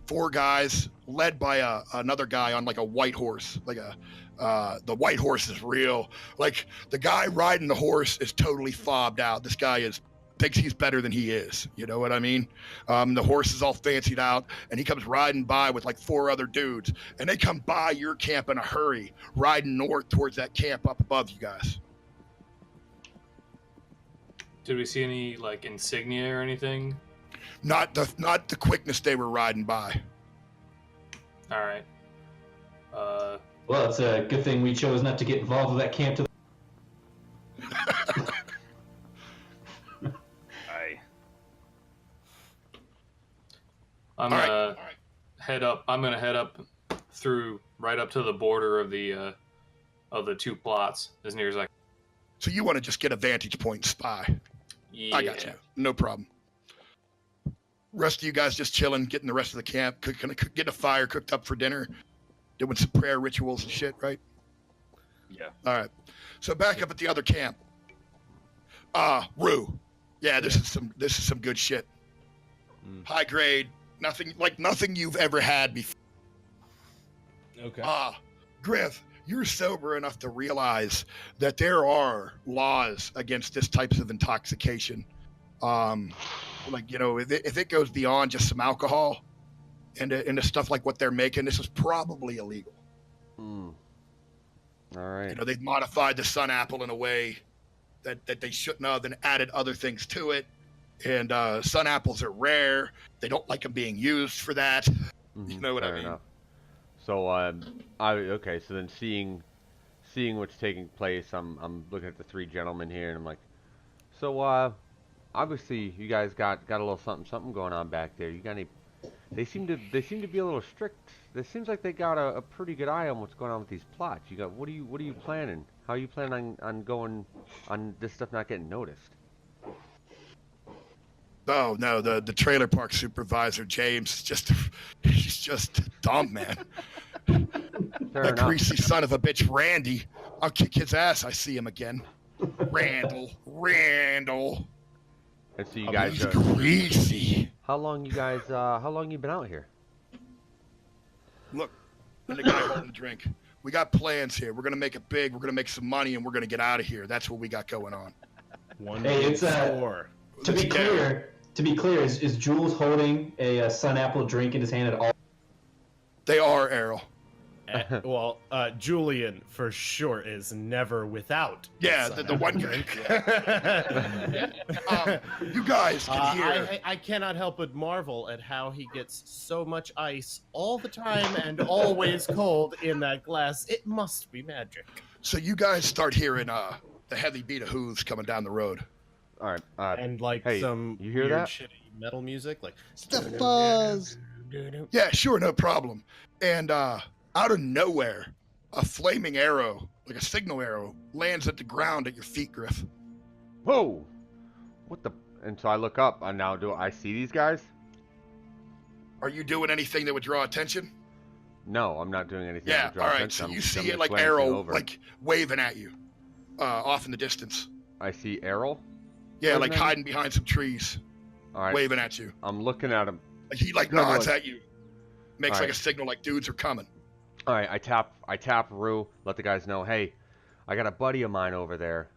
Speaker 1: 4 guys, led by another guy on like a white horse. The white horse is real. Like the guy riding the horse is totally fobbed out. This guy thinks he's better than he is. You know what I mean? The horse is all fancied out, and he comes riding by with like 4 other dudes, and they come by your camp in a hurry, riding north towards that camp up above you guys.
Speaker 7: Did we see any like insignia or anything?
Speaker 1: Not the quickness they were riding by.
Speaker 7: All right.
Speaker 2: Well, it's a good thing we chose not to get involved with that camp to
Speaker 7: I'm
Speaker 1: All
Speaker 7: gonna head up. I'm gonna head up through right up to the border of the 2 plots as near as I.
Speaker 1: So you want to just get a vantage point and spy.
Speaker 7: Yeah.
Speaker 1: I got you. No problem. Rest of you guys just chilling, getting the rest of the camp, getting a fire cooked up for dinner, doing some prayer rituals and shit, right?
Speaker 3: Yeah.
Speaker 1: All right. So back up at the other camp. Rue. Yeah, this is some good shit. High grade, nothing you've ever had before.
Speaker 8: Okay.
Speaker 1: Griff, you're sober enough to realize that there are laws against this types of intoxication. If it goes beyond just some alcohol into stuff like what they're making, this is probably illegal.
Speaker 4: All right.
Speaker 1: They've modified the sun apple in a way that they shouldn't have and added other things to it. And sun apples are rare. They don't like them being used for that. You know what I mean?
Speaker 4: Enough. So, okay. So then, seeing what's taking place, I'm looking at the 3 gentlemen here, and I'm like, so obviously you guys got a little something going on back there. You got any? They seem to be a little strict. It seems like they got a pretty good eye on what's going on with these plots. You got what are you planning? How are you planning on going on this stuff not getting noticed?
Speaker 1: Oh no, the trailer park supervisor James he's just dumb, man.
Speaker 4: Fair
Speaker 1: That
Speaker 4: enough.
Speaker 1: greasy son of a bitch Randy, I'll kick his ass. I see him again. Randall.
Speaker 4: And so you guys
Speaker 1: He's greasy.
Speaker 4: how long you been out here?
Speaker 1: Look, and the guy holding the drink. We got plans here. We're gonna make it big. We're gonna make some money, and we're gonna get out of here. That's what we got going on.
Speaker 2: Hey, it's to be clear, is Jules holding a sun apple drink in his hand at all?
Speaker 1: They are, Errol.
Speaker 8: Julian for sure is never without.
Speaker 1: Yeah, the one drink. You guys can hear.
Speaker 8: I cannot help but marvel at how he gets so much ice all the time and always cold in that glass. It must be magic.
Speaker 1: So you guys start hearing the heavy beat of hooves coming down the road.
Speaker 4: All right.
Speaker 8: And like
Speaker 4: hey,
Speaker 8: some
Speaker 4: you hear
Speaker 8: weird
Speaker 4: that?
Speaker 8: shitty metal music, like
Speaker 6: It's the fuzz.
Speaker 1: Yeah, sure, no problem. And out of nowhere, a flaming arrow, like a signal arrow, lands at the ground at your feet, Griff.
Speaker 4: Whoa! What the? And so I look up, and now do I see these guys?
Speaker 1: Are you doing anything that would draw attention?
Speaker 4: No, I'm not doing anything.
Speaker 1: Yeah,
Speaker 4: to draw
Speaker 1: all right.
Speaker 4: attention.
Speaker 1: So you
Speaker 4: I'm
Speaker 1: see
Speaker 4: just
Speaker 1: it like
Speaker 4: glancing
Speaker 1: arrow,
Speaker 4: over.
Speaker 1: like waving at you, off in the distance.
Speaker 4: I see Errol.
Speaker 1: Yeah,
Speaker 4: Waving
Speaker 1: like
Speaker 4: at you?
Speaker 1: hiding behind some trees,
Speaker 4: All right.
Speaker 1: waving at you.
Speaker 4: I'm looking at him.
Speaker 1: Like he like
Speaker 4: No,
Speaker 1: nods
Speaker 4: no.
Speaker 1: at you, makes
Speaker 4: All
Speaker 1: like
Speaker 4: right.
Speaker 1: a signal, like dudes are coming.
Speaker 4: All right. I tap Rue. Let the guys know. Hey, I got a buddy of mine over there.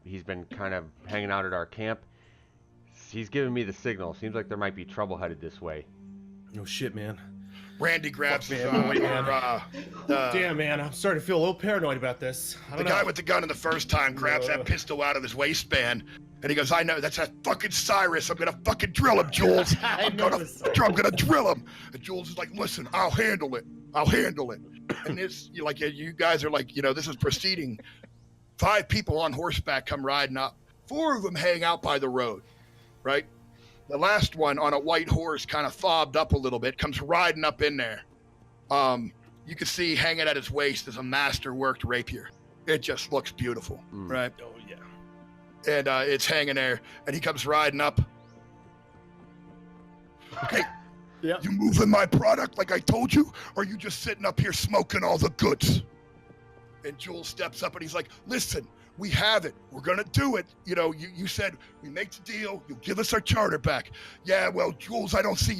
Speaker 4: He's been kind of hanging out at our camp. He's giving me the signal. Seems like there might be trouble headed this way.
Speaker 8: oh shit, man.
Speaker 1: Randy grabs
Speaker 8: Fuck,
Speaker 1: his,
Speaker 8: man. Wait, man.
Speaker 1: the
Speaker 8: Damn, man, I'm starting to feel a little paranoid about this. I
Speaker 1: the
Speaker 8: don't know.
Speaker 1: guy with the gun in the first time grabs that pistol out of his waistband, and he goes, "I know that's that fucking Cyrus. I'm gonna fucking drill him, Jules. I'm gonna drill him." And Jules is like, "Listen, I'll handle it. And this, you guys are like, this is proceeding. 5 people on horseback come riding up. 4 of them hang out by the road, right? The last one on a white horse, kind of fobbed up a little bit, comes riding up in there. You can see hanging at his waist is a master-worked rapier. It just looks beautiful, right?
Speaker 8: Oh yeah.
Speaker 1: And it's hanging there, and he comes riding up. Hey,
Speaker 8: Yeah.
Speaker 1: you moving my product like I told you, or you just sitting up here smoking all the goods? And Jules steps up and he's like, "Listen, we have it. We're gonna do it. You said we make the deal. You'll give us our charter back." "Yeah, well, Jules, I don't see.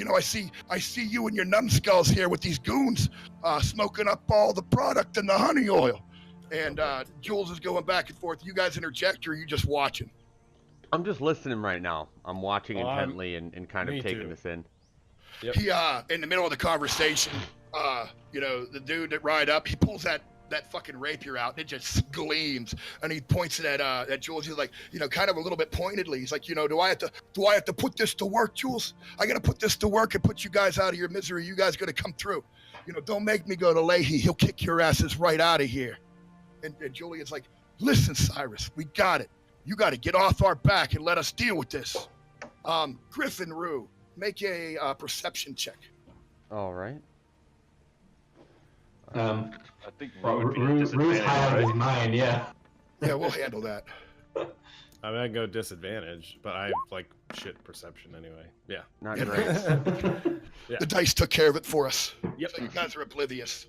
Speaker 1: I see you and your numbskulls here with these goons, smoking up all the product and the honey oil." And Jules is going back and forth. You guys interject, or are you just watching?
Speaker 4: I'm just listening right now. I'm watching
Speaker 8: Oh,
Speaker 4: intently and kind of
Speaker 8: me
Speaker 4: taking
Speaker 8: too.
Speaker 4: this in.
Speaker 8: Yep.
Speaker 1: He in the middle of the conversation, the dude that ride up, he pulls that fucking rapier out and it just gleams, and he points it at Jules. He's like, kind of a little bit pointedly. He's like, do I have to put this to work, Jules? I gotta put this to work and put you guys out of your misery. You guys gotta come through. don't make me go to Leahy. He'll kick your asses right out of here. And Julian's like, listen, Cyrus, we got it. You got to get off our back and let us deal with this. Griffin Rue, make a perception check.
Speaker 4: All right.
Speaker 3: I think
Speaker 2: Rue's high out of his mind, yeah.
Speaker 1: Yeah, we'll handle that.
Speaker 8: I'm gonna go disadvantage, but I have like shit perception anyway. Yeah.
Speaker 4: Not great.
Speaker 8: Yeah.
Speaker 1: The dice took care of it for us.
Speaker 8: Yep.
Speaker 1: So you guys are oblivious.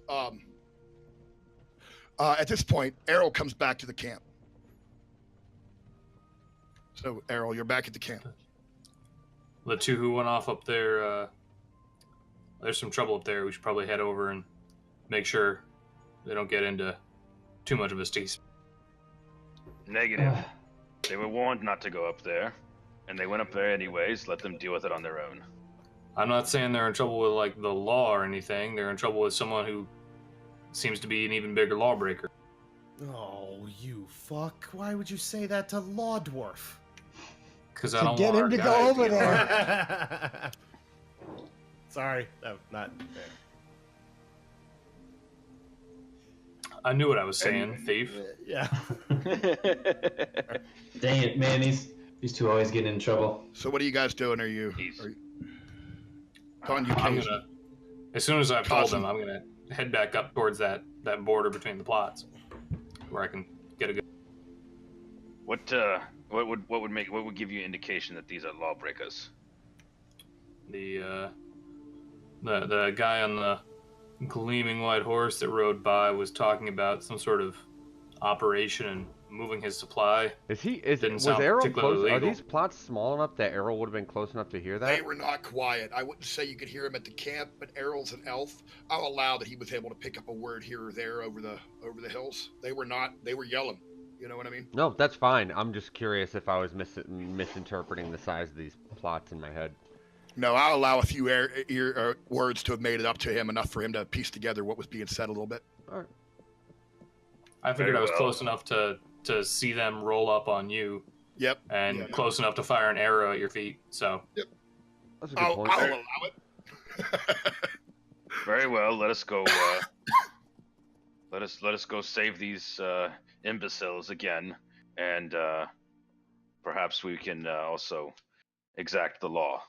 Speaker 1: At this point, Errol comes back to the camp. So, Errol, you're back at the camp.
Speaker 7: The two who went off up there, there's some trouble up there. We should probably head over and make sure they don't get into too much of a steez.
Speaker 3: Negative. They were warned not to go up there, and they went up there anyways. Let them deal with it on their own.
Speaker 7: I'm not saying they're in trouble with like the law or anything. They're in trouble with someone who seems to be an even bigger lawbreaker.
Speaker 8: Oh, you fuck! Why would you say that to Law Dwarf?
Speaker 7: Because I
Speaker 6: To
Speaker 7: don't
Speaker 6: get
Speaker 7: want
Speaker 6: him
Speaker 7: our
Speaker 6: to
Speaker 7: guy
Speaker 6: go over
Speaker 7: get
Speaker 6: there.
Speaker 8: Sorry, no, not fair.
Speaker 7: I knew what I was saying, thief.
Speaker 8: Yeah.
Speaker 2: Dang it, man! These two always get in trouble.
Speaker 1: So, what are you guys doing? Are you Con, you
Speaker 7: I'm
Speaker 1: case?
Speaker 7: gonna, as soon as I've told
Speaker 1: Cousin.
Speaker 7: them, I'm gonna head back up towards that border between the plots, where I can get a good.
Speaker 3: What would give you indication that these are lawbreakers?
Speaker 7: The guy on the gleaming white horse that rode by was talking about some sort of operation and moving his supply.
Speaker 4: Was
Speaker 7: sound
Speaker 4: Errol
Speaker 7: particularly
Speaker 4: close? Are
Speaker 7: legal.
Speaker 4: these plots small enough that Errol would have been close enough to hear
Speaker 1: They
Speaker 4: that?
Speaker 1: were not quiet. I wouldn't say you could hear him at the camp, but Errol's an elf. I'll allow that he was able to pick up a word here or there over the hills. They were not. They were yelling. You know what I mean?
Speaker 4: No, that's fine. I'm just curious if I was misinterpreting the size of these plots in my head.
Speaker 1: No, I'll allow a few words to have made it up to him, enough for him to piece together what was being said a little bit.
Speaker 4: All right.
Speaker 7: I figured
Speaker 3: Very
Speaker 7: I was
Speaker 3: well.
Speaker 7: cose enough to see them roll up on you,
Speaker 1: Yep.
Speaker 7: and
Speaker 1: Yeah.
Speaker 7: close enough to fire an arrow at your feet. So
Speaker 4: That's a good
Speaker 1: I'll
Speaker 4: point.
Speaker 1: allow it.
Speaker 3: Very well. Let us go. Let us go save these imbeciles again, and perhaps we can also exact the law.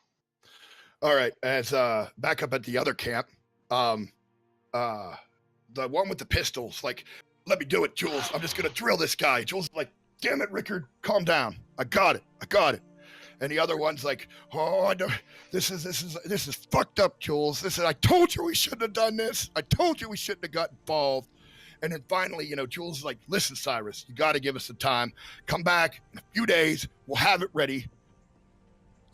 Speaker 1: All right. As back up at the other camp, the one with the pistols, like, let me do it, Jules. I'm just gonna drill this guy. Jules is like, damn it, Rickard, calm down. I got it. And the other one's like, oh, I don't, this is fucked up, Jules. I told you we shouldn't have done this. I told you we shouldn't have got involved. And then finally, Jules is like, listen, Cyrus, you got to give us some time. Come back in a few days. We'll have it ready.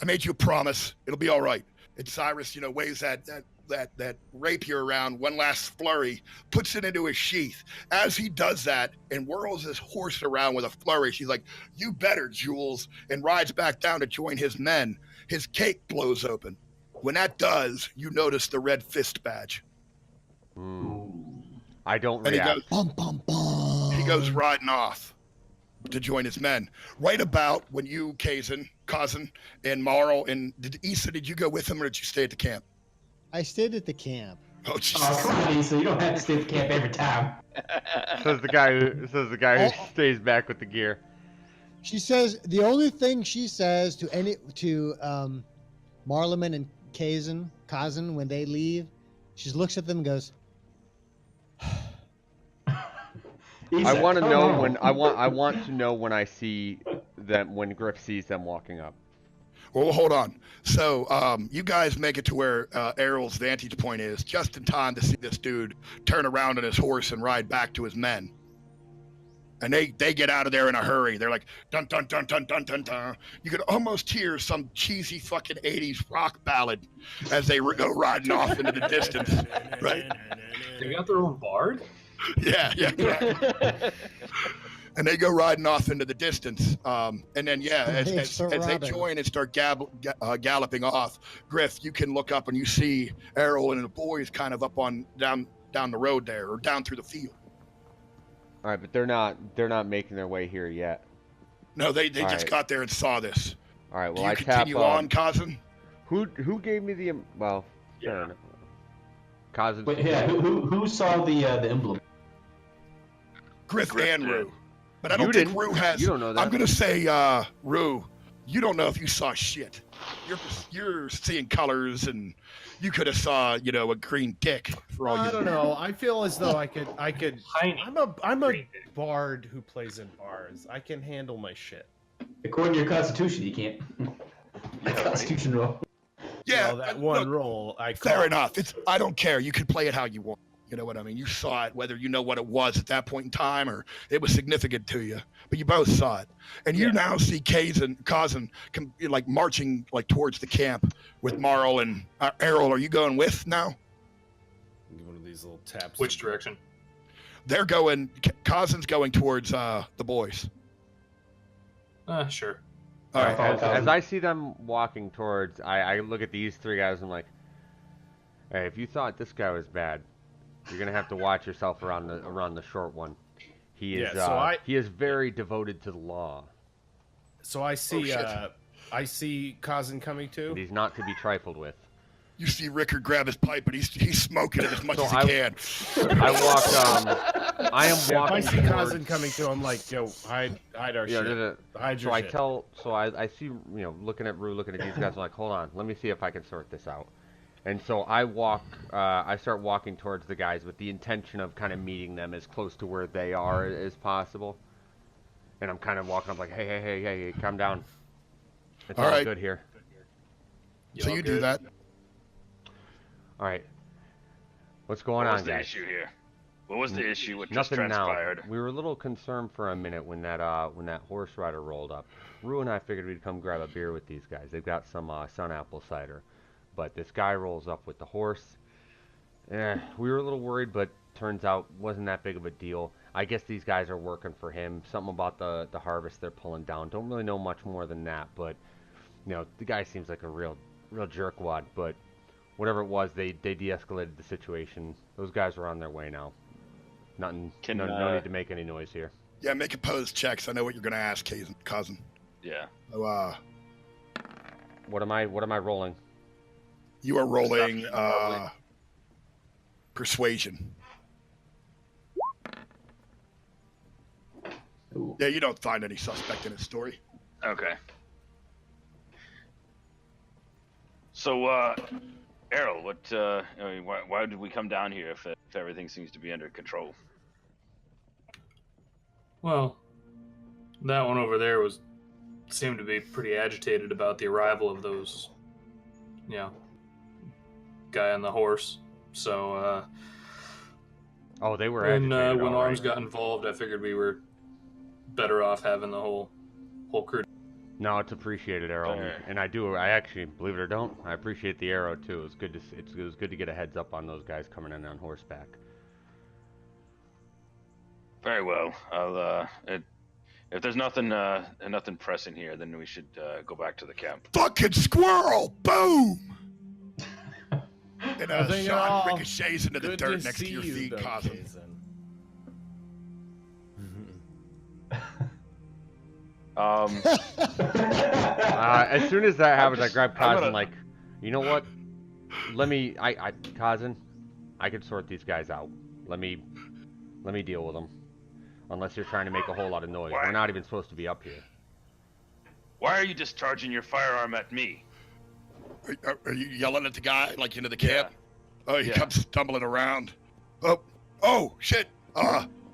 Speaker 1: I made you a promise. It'll be all right. And Cyrus, waves that rapier around, one last flurry, puts it into his sheath. As he does that and whirls his horse around with a flourish, he's like, you better, Jules, and rides back down to join his men. His cape blows open. When that does, you notice the red fist badge.
Speaker 4: I don't
Speaker 1: And
Speaker 4: react.
Speaker 6: Bum, bum, bum.
Speaker 1: he goes riding off to join his men. Right about when you, Kazan, and Marl, and Issa, did you go with him or did you stay at the camp?
Speaker 6: I stayed at the camp.
Speaker 1: Oh, Jesus.
Speaker 2: Oh, come on, Issa, you don't have to stay at the camp every time.
Speaker 4: Says the guy who stays back with the gear.
Speaker 6: She says the only thing she says to Marleman and Kazan when they leave, she looks at them and goes,
Speaker 2: Issa,
Speaker 4: I want to
Speaker 2: come
Speaker 4: know
Speaker 2: on.
Speaker 4: when I want to know when I see them, when Griff sees them walking up.
Speaker 1: Well, hold on. So you guys make it to where Errol's vantage point is just in time to see this dude turn around on his horse and ride back to his men. And they get out of there in a hurry. They're like, dun, dun, dun, dun, dun, dun, dun. You could almost hear some cheesy fucking 80s rock ballad as they go riding off into the distance. Right?
Speaker 7: they got their own bard.
Speaker 1: Yeah. And they go riding off into the distance. And then, as they join and start galloping off, Griff, you can look up and you see Errol and the boys kind of up on down the road there, or down through the field.
Speaker 4: All right, but they're not making their way here yet.
Speaker 1: No, they
Speaker 4: All
Speaker 1: just
Speaker 4: right.
Speaker 1: got there and saw this.
Speaker 4: All right,
Speaker 1: Do
Speaker 4: well
Speaker 1: you
Speaker 4: I tap
Speaker 1: continue on, Kazan?
Speaker 4: Who gave me the well?
Speaker 3: Yeah.
Speaker 4: Fair enough. Kazan.
Speaker 2: Wait, yeah. Who saw the emblem?
Speaker 1: Griff
Speaker 3: Griff
Speaker 1: and
Speaker 3: did.
Speaker 1: Rue. But I don't
Speaker 4: You
Speaker 1: think
Speaker 4: didn't.
Speaker 1: Rue has.
Speaker 4: You don't know that.
Speaker 1: I'm gonna say, Rue, you don't know if you saw shit. You're seeing colors, and you could have saw, a green dick for all you.
Speaker 8: I don't know. I feel as though I could.
Speaker 7: Tiny.
Speaker 8: I'm a bard who plays in bars. I can handle my shit.
Speaker 2: According to your constitution, you can't. Constitution roll.
Speaker 1: Yeah,
Speaker 8: Well, that one
Speaker 1: look,
Speaker 8: roll.
Speaker 1: fair enough. I don't care. You can play it how you want. You know what I mean? You saw it, whether you know what it was at that point in time or it was significant to you. But you both saw it, and you now see Kazan like marching like towards the camp with Marl and Errol. Are you going with now?
Speaker 8: Give one of these little taps.
Speaker 7: Which direction?
Speaker 1: They're going. Kazan's going towards the boys.
Speaker 7: Sure.
Speaker 1: All right.
Speaker 4: As I see them walking towards, I look at these three guys and I'm like, hey, if you thought this guy was bad, you're gonna have to watch yourself around the short one. He is he is very devoted to the law.
Speaker 8: So I see Kazan coming too.
Speaker 4: And he's not to be trifled with.
Speaker 1: You see Rickard grab his pipe, and he's smoking it as much as he can.
Speaker 4: I walk. I am walking.
Speaker 8: If I see
Speaker 4: towards,
Speaker 8: Kazan coming too, I'm like, yo, hide our shit. Hide your shit.
Speaker 4: I see, looking at Rue, looking at these guys, I'm like, hold on, let me see if I can sort this out. And so I start walking towards the guys with the intention of kind of meeting them as close to where they are as possible. And I'm kind of walking up like, hey, calm down. It's all good here.
Speaker 1: So you do that.
Speaker 4: All right. What's going on, guys?
Speaker 3: What was the issue here? What was the issue? What just
Speaker 4: Nothing
Speaker 3: transpired?
Speaker 4: now. We were a little concerned for a minute when that horse rider rolled up. Rue and I figured we'd come grab a beer with these guys. They've got some sun apple cider. But this guy rolls up with the horse. We were a little worried, but turns out wasn't that big of a deal. I guess these guys are working for him. Something about the harvest they're pulling down. Don't really know much more than that, but the guy seems like a real jerkwad. But whatever it was, they de-escalated the situation. Those guys are on their way now. Nothing. No need to make any noise here.
Speaker 1: Yeah, make opposed checks. I know what you're gonna ask, Kazan.
Speaker 3: Yeah.
Speaker 1: So,
Speaker 4: what am I rolling?
Speaker 1: You are rolling persuasion.
Speaker 2: Ooh.
Speaker 1: Yeah, you don't find any suspect in his story.
Speaker 3: Okay. So, Errol, why did we come down here if everything seems to be under control?
Speaker 7: Well, that one over there seemed to be pretty agitated about the arrival of those, guy on the horse. So,
Speaker 4: they were
Speaker 7: when
Speaker 4: agitated.
Speaker 7: When
Speaker 4: all
Speaker 7: Arms
Speaker 4: right.
Speaker 7: got involved, I figured we were better off having the whole crew.
Speaker 4: No, it's appreciated, Arrow, and I actually, believe it or don't, I appreciate the arrow too. It was good to get a heads up on those guys coming in on horseback.
Speaker 3: Very well. If there's nothing pressing here, then we should go back to the camp.
Speaker 1: Fucking squirrel! Boom! And shot ricochets into the dirt next to your feet, Kazan.
Speaker 4: As soon as that happens, I grab Kazan like, you know what? Kazan, I can sort these guys out. Let me deal with them. Unless you're trying to make a whole lot of noise.
Speaker 3: Why?
Speaker 4: We're not even supposed to be up here.
Speaker 3: Why are you discharging your firearm at me?
Speaker 1: Are you yelling at the guy like into the camp? Oh, he comes stumbling around. Oh, shit.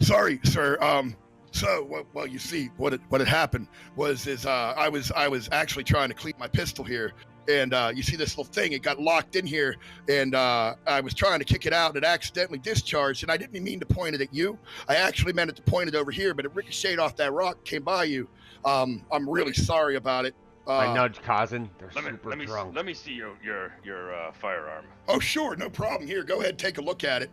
Speaker 1: Sorry, sir. So, well, you see, what had happened was I was actually trying to clean my pistol here, and you see this little thing. It got locked in here, and I was trying to kick it out, and it accidentally discharged. And I didn't mean to point it at you. I actually meant it to point it over here, but it ricocheted off that rock, came by you. I'm really sorry about it.
Speaker 4: I nudge Kazan. They're super drunk.
Speaker 3: Let me see your firearm.
Speaker 1: Oh, sure, no problem. Here, go ahead, take a look at it.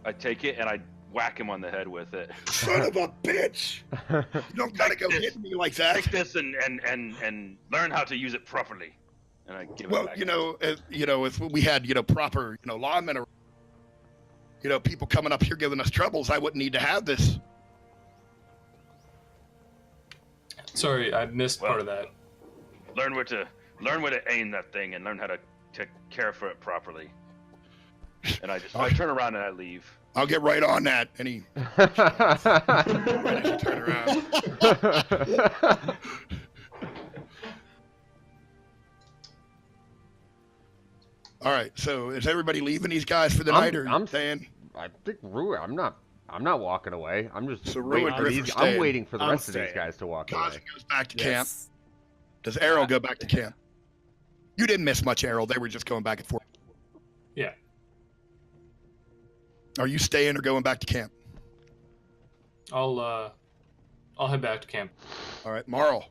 Speaker 3: I take it and I whack him on the head with it.
Speaker 1: Son of a bitch! You don't gotta go hit me like that.
Speaker 3: Take this and learn how to use it properly. And I give it back.
Speaker 1: If we had proper lawmen or people coming up here giving us troubles, I wouldn't need to have this.
Speaker 7: Sorry, I missed part of that.
Speaker 3: Learn where to aim that thing and learn how to care for it properly. And I turn around and I leave.
Speaker 1: I'll get right on that. And he right as you turn around. All right. So is everybody leaving these guys for the night, or
Speaker 4: I'm
Speaker 1: staying?
Speaker 4: I think Rue. I'm not walking away. I'm just
Speaker 1: So Rue and Griff are
Speaker 4: I'm
Speaker 1: staying.
Speaker 4: waiting for the
Speaker 5: I'm
Speaker 4: rest of these
Speaker 5: staying.
Speaker 4: guys to walk
Speaker 1: Cosmo
Speaker 4: away.
Speaker 1: goes back to camp.
Speaker 5: Yes.
Speaker 1: Does Errol go back to camp? You didn't miss much, Errol. They were just going back and forth.
Speaker 7: Yeah.
Speaker 1: Are you staying or going back to camp?
Speaker 7: I'll head back to camp.
Speaker 1: All right, Marl.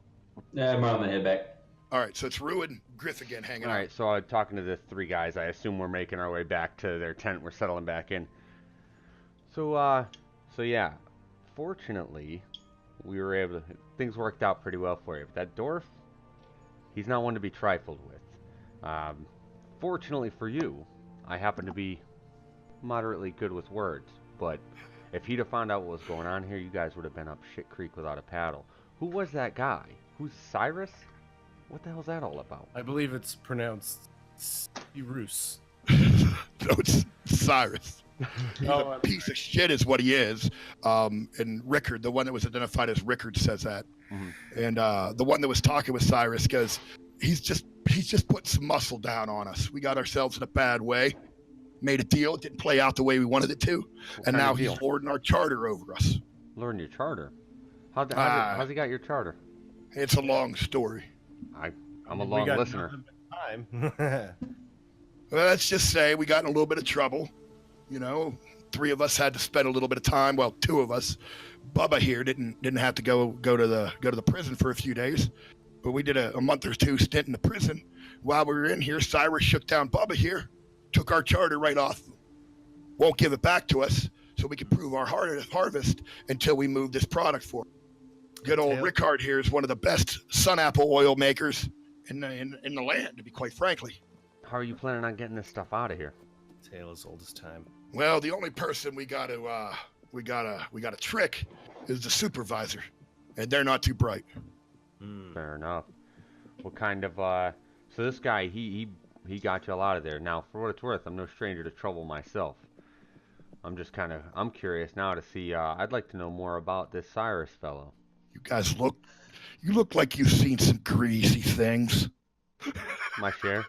Speaker 2: Yeah, I'm on the head back.
Speaker 1: All right, so it's Rue and Griff again hanging
Speaker 4: All
Speaker 1: out.
Speaker 4: right, so talking to the 3 guys, I assume we're making our way back to their tent. We're settling back in. So yeah, fortunately, we were able to. Things worked out pretty well for you. But that dwarf, he's not one to be trifled with. Fortunately for you, I happen to be moderately good with words. But if he'd have found out what was going on here, you guys would have been up shit creek without a paddle. Who was that guy? Who's Cyrus? What the hell's that all about?
Speaker 8: I believe it's pronounced Cyrus.
Speaker 1: No, it's Cyrus. He's
Speaker 8: Oh,
Speaker 1: a
Speaker 8: I'm
Speaker 1: piece of shit is what he is. And Rickard, the one that was identified as Rickard, says that.
Speaker 4: Mm-hmm.
Speaker 1: And the one that was talking with Cyrus goes, he's just putting some muscle down on us. We got ourselves in a bad way. Made a deal. It didn't play out the way we wanted it to.
Speaker 4: What
Speaker 1: And
Speaker 4: kind
Speaker 1: now
Speaker 4: of deal?
Speaker 1: he's lording our charter over us.
Speaker 4: Learn your charter. How's he got your charter?
Speaker 1: It's a long story.
Speaker 4: I'm a
Speaker 8: We
Speaker 4: long
Speaker 8: got
Speaker 4: listener.
Speaker 8: nothing but time.
Speaker 1: Well, let's just say we got in a little bit of trouble. You know, 3 of us had to spend a little bit of time. Well, 2 of us. Bubba here didn't have to go to the prison for a few days, but we did a month or 2 stint in the prison. While we were in here, Cyrus shook down Bubba here, took our charter right off. Won't give it back to us, so we can prove our harvest until we move this product for him. Good old
Speaker 8: Tail.
Speaker 1: Rickard here is one of the best sun apple oil makers in the land, to be quite frankly.
Speaker 4: How are you planning on getting this stuff out of here?
Speaker 8: Tale as old as time.
Speaker 1: Well, the only person we got to trick is the supervisor, and they're not too bright.
Speaker 4: Fair enough. What kind of so this guy he got you all out of there. Now, for what it's worth, I'm no stranger to trouble myself. I'm curious now to see. I'd like to know more about this Cyrus fellow.
Speaker 1: You guys look like you've seen some greasy things.
Speaker 4: My share.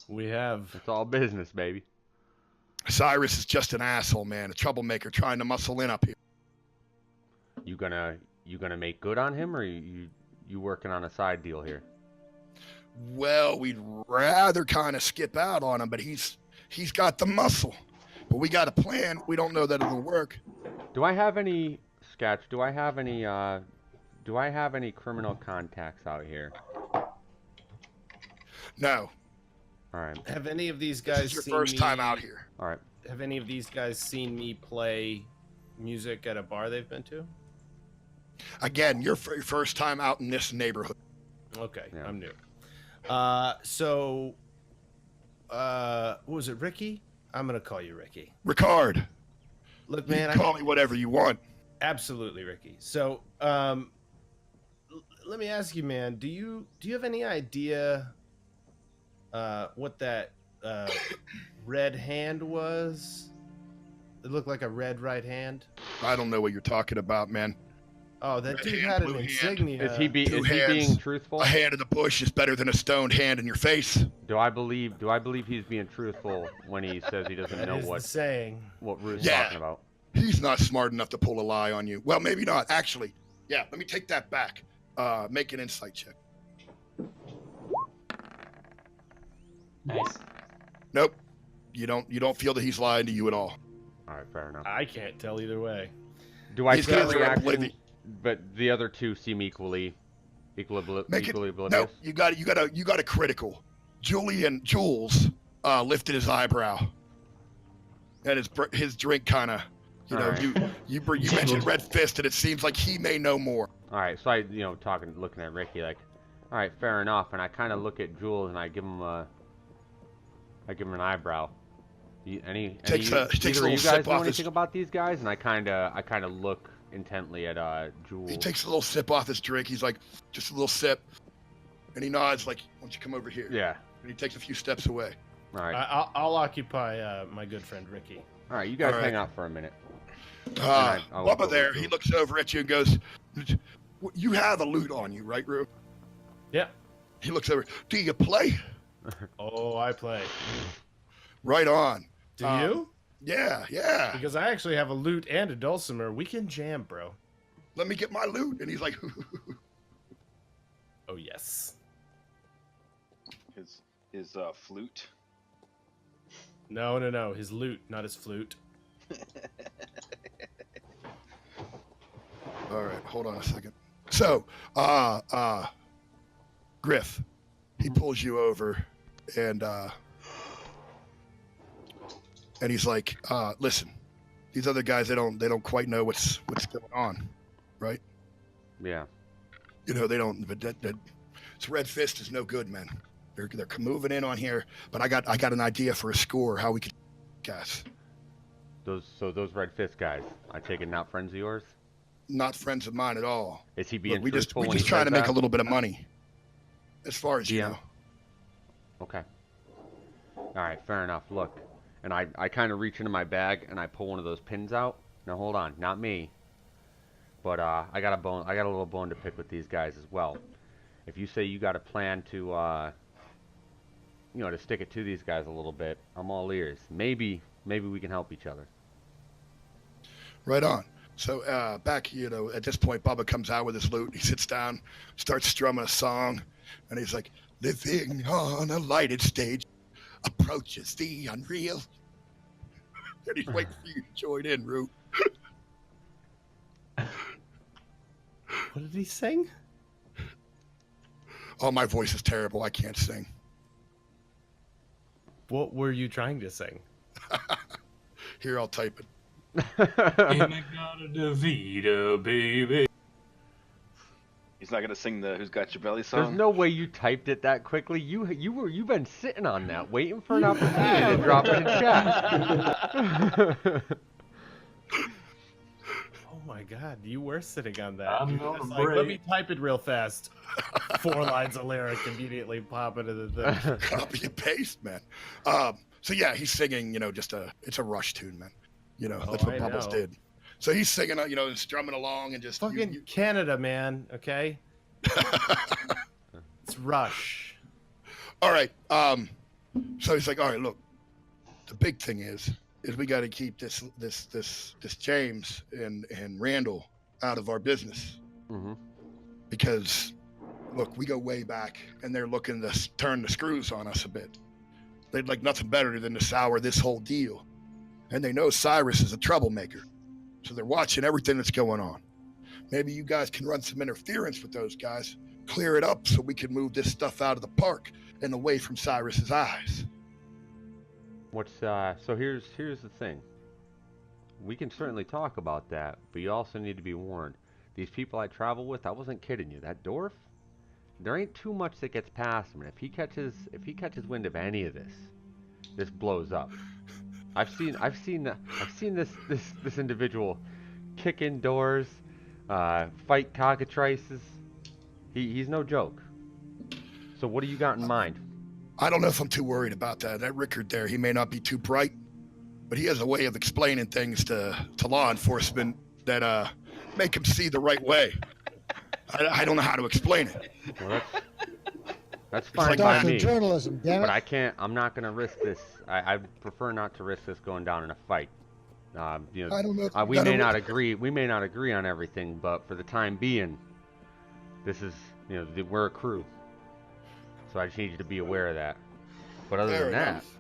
Speaker 8: We have.
Speaker 4: It's all business, baby.
Speaker 1: Cyrus is just an asshole, man, a troublemaker trying to muscle in up here.
Speaker 4: You gonna make good on him, or you working on a side deal here?
Speaker 1: Well, we'd rather kind of skip out on him, but he's got the muscle. But we got a plan. We don't know that it'll work.
Speaker 4: Do I have any sketch? Do I have any criminal contacts out here?
Speaker 1: No,
Speaker 4: All right.
Speaker 8: Have any of these
Speaker 1: this
Speaker 8: guys
Speaker 1: is your
Speaker 8: seen
Speaker 1: first
Speaker 8: me,
Speaker 1: time out here.
Speaker 4: All right.
Speaker 8: Have any of these guys seen me play music at a bar they've been to?
Speaker 1: Again, your first time out in this neighborhood.
Speaker 8: Okay,
Speaker 4: Yeah.
Speaker 8: I'm new. What was it, Ricky? I'm gonna call you Ricky.
Speaker 1: Ricard,
Speaker 8: Look,
Speaker 1: you
Speaker 8: man,
Speaker 1: can call me whatever you want.
Speaker 8: absolutely Ricky. So, let me ask you, man. Do you have any idea what that red hand was? It looked like a red right hand.
Speaker 1: I don't know what you're talking about, man.
Speaker 8: Oh, that
Speaker 1: Red
Speaker 8: dude
Speaker 1: hand,
Speaker 8: had an
Speaker 1: blue hand.
Speaker 8: insignia.
Speaker 4: Is he
Speaker 1: two
Speaker 4: being
Speaker 1: hands,
Speaker 4: truthful?
Speaker 1: A hand in the bush is better than a stoned hand in your face.
Speaker 4: Do I believe he's being truthful when he says he doesn't
Speaker 8: That
Speaker 4: know
Speaker 8: is the
Speaker 4: what
Speaker 8: saying.
Speaker 4: Rue's
Speaker 1: Yeah.
Speaker 4: talking about?
Speaker 1: He's not smart enough to pull a lie on you. Well, maybe not. Actually, yeah. Let me take that back. Make an insight check.
Speaker 2: Nice.
Speaker 1: Nope. You don't feel that he's lying to you at all.
Speaker 4: All right, fair enough.
Speaker 8: I can't tell either way.
Speaker 4: Do I
Speaker 1: These
Speaker 4: see a
Speaker 1: guys are
Speaker 4: reaction?
Speaker 1: oblivious.
Speaker 4: But the other 2 seem equally
Speaker 1: Make it. No,
Speaker 4: oblivious.
Speaker 1: you got a critical. Jules lifted his eyebrow, and his drink kind of,
Speaker 4: All right.
Speaker 1: you mentioned Red Fist, and it seems like he may know more.
Speaker 4: All right, so I looking at Ricky like, all right, fair enough, and I kind of look at Jules and I give him an eyebrow.
Speaker 1: Takes a
Speaker 4: either of
Speaker 1: little
Speaker 4: you
Speaker 1: sip
Speaker 4: guys know
Speaker 1: off his-
Speaker 4: anything about these guys? And I kind of look intently at Jules.
Speaker 1: He takes a little sip off his drink. He's like, just a little sip, and he nods like, "Why don't you come over here?"
Speaker 4: Yeah.
Speaker 1: And he takes a few steps away.
Speaker 4: All right.
Speaker 8: I'll occupy my good friend Ricky.
Speaker 4: All right, you guys
Speaker 1: All right.
Speaker 4: hang out for a minute. I'll
Speaker 1: Bubba
Speaker 4: go
Speaker 1: there,
Speaker 4: through.
Speaker 1: he looks over at you and goes, "You have a loot on you, right, Rue?"
Speaker 8: Yeah.
Speaker 1: He looks over. "Do you play?"
Speaker 8: Oh, I play.
Speaker 1: Right on.
Speaker 8: Do you?
Speaker 1: Yeah.
Speaker 8: Because I actually have a lute and a dulcimer. We can jam, bro.
Speaker 1: Let me get my loot. And he's like,
Speaker 8: Oh yes.
Speaker 3: His flute.
Speaker 8: No. His lute, not his flute.
Speaker 1: all right, hold on a second. So, Griff, he pulls you over and he's like, listen, these other guys, they don't quite know what's going on, right?
Speaker 4: Yeah.
Speaker 1: You know, they don't, but that this Red Fist is no good, man. They're moving in on here, but I got an idea for a score, how we could guess.
Speaker 4: Those Red Fist guys, I take it not friends of yours?
Speaker 1: Not friends of mine at all.
Speaker 4: Is he being
Speaker 1: Look, we just
Speaker 4: truthful when he
Speaker 1: try
Speaker 4: says
Speaker 1: to make
Speaker 4: that?
Speaker 1: a little bit of money, as far as you
Speaker 4: Yeah.
Speaker 1: know.
Speaker 4: Okay. All right, fair enough. Look, and I kind of reach into my bag and I pull one of those pins out. Now hold on, not me. But I got a little bone to pick with these guys as well. If you say you got a plan to to stick it to these guys a little bit, I'm all ears. Maybe we can help each other.
Speaker 1: Right on. So back, at this point, Bubba comes out with his loot. He sits down, starts strumming a song, and he's like, "Living on a lighted stage approaches the unreal." And he's waiting for you to join in, Rue.
Speaker 8: What did he sing?
Speaker 1: Oh, my voice is terrible. I can't sing.
Speaker 8: What were you trying to sing?
Speaker 1: Here, I'll type it.
Speaker 7: In-A-Gadda-Da-Vida, baby.
Speaker 3: He's not gonna sing the "Who's Got Your Belly"
Speaker 4: There's
Speaker 3: song.
Speaker 4: no way you typed it that quickly. You've been sitting on that, waiting for an opportunity to drop it in chat.
Speaker 8: Oh my god, you were sitting on that.
Speaker 7: I'm
Speaker 8: You
Speaker 7: gonna
Speaker 8: just like, let me
Speaker 7: break.
Speaker 8: type it real fast. 4 lines of lyric immediately pop into the thing.
Speaker 1: Copy and paste, man. So yeah, he's singing, it's a Rush tune, man. That's what
Speaker 8: I
Speaker 1: Bubbles
Speaker 8: know.
Speaker 1: did. So he's singing, and strumming along and just
Speaker 8: Fucking Canada, man. Okay. It's Rush.
Speaker 1: All right. So he's like, all right, look, the big thing is we got to keep this James and Randall out of our business,
Speaker 4: Mm-hmm.
Speaker 1: because look, we go way back and they're looking to turn the screws on us a bit. They'd like nothing better than to sour this whole deal. And they know Cyrus is a troublemaker. So they're watching everything that's going on. Maybe you guys can run some interference with those guys, clear it up so we can move this stuff out of the park and away from Cyrus's eyes.
Speaker 4: So here's the thing. We can certainly talk about that, but you also need to be warned. These people I travel with, I wasn't kidding you. That dwarf, there ain't too much that gets past him. And if he catches wind of any of this blows up. I've seen this individual kick in doors, fight cockatrices. He's no joke. So what do you got in mind?
Speaker 1: I don't know if I'm too worried about that. That Rickard there, he may not be too bright, but he has a way of explaining things to law enforcement that make him see the right way. I don't know how to explain it.
Speaker 4: Well, that's fine
Speaker 1: like
Speaker 4: by
Speaker 6: Stuff
Speaker 4: me.
Speaker 6: in journalism, damn
Speaker 4: But
Speaker 6: it.
Speaker 4: I'm not going to risk this. I prefer not to risk this going down in a fight.
Speaker 1: I don't know.
Speaker 4: We may not agree. We may not agree on everything, but for the time being, this is, we're a crew. So I just need you to be aware of that. But other
Speaker 1: Fair
Speaker 4: than that,
Speaker 1: enough.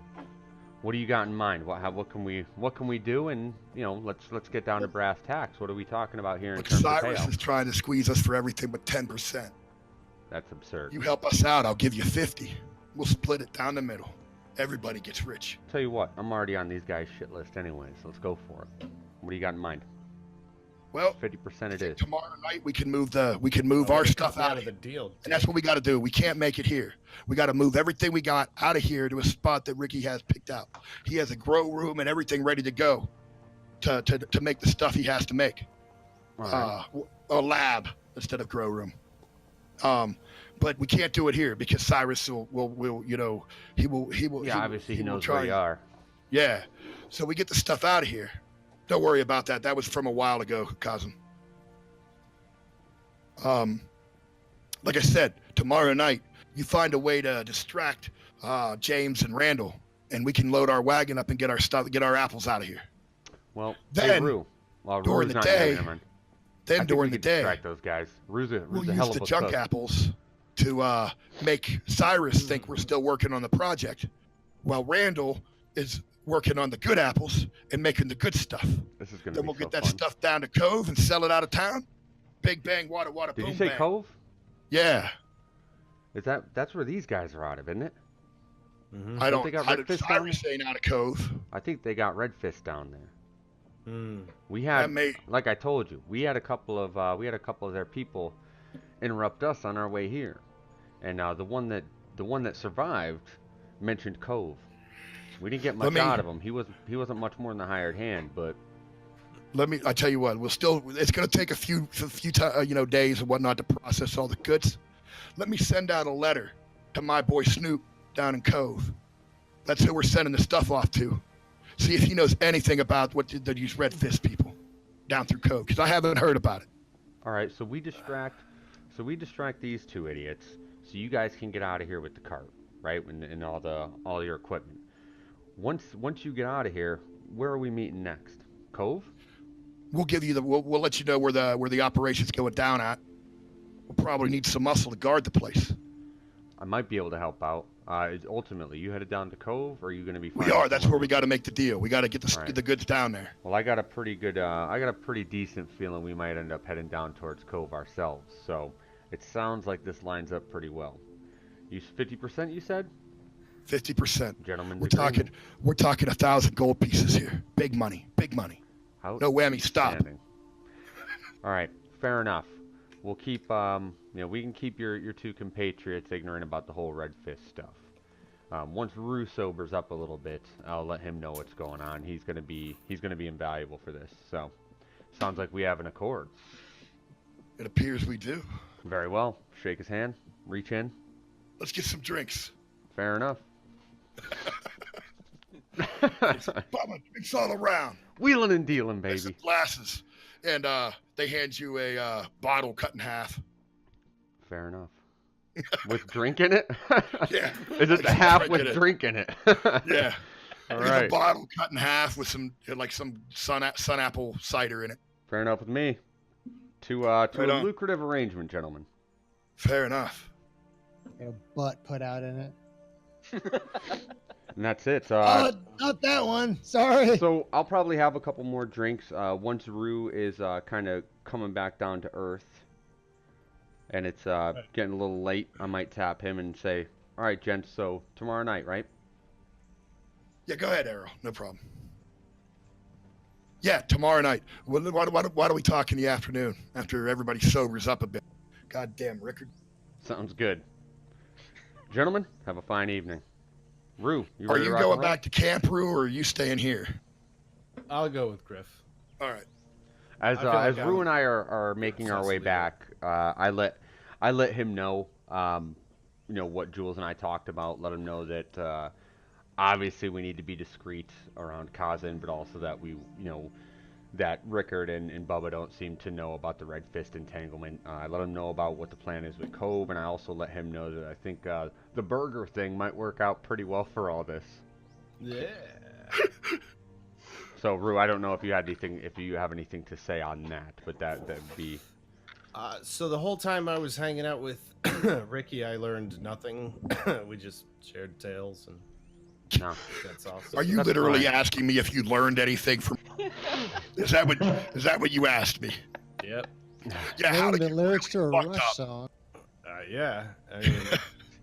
Speaker 4: what do you got in mind? What can we do? And let's get down to brass tacks. What are we talking about here in
Speaker 1: Look,
Speaker 4: terms
Speaker 1: Cyrus
Speaker 4: of payout?
Speaker 1: is trying to squeeze us for everything but 10%.
Speaker 4: That's absurd.
Speaker 1: You help us out, I'll give you 50. We'll split it down the middle. Everybody gets rich.
Speaker 4: Tell you what, I'm already on these guys' shit list anyway, so let's go for it. What do you got in mind?
Speaker 1: Well,
Speaker 4: 50% it is.
Speaker 1: tomorrow night we can move our stuff out
Speaker 8: of the deal.
Speaker 1: and that's what we got to do. We can't make it here. We got to move everything we got out of here to a spot that Ricky has picked out. He has a grow room and everything ready to go to make the stuff he has to make.
Speaker 4: All right.
Speaker 1: A lab instead of grow room. but we can't do it here because Cyrus will you know, he will.
Speaker 4: Yeah, obviously he
Speaker 1: will
Speaker 4: knows
Speaker 1: try.
Speaker 4: where you are.
Speaker 1: Yeah, so we get the stuff out of here. Don't worry about that. That was from a while ago, cousin. Like I said, tomorrow night you find a way to distract James and Randall, and we can load our wagon up and get our stuff, get our apples out of here.
Speaker 4: Well,
Speaker 1: Then,
Speaker 4: hey, Rue. Well,
Speaker 1: during
Speaker 4: Rue's
Speaker 1: the
Speaker 4: not
Speaker 1: day-
Speaker 4: here, never mind. I
Speaker 1: Then
Speaker 4: think
Speaker 1: during
Speaker 4: we
Speaker 1: the
Speaker 4: could
Speaker 1: day,
Speaker 4: distract those guys. Rue's
Speaker 1: we'll
Speaker 4: a hell
Speaker 1: use
Speaker 4: of
Speaker 1: the
Speaker 4: a
Speaker 1: junk
Speaker 4: cook.
Speaker 1: apples to make Cyrus think we're still working on the project, while Randall is working on the good apples and making the good stuff.
Speaker 4: This is gonna
Speaker 1: Then
Speaker 4: be
Speaker 1: we'll
Speaker 4: so
Speaker 1: get that
Speaker 4: fun.
Speaker 1: stuff down to Cove and sell it out of town. Big bang, wada wada,
Speaker 4: Did
Speaker 1: boom
Speaker 4: you say
Speaker 1: bang.
Speaker 4: Cove?
Speaker 1: Yeah,
Speaker 4: That's where these guys are out of, isn't it?
Speaker 8: Mm-hmm.
Speaker 1: I don't.
Speaker 4: they got
Speaker 1: I
Speaker 4: Red
Speaker 1: don't
Speaker 4: Fist down
Speaker 1: Cyrus ain't out of Cove.
Speaker 4: I think they got Red Fist down there.
Speaker 8: Mm.
Speaker 4: We
Speaker 1: That
Speaker 4: had,
Speaker 1: may.
Speaker 4: like I told you, we had a couple of their people interrupt us on our way here, and the one that survived mentioned Cove. We didn't get much out of him. He wasn't much more than a hired hand, but
Speaker 1: I tell you what. It's going to take a few days and whatnot to process all the goods. Let me send out a letter to my boy Snoop down in Cove. That's who we're sending the stuff off to. See if he knows anything about these Red Fist people down through Cove, because I haven't heard about it.
Speaker 4: all right. So we distract these two idiots, so you guys can get out of here with the cart, right? And all your equipment. Once you get out of here, where are we meeting next? Cove?
Speaker 1: We'll give you we'll let you know where the operation's going down at. We'll probably need some muscle to guard the place.
Speaker 4: I might be able to help out. Ultimately, you headed down to Cove, or are you going to be?
Speaker 1: We
Speaker 4: finding
Speaker 1: are. That's
Speaker 4: someone
Speaker 1: where we got to make the deal. We got to get
Speaker 4: Right.
Speaker 1: the goods down there.
Speaker 4: Well, I got a pretty decent feeling we might end up heading down towards Cove ourselves. So it sounds like this lines up pretty well. You 50%, you said?
Speaker 1: 50%.
Speaker 4: Gentlemen,
Speaker 1: We're talking 1,000 gold pieces here. Big money. Big money. No whammy. Stop.
Speaker 4: All right, fair enough. We'll keep we can keep your two compatriots ignorant about the whole Red Fist stuff. Once Rue sobers up a little bit, I'll let him know what's going on. He's gonna be invaluable for this. So, sounds like we have an accord.
Speaker 1: It appears we do.
Speaker 4: Very well. Shake his hand. Reach in.
Speaker 1: Let's get some drinks.
Speaker 4: Fair enough.
Speaker 1: Bubba, drinks all around.
Speaker 4: Wheeling and dealing,
Speaker 1: There's some
Speaker 4: baby.
Speaker 1: glasses. And they hand you a bottle cut in half.
Speaker 4: Fair enough. With drink in it?
Speaker 1: Yeah.
Speaker 4: Is it the
Speaker 1: Some
Speaker 4: half
Speaker 1: drink
Speaker 4: with
Speaker 1: in it.
Speaker 4: drink in it?
Speaker 1: Yeah.
Speaker 4: All
Speaker 1: There's a
Speaker 4: right.
Speaker 1: bottle cut in half with some sun apple cider in it.
Speaker 4: Fair enough with me. To
Speaker 1: Right
Speaker 4: a
Speaker 1: on.
Speaker 4: lucrative arrangement, gentlemen.
Speaker 1: Fair enough.
Speaker 6: A butt put out in it.
Speaker 4: And that's it.
Speaker 6: Oh, not that one. Sorry.
Speaker 4: So I'll probably have a couple more drinks once Rue is kind of coming back down to earth, and it's getting a little late. I might tap him and say, "All right, gents. So tomorrow night, right?"
Speaker 1: Yeah, go ahead, Arrow. No problem. Yeah, tomorrow night. Why don't we talk in the afternoon after everybody sobers up a bit? Goddamn, Rickard.
Speaker 4: Sounds good. Gentlemen, have a fine evening. Rue, you
Speaker 1: Are
Speaker 4: ready to
Speaker 1: you
Speaker 4: rock and
Speaker 1: going
Speaker 4: roll?
Speaker 1: back to camp, Rue, or are you staying here?
Speaker 8: I'll go with Griff.
Speaker 1: All right.
Speaker 4: As
Speaker 8: I feel like
Speaker 4: Rue
Speaker 8: I'm
Speaker 4: and I are making our way
Speaker 8: obsessively
Speaker 4: back, I let him know, what Jules and I talked about. Let him know that obviously we need to be discreet around Kazan, but also that that Rickard and Bubba don't seem to know about the Red Fist entanglement. I let him know about what the plan is with Cove, and I also let him know that I think the burger thing might work out pretty well for all this.
Speaker 8: Yeah.
Speaker 4: So, Rue, I don't know if you have anything to say on that, but that'd be.
Speaker 8: So the whole time I was hanging out with Ricky, I learned nothing. We just shared tales, and
Speaker 4: No.
Speaker 8: that's all.
Speaker 1: Are you
Speaker 4: That's
Speaker 1: literally
Speaker 4: fine.
Speaker 1: asking me if you learned anything from? Is that what you asked me?
Speaker 8: Yep.
Speaker 1: Yeah. How
Speaker 6: Learned
Speaker 1: to
Speaker 6: the
Speaker 1: get
Speaker 6: lyrics to a
Speaker 1: fucked
Speaker 6: Rush
Speaker 1: up.
Speaker 6: song.
Speaker 8: Yeah. I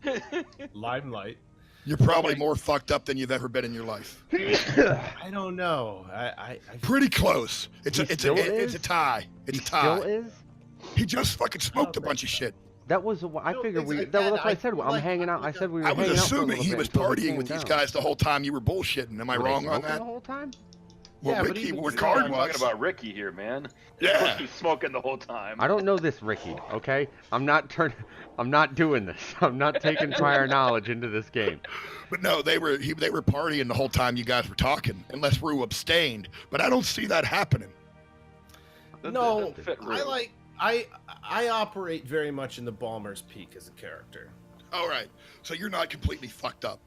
Speaker 8: mean, Limelight.
Speaker 1: You're probably more fucked up than you've ever been in your life.
Speaker 8: I don't know. I
Speaker 1: Pretty close. It's
Speaker 4: He
Speaker 1: a
Speaker 4: still
Speaker 1: it's a
Speaker 4: is?
Speaker 1: tie. It's
Speaker 4: He
Speaker 1: a
Speaker 4: still
Speaker 1: tie.
Speaker 4: is?
Speaker 1: He just fucking smoked a bunch of shit.
Speaker 4: That was I
Speaker 8: No,
Speaker 4: figured
Speaker 8: things
Speaker 4: we.
Speaker 8: like
Speaker 4: That's
Speaker 8: that,
Speaker 4: what I
Speaker 8: I
Speaker 4: said.
Speaker 8: feel
Speaker 4: I'm
Speaker 8: like
Speaker 4: hanging
Speaker 8: I'm
Speaker 4: out. I
Speaker 8: like
Speaker 4: said we were
Speaker 1: I was
Speaker 4: hanging out for a
Speaker 1: assuming
Speaker 4: little
Speaker 1: he
Speaker 4: bit
Speaker 1: was
Speaker 4: until
Speaker 1: partying
Speaker 4: came
Speaker 1: with these
Speaker 4: down.
Speaker 1: guys the whole time you were bullshitting. Am I
Speaker 4: Were they
Speaker 1: wrong on
Speaker 4: smoking
Speaker 1: that?
Speaker 4: the whole time?
Speaker 1: Well,
Speaker 8: Yeah, but
Speaker 1: Ricky,
Speaker 8: even
Speaker 1: where
Speaker 8: still,
Speaker 1: Card
Speaker 3: I'm
Speaker 1: was.
Speaker 3: talking about Ricky here, man.
Speaker 1: Yeah.
Speaker 3: He's smoking the whole time.
Speaker 4: I don't know this Ricky, okay? I'm not doing this. I'm not taking prior knowledge into this game.
Speaker 1: But no, they were partying the whole time you guys were talking, unless Rue abstained. But I don't see that happening.
Speaker 3: That
Speaker 8: No,
Speaker 3: doesn't fit
Speaker 8: I
Speaker 3: Rue.
Speaker 8: like I operate very much in the Balmer's Peak as a character.
Speaker 1: All right, so you're not completely fucked up.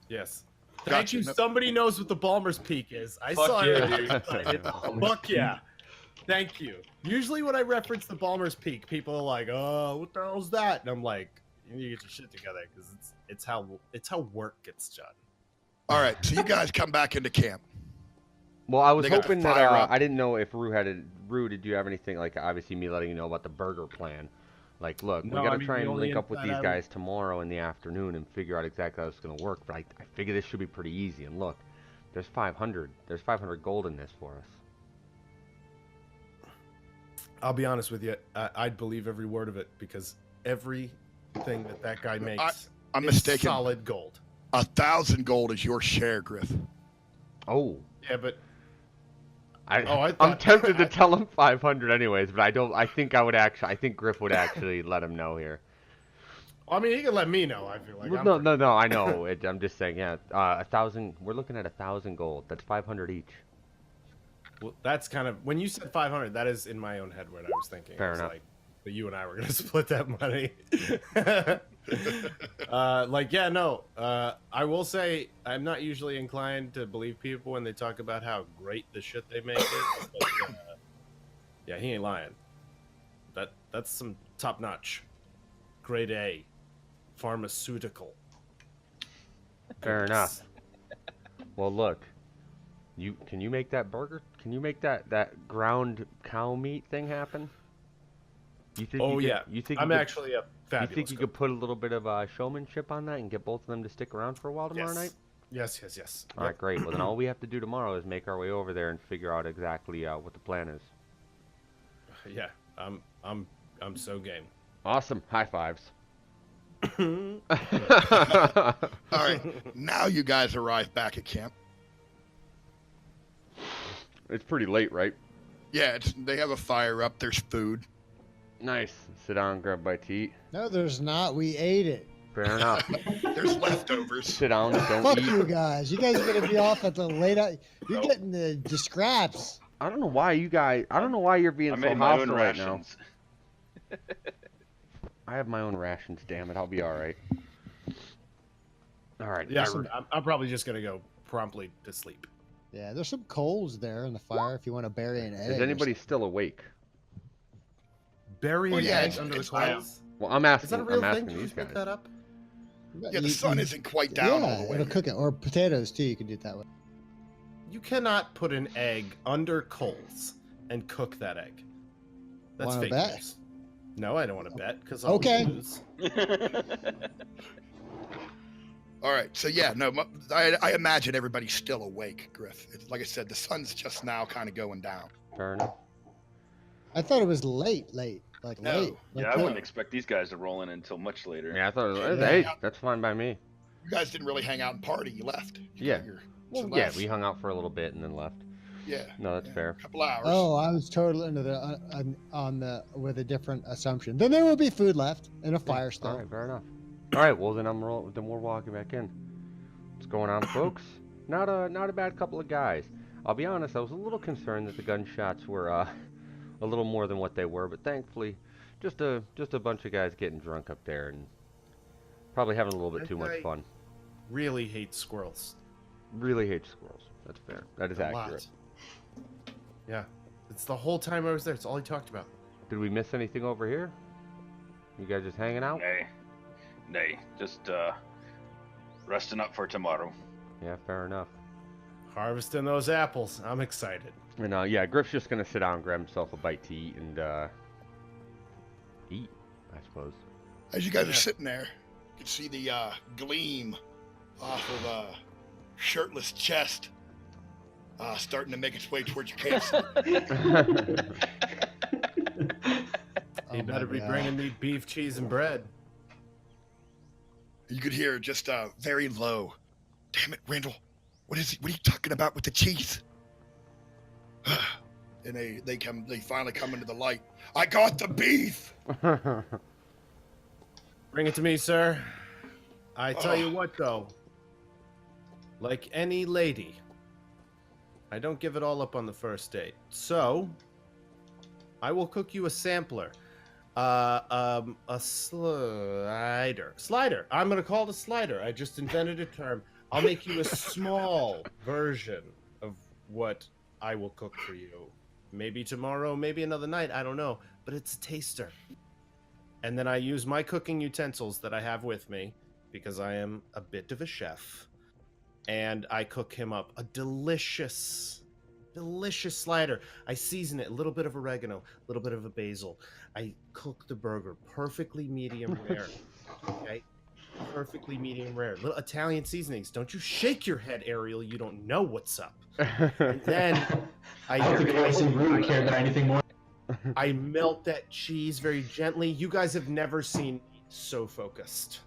Speaker 8: Yes.
Speaker 1: Gotcha.
Speaker 8: Thank you.
Speaker 1: No-
Speaker 8: Somebody knows what the Balmer's Peak is. I
Speaker 2: Fuck
Speaker 8: saw
Speaker 2: yeah,
Speaker 8: it.
Speaker 2: dude.
Speaker 8: Excited. Fuck yeah. Thank you. Usually when I reference the Balmer's Peak, people are like, "Oh, what the hell's that?" And I'm like, "You need to get your shit together because it's how work gets done."
Speaker 1: All right, so you guys come back into camp.
Speaker 4: Well, I was
Speaker 1: They got
Speaker 4: hoping
Speaker 1: the
Speaker 4: that
Speaker 1: fire up.
Speaker 4: I didn't know if Rue Rue, did you have anything like obviously me letting you know about the burger plan? Like, look,
Speaker 8: No,
Speaker 4: we gotta
Speaker 8: I mean,
Speaker 4: try
Speaker 8: the
Speaker 4: and
Speaker 8: only
Speaker 4: link up with
Speaker 8: insight
Speaker 4: these
Speaker 8: I-
Speaker 4: guys tomorrow in the afternoon and figure out exactly how it's gonna work. But I figure this should be pretty easy. And look, there's 500 gold in this for us.
Speaker 8: I'll be honest with you. I'd believe every word of it because everything that guy makes
Speaker 1: I'm
Speaker 8: is
Speaker 1: mistaken.
Speaker 8: solid gold.
Speaker 1: 1,000 gold is your share, Griff.
Speaker 4: Oh,
Speaker 8: Yeah, but
Speaker 4: I
Speaker 8: I
Speaker 4: I'm
Speaker 8: thought-
Speaker 4: tempted to tell him 500 anyways, but I don't. I think I think Griff would actually let him know here.
Speaker 8: I mean, he can let me know. I feel like.
Speaker 4: Well, no. I know. I'm just saying. Yeah, 1,000. We're looking at 1,000 gold. That's 500 each.
Speaker 8: Well, that's kind of when you said 500. That is in my own head what I was thinking.
Speaker 4: Fair
Speaker 8: It was
Speaker 4: enough.
Speaker 8: Like that you and I were gonna split that money. Yeah, no. I will say I'm not usually inclined to believe people when they talk about how great the shit they make is. But, yeah, he ain't lying. That's some top notch, grade A, pharmaceutical.
Speaker 4: Fair enough. Well, look. Can you make that burger? Can you make that ground cow meat thing happen? You think?
Speaker 8: Oh
Speaker 4: you
Speaker 8: yeah,
Speaker 4: could, You think?
Speaker 8: I'm
Speaker 4: you could,
Speaker 8: actually a
Speaker 4: You
Speaker 8: fabulous.
Speaker 4: think you
Speaker 8: cook.
Speaker 4: could put a little bit of showmanship on that and get both of them to stick around for a while tomorrow night?
Speaker 8: Yes.
Speaker 4: All right, great. Well, then all we have to do tomorrow is make our way over there and figure out exactly what the plan is.
Speaker 8: Yeah, I'm so game.
Speaker 4: Awesome. High fives.
Speaker 1: All right, now you guys arrive back at camp.
Speaker 4: It's pretty late, right?
Speaker 1: Yeah, they have a fire up. There's food.
Speaker 4: Nice. Sit down, grab a bite to eat.
Speaker 6: No, there's not. We ate it.
Speaker 4: Fair enough.
Speaker 1: There's leftovers.
Speaker 4: Sit down, don't
Speaker 6: Fuck
Speaker 4: eat.
Speaker 6: you guys. You guys are gonna be off at the late. You're getting the scraps.
Speaker 4: I don't know why you're being
Speaker 3: I
Speaker 4: so
Speaker 3: made my own
Speaker 4: hostile right now.
Speaker 3: rations.
Speaker 4: I have my own rations, damn it. I'll be all right. All right.
Speaker 8: Yeah, I'm probably just gonna go promptly to sleep.
Speaker 6: Yeah, there's some coals there in the fire if you want to bury an egg.
Speaker 4: Is
Speaker 6: or
Speaker 4: anybody still awake?
Speaker 8: Bury
Speaker 1: Well,
Speaker 8: an
Speaker 1: yeah,
Speaker 8: egg
Speaker 1: it's-
Speaker 8: under the
Speaker 1: it's-
Speaker 8: clouds.
Speaker 4: Well, I'm
Speaker 8: Is that
Speaker 4: asking.
Speaker 8: a real
Speaker 4: I'm
Speaker 8: thing?
Speaker 4: asking
Speaker 8: Did you
Speaker 4: these
Speaker 8: just make
Speaker 4: guys.
Speaker 8: that up?
Speaker 1: Yeah, the sun isn't quite down all the way.
Speaker 6: It'll cook it, or potatoes too. You can do it that way.
Speaker 8: You cannot put an egg under coals and cook that egg. That's
Speaker 6: Wanna
Speaker 8: fake
Speaker 6: bet?
Speaker 8: news. No, I don't want to bet because I'll
Speaker 6: Okay.
Speaker 8: lose.
Speaker 1: All right, so yeah, no, I imagine everybody's still awake, Griff. Like I said, the sun's just now kind of going down.
Speaker 4: Fair enough.
Speaker 6: I thought it was late, like
Speaker 1: No.
Speaker 6: late.
Speaker 3: Yeah, I wouldn't expect these guys to roll in until much later.
Speaker 4: Yeah, I thought it was,
Speaker 6: Yeah.
Speaker 4: hey, that's fine by me.
Speaker 1: You guys didn't really hang out and party. You left. You
Speaker 4: Yeah.
Speaker 1: got your
Speaker 4: Well, yeah, we hung out for a little bit and then left.
Speaker 1: Yeah.
Speaker 4: No, that's
Speaker 1: yeah,
Speaker 4: fair.
Speaker 1: A couple hours.
Speaker 6: Oh, I was totally into with a different assumption. Then there will be food left and a fire
Speaker 4: All
Speaker 6: still.
Speaker 4: right, fair enough. All right, well then then we're walking back in. What's going on, folks? Not a bad couple of guys. I'll be honest, I was a little concerned that the gunshots were a little more than what they were, but thankfully, just a bunch of guys getting drunk up there and probably having a little bit too much fun.
Speaker 8: Really hate squirrels.
Speaker 4: Really hate squirrels. That's fair. That is
Speaker 8: A
Speaker 4: accurate.
Speaker 8: lot. Yeah, it's the whole time I was there. It's all he talked about.
Speaker 4: Did we miss anything over here? You guys just hanging out?
Speaker 3: Nay, just resting up for tomorrow.
Speaker 4: Yeah, fair enough.
Speaker 8: Harvesting those apples. I'm excited.
Speaker 4: And yeah, Griff's just gonna sit down and grab himself a bite to eat and eat, I suppose.
Speaker 1: As you guys are sitting there, you can see the gleam off of a shirtless chest starting to make its way towards your campsite.
Speaker 8: He
Speaker 6: Oh
Speaker 8: better
Speaker 6: my
Speaker 8: be
Speaker 6: God.
Speaker 8: bringing me beef, cheese, and bread.
Speaker 1: You could hear just very low. Damn it, Randall. What is it? What are you talking about with the cheese? and they finally come into the light. I got the beef.
Speaker 8: Bring it to me, sir. I tell you what, though. Like any lady, I don't give it all up on the first date. So, I will cook you a sampler. A slider. Slider. I'm gonna call it a slider. I just invented a term. I'll make you a small version of what I will cook for you. Maybe tomorrow, maybe another night, I don't know. But it's a taster. And then I use my cooking utensils that I have with me, because I am a bit of a chef. And I cook him up a delicious slider. I season it, a little bit of oregano, a little bit of a basil. I cook the burger perfectly medium rare. Okay? Perfectly medium rare. Little Italian seasonings. Don't you shake your head, Ariel. You don't know what's up. And then
Speaker 2: I don't think Harrison really cared about anything more.
Speaker 8: I melt that cheese very gently. You guys have never seen me so focused.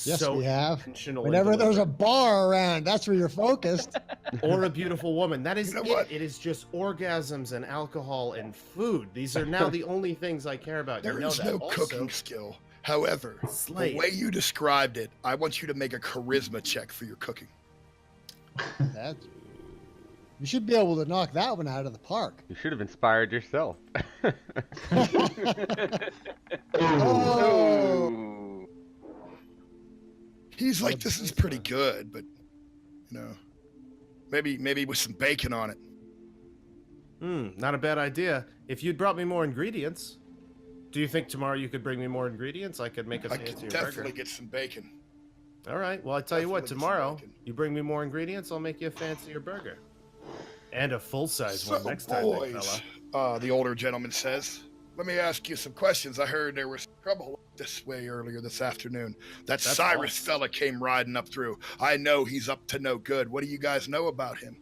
Speaker 6: Yes,
Speaker 8: so
Speaker 6: we have.
Speaker 8: intentional.
Speaker 6: Whenever there's a bar around, that's where you're focused.
Speaker 8: Or a beautiful woman. That is
Speaker 1: You know
Speaker 8: it.
Speaker 1: what?
Speaker 8: It is just orgasms and alcohol and food. These are now the only things I care about.
Speaker 1: There
Speaker 8: you know
Speaker 1: is
Speaker 8: that.
Speaker 1: no
Speaker 8: Also,
Speaker 1: cooking skill. However,
Speaker 8: slave.
Speaker 1: the way you described it, I want you to make a charisma check for your cooking.
Speaker 6: That's, you should be able to knock that one out of the park.
Speaker 4: You should have inspired yourself.
Speaker 6: Oh.
Speaker 3: Ooh.
Speaker 1: He's like, this is pretty good, but you know, maybe with some bacon on it.
Speaker 8: Not a bad idea. If you'd brought me more ingredients, do you think tomorrow you could bring me more ingredients? I could make a
Speaker 1: I could
Speaker 8: fancier
Speaker 1: definitely
Speaker 8: burger.
Speaker 1: get some bacon.
Speaker 8: All right. Well, I tell you what.
Speaker 1: Definitely get some
Speaker 8: Tomorrow,
Speaker 1: bacon.
Speaker 8: you bring me more ingredients, I'll make you a fancier burger, and a full-size one
Speaker 1: So,
Speaker 8: next time, big
Speaker 1: boys,
Speaker 8: fella.
Speaker 1: the older gentleman says, let me ask you some questions. I heard there was trouble this way earlier this afternoon. That
Speaker 8: That's
Speaker 1: Cyrus
Speaker 8: false.
Speaker 1: fella came riding up through. I know he's up to no good. What do you guys know about him?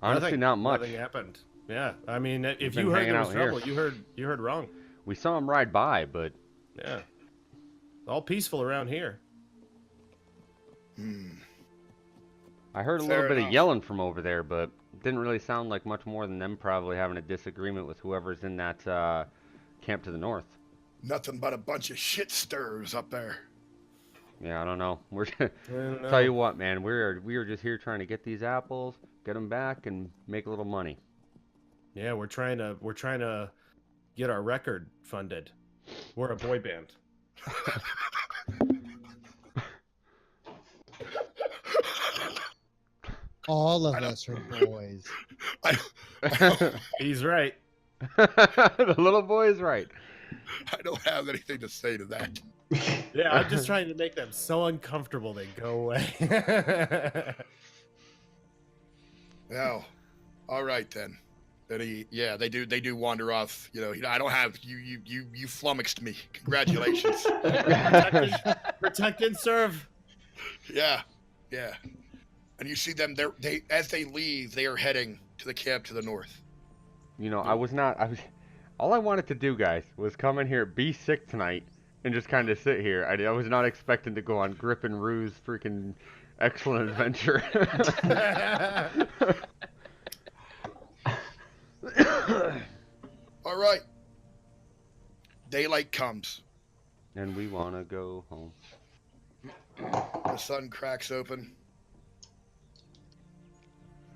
Speaker 4: Honestly, not much.
Speaker 8: Nothing happened. Yeah. I mean, if
Speaker 4: been
Speaker 8: you heard
Speaker 4: hanging
Speaker 8: there was
Speaker 4: out here.
Speaker 8: trouble, you heard wrong.
Speaker 4: We saw him ride by, but
Speaker 8: Yeah. All peaceful around here.
Speaker 4: I heard a
Speaker 1: Fair
Speaker 4: little bit
Speaker 1: enough.
Speaker 4: of yelling from over there, but it didn't really sound like much more than them probably having a disagreement with whoever's in that camp to the north.
Speaker 1: Nothing but a bunch of shit stirs up there.
Speaker 4: Yeah, I don't know. We're
Speaker 8: I don't know.
Speaker 4: tell you what, man. We are just here trying to get these apples, get them back, and make a little money.
Speaker 8: Yeah, we're trying to get our record funded. We're a boy band.
Speaker 6: All of us are boys.
Speaker 8: He's right.
Speaker 4: The little boy is right.
Speaker 1: I don't have anything to say to that.
Speaker 8: Yeah, I'm just trying to make them so uncomfortable they go away.
Speaker 1: No. All right then. They do wander off. You know, I don't have you flummoxed me. Congratulations.
Speaker 8: Protect and serve.
Speaker 1: Yeah. And you see them as they leave, they are heading to the camp to the north.
Speaker 4: You know, all I wanted to do, guys, was come in here, be sick tonight, and just kind of sit here. I was not expecting to go on Grip and Ruse freaking excellent adventure.
Speaker 1: All right. Daylight comes.
Speaker 4: And we want to go home.
Speaker 1: The sun cracks open.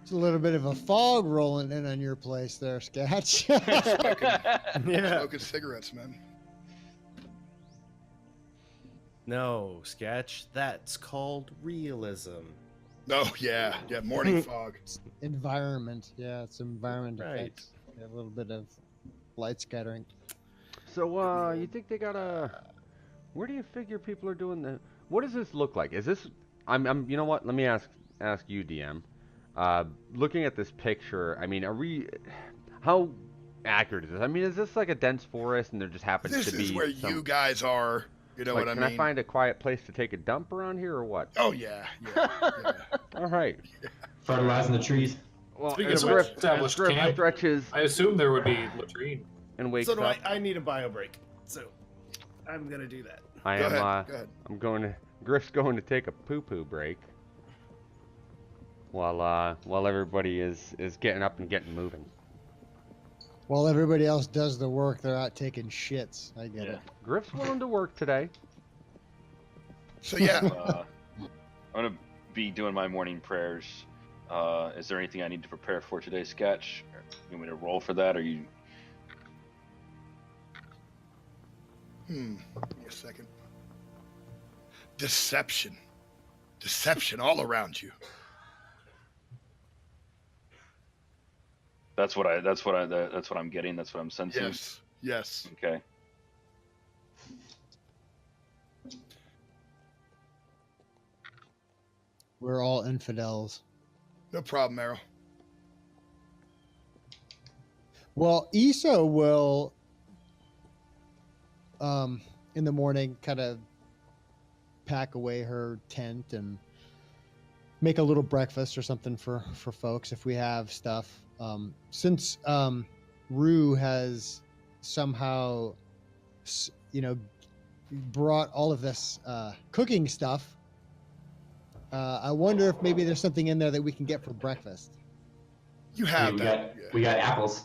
Speaker 6: It's a little bit of a fog rolling in on your place there, Sketch.
Speaker 1: Smoking cigarettes, man.
Speaker 8: No, Sketch. That's called realism.
Speaker 1: Oh yeah, morning fog.
Speaker 6: Environment. Yeah, it's environment
Speaker 8: Right.
Speaker 6: effects. Yeah, a little bit of light scattering.
Speaker 4: So, you think they got where do you figure people are doing the? What does this look like? Is this? You know what? Let me ask you, DM. Looking at this picture, I mean, how accurate is this? I mean, is this like a dense forest and there just happens
Speaker 1: This
Speaker 4: to be
Speaker 1: is where you guys are. You know
Speaker 4: like,
Speaker 1: what I
Speaker 4: can
Speaker 1: mean?
Speaker 4: I find a quiet place to take a dump around here or what?
Speaker 1: Oh yeah.
Speaker 4: All right.
Speaker 2: Fertilizing the trees.
Speaker 4: Well,
Speaker 7: Speaking
Speaker 4: as
Speaker 7: of
Speaker 4: Griff,
Speaker 7: established
Speaker 4: as Griff
Speaker 7: camp,
Speaker 4: stretches
Speaker 7: I assume there would be latrine.
Speaker 4: and wakes
Speaker 8: So do
Speaker 4: up,
Speaker 8: I need a bio break. So I'm gonna do that.
Speaker 4: I
Speaker 1: Go
Speaker 4: am.
Speaker 1: ahead. Go ahead.
Speaker 4: I'm going to. Griff's going to take a poo-poo break. while everybody is getting up and getting moving.
Speaker 6: While everybody else does the work, they're out taking shits. I get it.
Speaker 4: Griff's willing to work today.
Speaker 1: So yeah,
Speaker 3: I'm gonna be doing my morning prayers. Is there anything I need to prepare for today's sketch? You want me to roll for that, or you?
Speaker 1: give me a second. Deception all around you.
Speaker 3: That's what I'm getting. That's what I'm sensing.
Speaker 1: Yes.
Speaker 3: Okay.
Speaker 6: We're all infidels.
Speaker 1: No problem, Errol.
Speaker 6: Well, Issa will, in the morning, kind of pack away her tent and make a little breakfast or something for folks if we have stuff. Since Rue has somehow, brought all of this cooking stuff, I wonder if maybe there's something in there that we can get for breakfast.
Speaker 1: You have
Speaker 2: we
Speaker 1: that.
Speaker 2: got we got apples.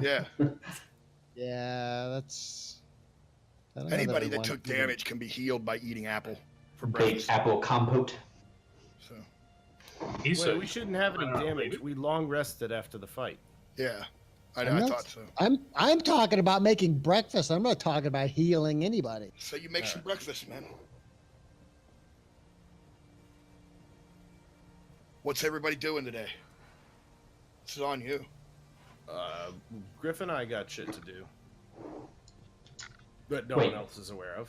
Speaker 1: Yeah.
Speaker 6: Yeah, that's. I don't know
Speaker 1: Anybody
Speaker 6: I
Speaker 1: that
Speaker 6: want
Speaker 1: took
Speaker 6: to-
Speaker 1: damage can be healed by eating apple for
Speaker 2: Baked
Speaker 1: breakfast.
Speaker 2: apple compote.
Speaker 1: So
Speaker 5: Wait, we shouldn't have any damage. We long rested after the fight.
Speaker 1: yeah, I
Speaker 6: I'm not-
Speaker 1: thought so.
Speaker 6: I'm talking about making breakfast. I'm not talking about healing anybody.
Speaker 1: So you make some breakfast, man. What's everybody doing today? This is on you.
Speaker 8: Griff and I got shit to do, but no
Speaker 2: Wait.
Speaker 8: one else is aware of.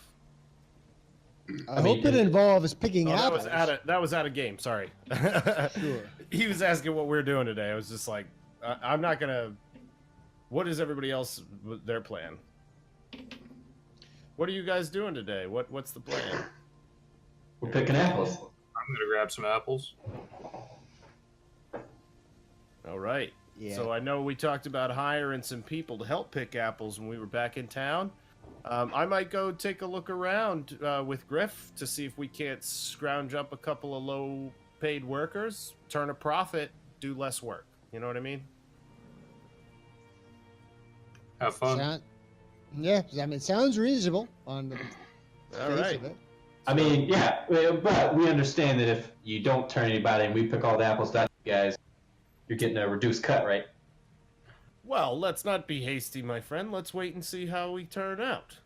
Speaker 6: I hope it involves picking
Speaker 8: Oh,
Speaker 6: apples.
Speaker 8: that was out of game. Sorry.
Speaker 6: Sure.
Speaker 8: He was asking what we're doing today. I was just like, I'm not gonna. What is everybody else their plan? What are you guys doing today? What's the plan?
Speaker 2: We're picking apples.
Speaker 7: I'm gonna grab some apples.
Speaker 8: All right.
Speaker 6: Yeah.
Speaker 8: So I know we talked about hiring some people to help pick apples when we were back in town. I might go take a look around with Griff to see if we can't scrounge up a couple of low-paid workers, turn a profit, do less work. You know what I mean?
Speaker 7: Have fun.
Speaker 6: Yeah, I mean, it sounds reasonable on the
Speaker 8: All
Speaker 6: face
Speaker 8: right.
Speaker 6: of it.
Speaker 2: I mean, yeah, but we understand that if you don't turn anybody and we pick all the apples down, you guys, you're getting a reduced cut, right?
Speaker 8: Well, let's not be hasty, my friend. Let's wait and see how we turn out.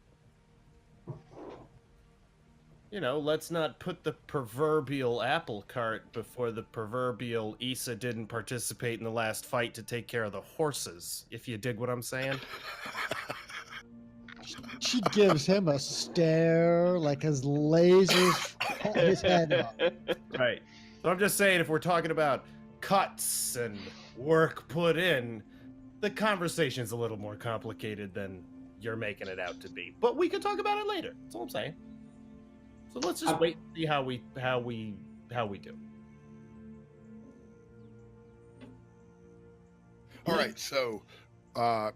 Speaker 8: You know, let's not put the proverbial apple cart before the proverbial Issa didn't participate in the last fight to take care of the horses, if you dig what I'm saying.
Speaker 6: She gives him a stare like his lasers his head off.
Speaker 8: Right. So I'm just saying, if we're talking about cuts and work put in, the conversation's a little more complicated than you're making it out to be. But we can talk about it later. That's all I'm saying. So let's just wait and see how we do.
Speaker 1: All right, so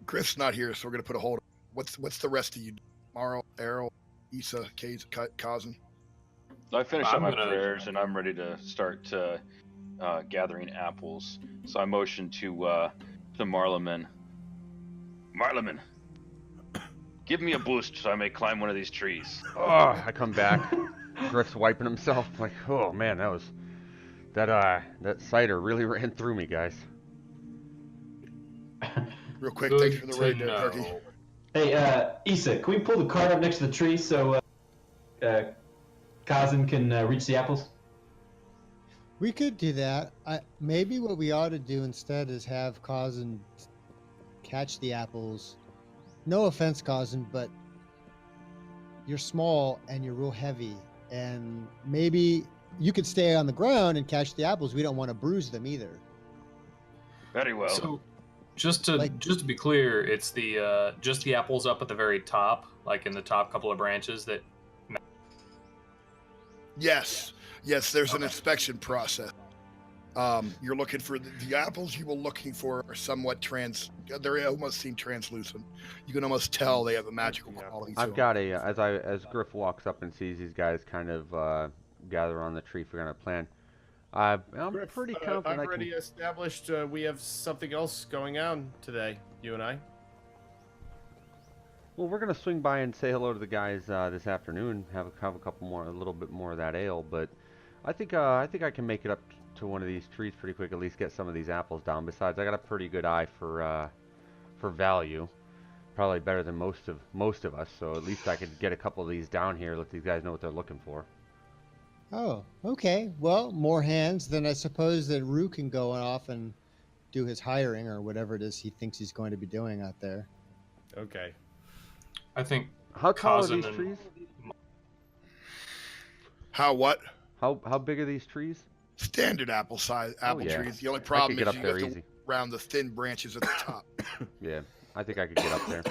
Speaker 1: Griff's not here, so we're gonna put a hold. What's the rest of you? Marl, Errol, Issa, Kazan.
Speaker 3: I finished up
Speaker 7: I'm
Speaker 3: my
Speaker 7: gonna-
Speaker 3: prayers and I'm ready to start gathering apples. So I motioned to Marleman. Marleman, give me a boost so I may climb one of these trees.
Speaker 4: Oh, I come back. Griff's wiping himself. Like, oh man, that cider really ran through me, guys.
Speaker 1: Real quick,
Speaker 7: Good
Speaker 1: thanks for the
Speaker 7: to
Speaker 1: raid there,
Speaker 7: know.
Speaker 1: Turkey.
Speaker 2: Hey, Issa, can we pull the cart up next to the tree so Kazan can reach the apples?
Speaker 6: We could do that. Maybe what we ought to do instead is have Kazan catch the apples. No offense, Kazan, but you're small and you're real heavy. And maybe you could stay on the ground and catch the apples. We don't want to bruise them either.
Speaker 3: Very well.
Speaker 7: So, just to
Speaker 6: Like-
Speaker 7: be clear, it's the just the apples up at the very top, like in the top couple of branches. That
Speaker 1: Yes, there's an inspection process. You're looking for the apples you were looking for are somewhat they almost seem translucent. You can almost tell they have a magical quality to
Speaker 4: I've
Speaker 1: them.
Speaker 4: got as Griff walks up and sees these guys kind of gather on the tree for a plan. I'm
Speaker 8: Griff,
Speaker 4: pretty
Speaker 8: I've
Speaker 4: confident I
Speaker 8: already
Speaker 4: can.
Speaker 8: established we have something else going on today, you and I.
Speaker 4: Well, we're gonna swing by and say hello to the guys this afternoon. Have a couple more, a little bit more of that ale. But I think I can make it up to one of these trees pretty quick. At least get some of these apples down. Besides, I got a pretty good eye for value. Probably better than most of us. So at least I could get a couple of these down here. Let these guys know what they're looking for.
Speaker 6: Oh, okay. Well, more hands. Then I suppose that Rue can go off and do his hiring or whatever it is he thinks he's going to be doing out there.
Speaker 8: Okay.
Speaker 7: I think
Speaker 4: How tall are
Speaker 7: Cousin
Speaker 4: these
Speaker 7: and-
Speaker 4: trees?
Speaker 1: How what?
Speaker 4: How big are these trees?
Speaker 1: Standard apple size apple
Speaker 4: yeah.
Speaker 1: trees. The only
Speaker 4: I
Speaker 1: problem
Speaker 4: could
Speaker 1: is
Speaker 4: get
Speaker 1: you
Speaker 4: up there
Speaker 1: have to
Speaker 4: easy.
Speaker 1: around the thin branches at the top.
Speaker 4: Yeah, I think I could get up there.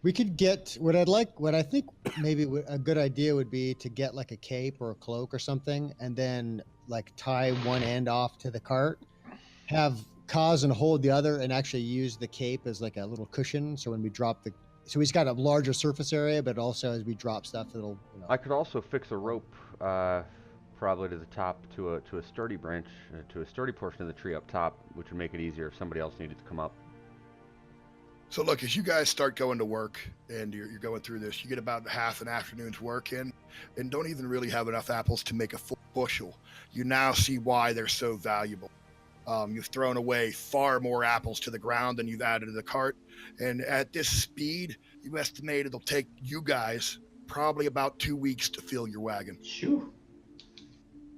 Speaker 6: We could get what I think maybe a good idea would be to get like a cape or a cloak or something, and then like tie one end off to the cart, have Kazan hold the other, and actually use the cape as like a little cushion. So when we drop so he's got a larger surface area, but also as we drop stuff, it'll.
Speaker 4: I could also fix a rope, probably to the top to a sturdy branch, to a sturdy portion of the tree up top, which would make it easier if somebody else needed to come up.
Speaker 1: So look, as you guys start going to work and you're going through this, you get about half an afternoon's work in and don't even really have enough apples to make a full bushel. You now see why they're so valuable. You've thrown away far more apples to the ground than you've added to the cart. And at this speed, you estimate it'll take you guys probably about 2 weeks to fill your wagon.
Speaker 2: Shoo.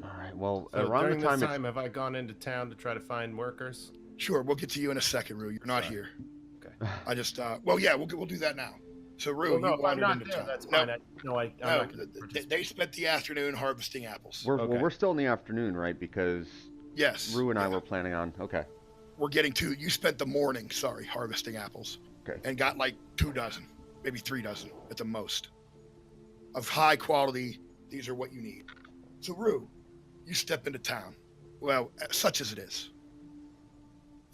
Speaker 4: All right. Well,
Speaker 8: So
Speaker 4: around
Speaker 8: during
Speaker 4: the time
Speaker 8: this
Speaker 4: it's
Speaker 8: time, have I gone into town to try to find workers?
Speaker 1: Sure, we'll get to you in a second, Rue. You're not here.
Speaker 8: Okay.
Speaker 1: I just, well, yeah, we'll do that now. So, Rue,
Speaker 8: Well, no,
Speaker 1: you
Speaker 8: if I'm
Speaker 1: wandered
Speaker 8: not
Speaker 1: into
Speaker 8: there,
Speaker 1: town.
Speaker 8: that's
Speaker 1: No,
Speaker 8: fine. I'm
Speaker 1: no,
Speaker 8: not gonna participate.
Speaker 1: they spent the afternoon harvesting apples.
Speaker 4: well,
Speaker 8: Okay.
Speaker 4: we're still in the afternoon, right? Because
Speaker 1: Yes.
Speaker 4: Rue and I
Speaker 1: yeah.
Speaker 4: were planning on. Okay.
Speaker 1: We're getting to, you spent the morning, harvesting apples.
Speaker 4: Okay.
Speaker 1: And got like 2 dozen, maybe 3 dozen at the most. Of high quality, these are what you need. So, Rue, you step into town. Well, such as it is.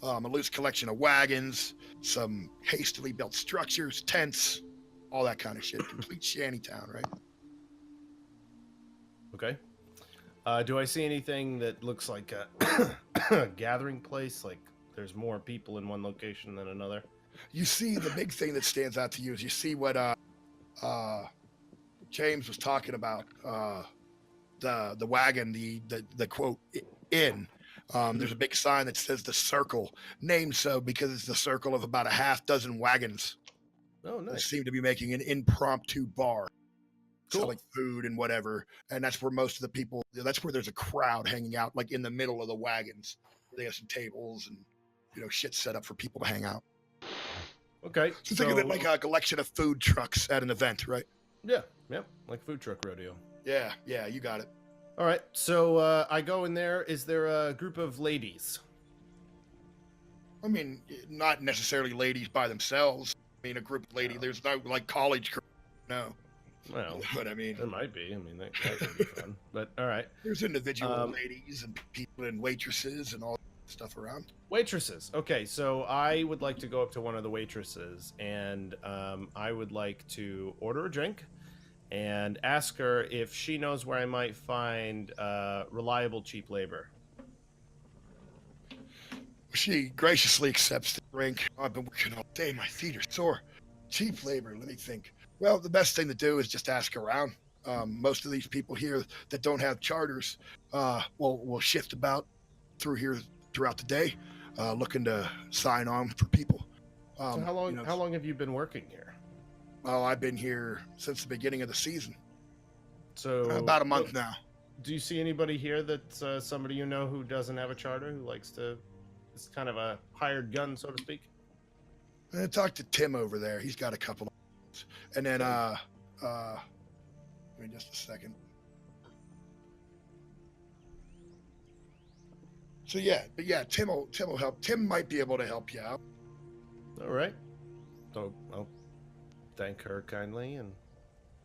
Speaker 1: A loose collection of wagons, some hastily built structures, tents, all that kind of shit. Complete shanty town, right?
Speaker 8: Okay. Do I see anything that looks like a gathering place? Like there's more people in one location than another?
Speaker 1: You see, the big thing that stands out to you is you see what James was talking about, the wagon, the quote inn. There's a big sign that says the Circle, named so because it's the circle of about a half dozen wagons.
Speaker 8: Oh,
Speaker 1: They
Speaker 8: nice.
Speaker 1: seem to be making an impromptu bar,
Speaker 8: Cool.
Speaker 1: selling food and whatever. And that's where most of the people, that's where there's a crowd hanging out, like in the middle of the wagons. They have some tables and, shit set up for people to hang out.
Speaker 8: Okay.
Speaker 1: So think of it like a collection of food trucks at an event, right?
Speaker 8: Yeah, like food truck rodeo.
Speaker 1: Yeah, you got it.
Speaker 8: All right, so I go in there. Is there a group of ladies?
Speaker 1: I mean, not necessarily ladies by themselves. I mean, a group of ladies, there's no like college crew. No.
Speaker 8: Well,
Speaker 1: But I mean,
Speaker 8: there might be. I mean, that could be fun. But all right,
Speaker 1: there's individual
Speaker 8: Um,
Speaker 1: ladies and people and waitresses and all that stuff around.
Speaker 8: waitresses. Okay, so I would like to go up to one of the waitresses, and I would like to order a drink and ask her if she knows where I might find reliable, cheap labor.
Speaker 1: She graciously accepts the drink. I've been working all day. My feet are sore. Cheap labor, let me think. Well, the best thing to do is just ask around. Most of these people here that don't have charters will shift about through here throughout the day, looking to sign on for people.
Speaker 8: So how long have you been working here?
Speaker 1: Well, I've been here since the beginning of the season.
Speaker 8: So
Speaker 1: About a month now.
Speaker 8: Do you see anybody here that's somebody you know who doesn't have a charter, who likes to, is kind of a hired gun, so to speak?
Speaker 1: I talked to Tim over there. He's got a couple of, and then give me just a second. So yeah, Tim will help. Tim might be able to help you out.
Speaker 8: All right. So I'll thank her kindly and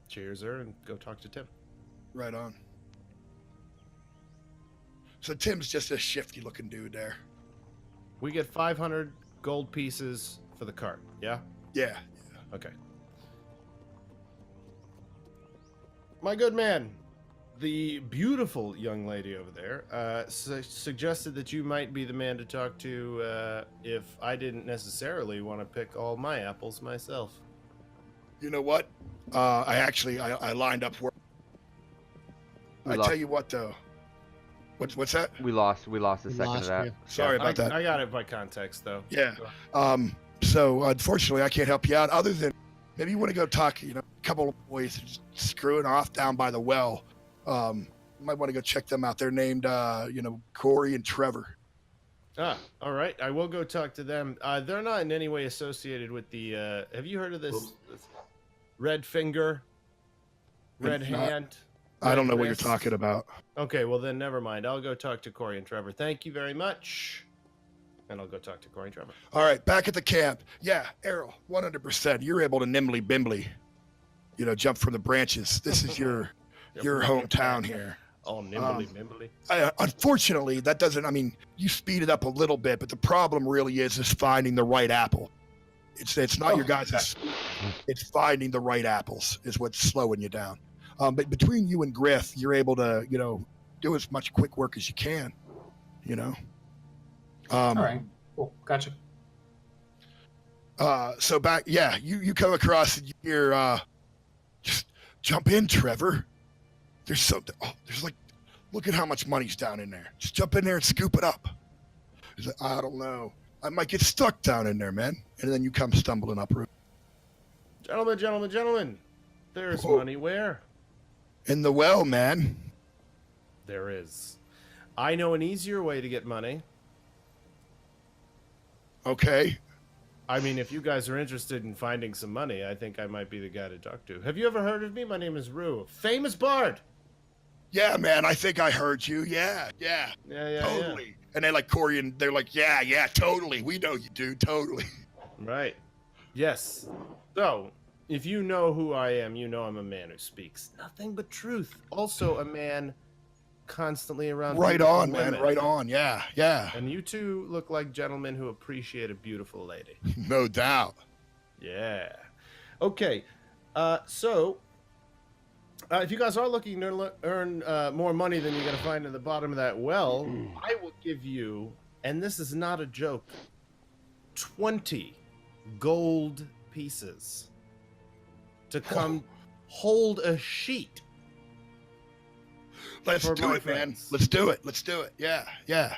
Speaker 8: cheers her and go talk to Tim.
Speaker 1: Right on. So Tim's just a shifty looking dude there.
Speaker 8: We get 500 gold pieces for the cart, yeah?
Speaker 1: Yeah.
Speaker 8: Okay. My good man, the beautiful young lady over there suggested that you might be the man to talk to if I didn't necessarily want to pick all my apples myself.
Speaker 1: You know what? I lined up for. I tell you what, though. What's that?
Speaker 4: We lost a
Speaker 6: We
Speaker 4: second of
Speaker 6: lost
Speaker 4: that.
Speaker 6: you.
Speaker 1: Sorry about that.
Speaker 8: I got it by context, though.
Speaker 1: Yeah. So unfortunately, I can't help you out. Other than maybe you want to go talk. A couple of boys just screwing off down by the well. You might want to go check them out. They're named, Corey and Trevor.
Speaker 8: Ah, all right. I will go talk to them. They're not in any way associated with the. Have you heard of this Red Finger, Red Hand?
Speaker 1: I don't know what you're
Speaker 8: Wrist?
Speaker 1: talking about.
Speaker 8: Okay, well then never mind. I'll go talk to Corey and Trevor. Thank you very much. And I'll go talk to Corey and Trevor.
Speaker 1: All right, back at the camp. Yeah, Errol, 100%. You're able to nimbly bimbly, jump from the branches. This is your hometown here.
Speaker 8: Oh, nimbly, nimbly.
Speaker 1: Unfortunately, that doesn't. I mean, you speed it up a little bit, but the problem really is finding the right apple. It's not your guys'. It's finding the right apples is what's slowing you down. But between you and Griff, you're able to, do as much quick work as you can.
Speaker 7: All right. Cool. Gotcha.
Speaker 1: So back, yeah, you come across and you hear, just jump in, Trevor. There's something. Oh, there's look at how much money's down in there. Just jump in there and scoop it up. He's like, I don't know. I might get stuck down in there, man. And then you come stumbling up.
Speaker 8: Gentlemen. There's money where?
Speaker 1: In the well, man.
Speaker 8: There is. I know an easier way to get money.
Speaker 1: Okay.
Speaker 8: I mean, if you guys are interested in finding some money, I think I might be the guy to talk to. Have you ever heard of me? My name is Rue. Famous bard.
Speaker 1: Yeah, man, I think I heard you. Yeah. Totally.
Speaker 8: Yeah.
Speaker 1: And they like Corey and they're like, yeah, totally. We know you, dude. Totally.
Speaker 8: Right. Yes. So, if you know who I am, you know I'm a man who speaks nothing but truth. Also a man constantly around.
Speaker 1: Right on,
Speaker 8: women.
Speaker 1: man. Right on. Yeah.
Speaker 8: And you two look like gentlemen who appreciate a beautiful lady.
Speaker 1: No doubt.
Speaker 8: Yeah. Okay. So, if you guys are looking to earn more money than you're going to find in the bottom of that well, I will give you, and this is not a joke, 20 gold pieces to come hold a sheet.
Speaker 1: Let's
Speaker 8: for
Speaker 1: do
Speaker 8: my
Speaker 1: it, man.
Speaker 8: friends.
Speaker 1: Let's do it. Yeah.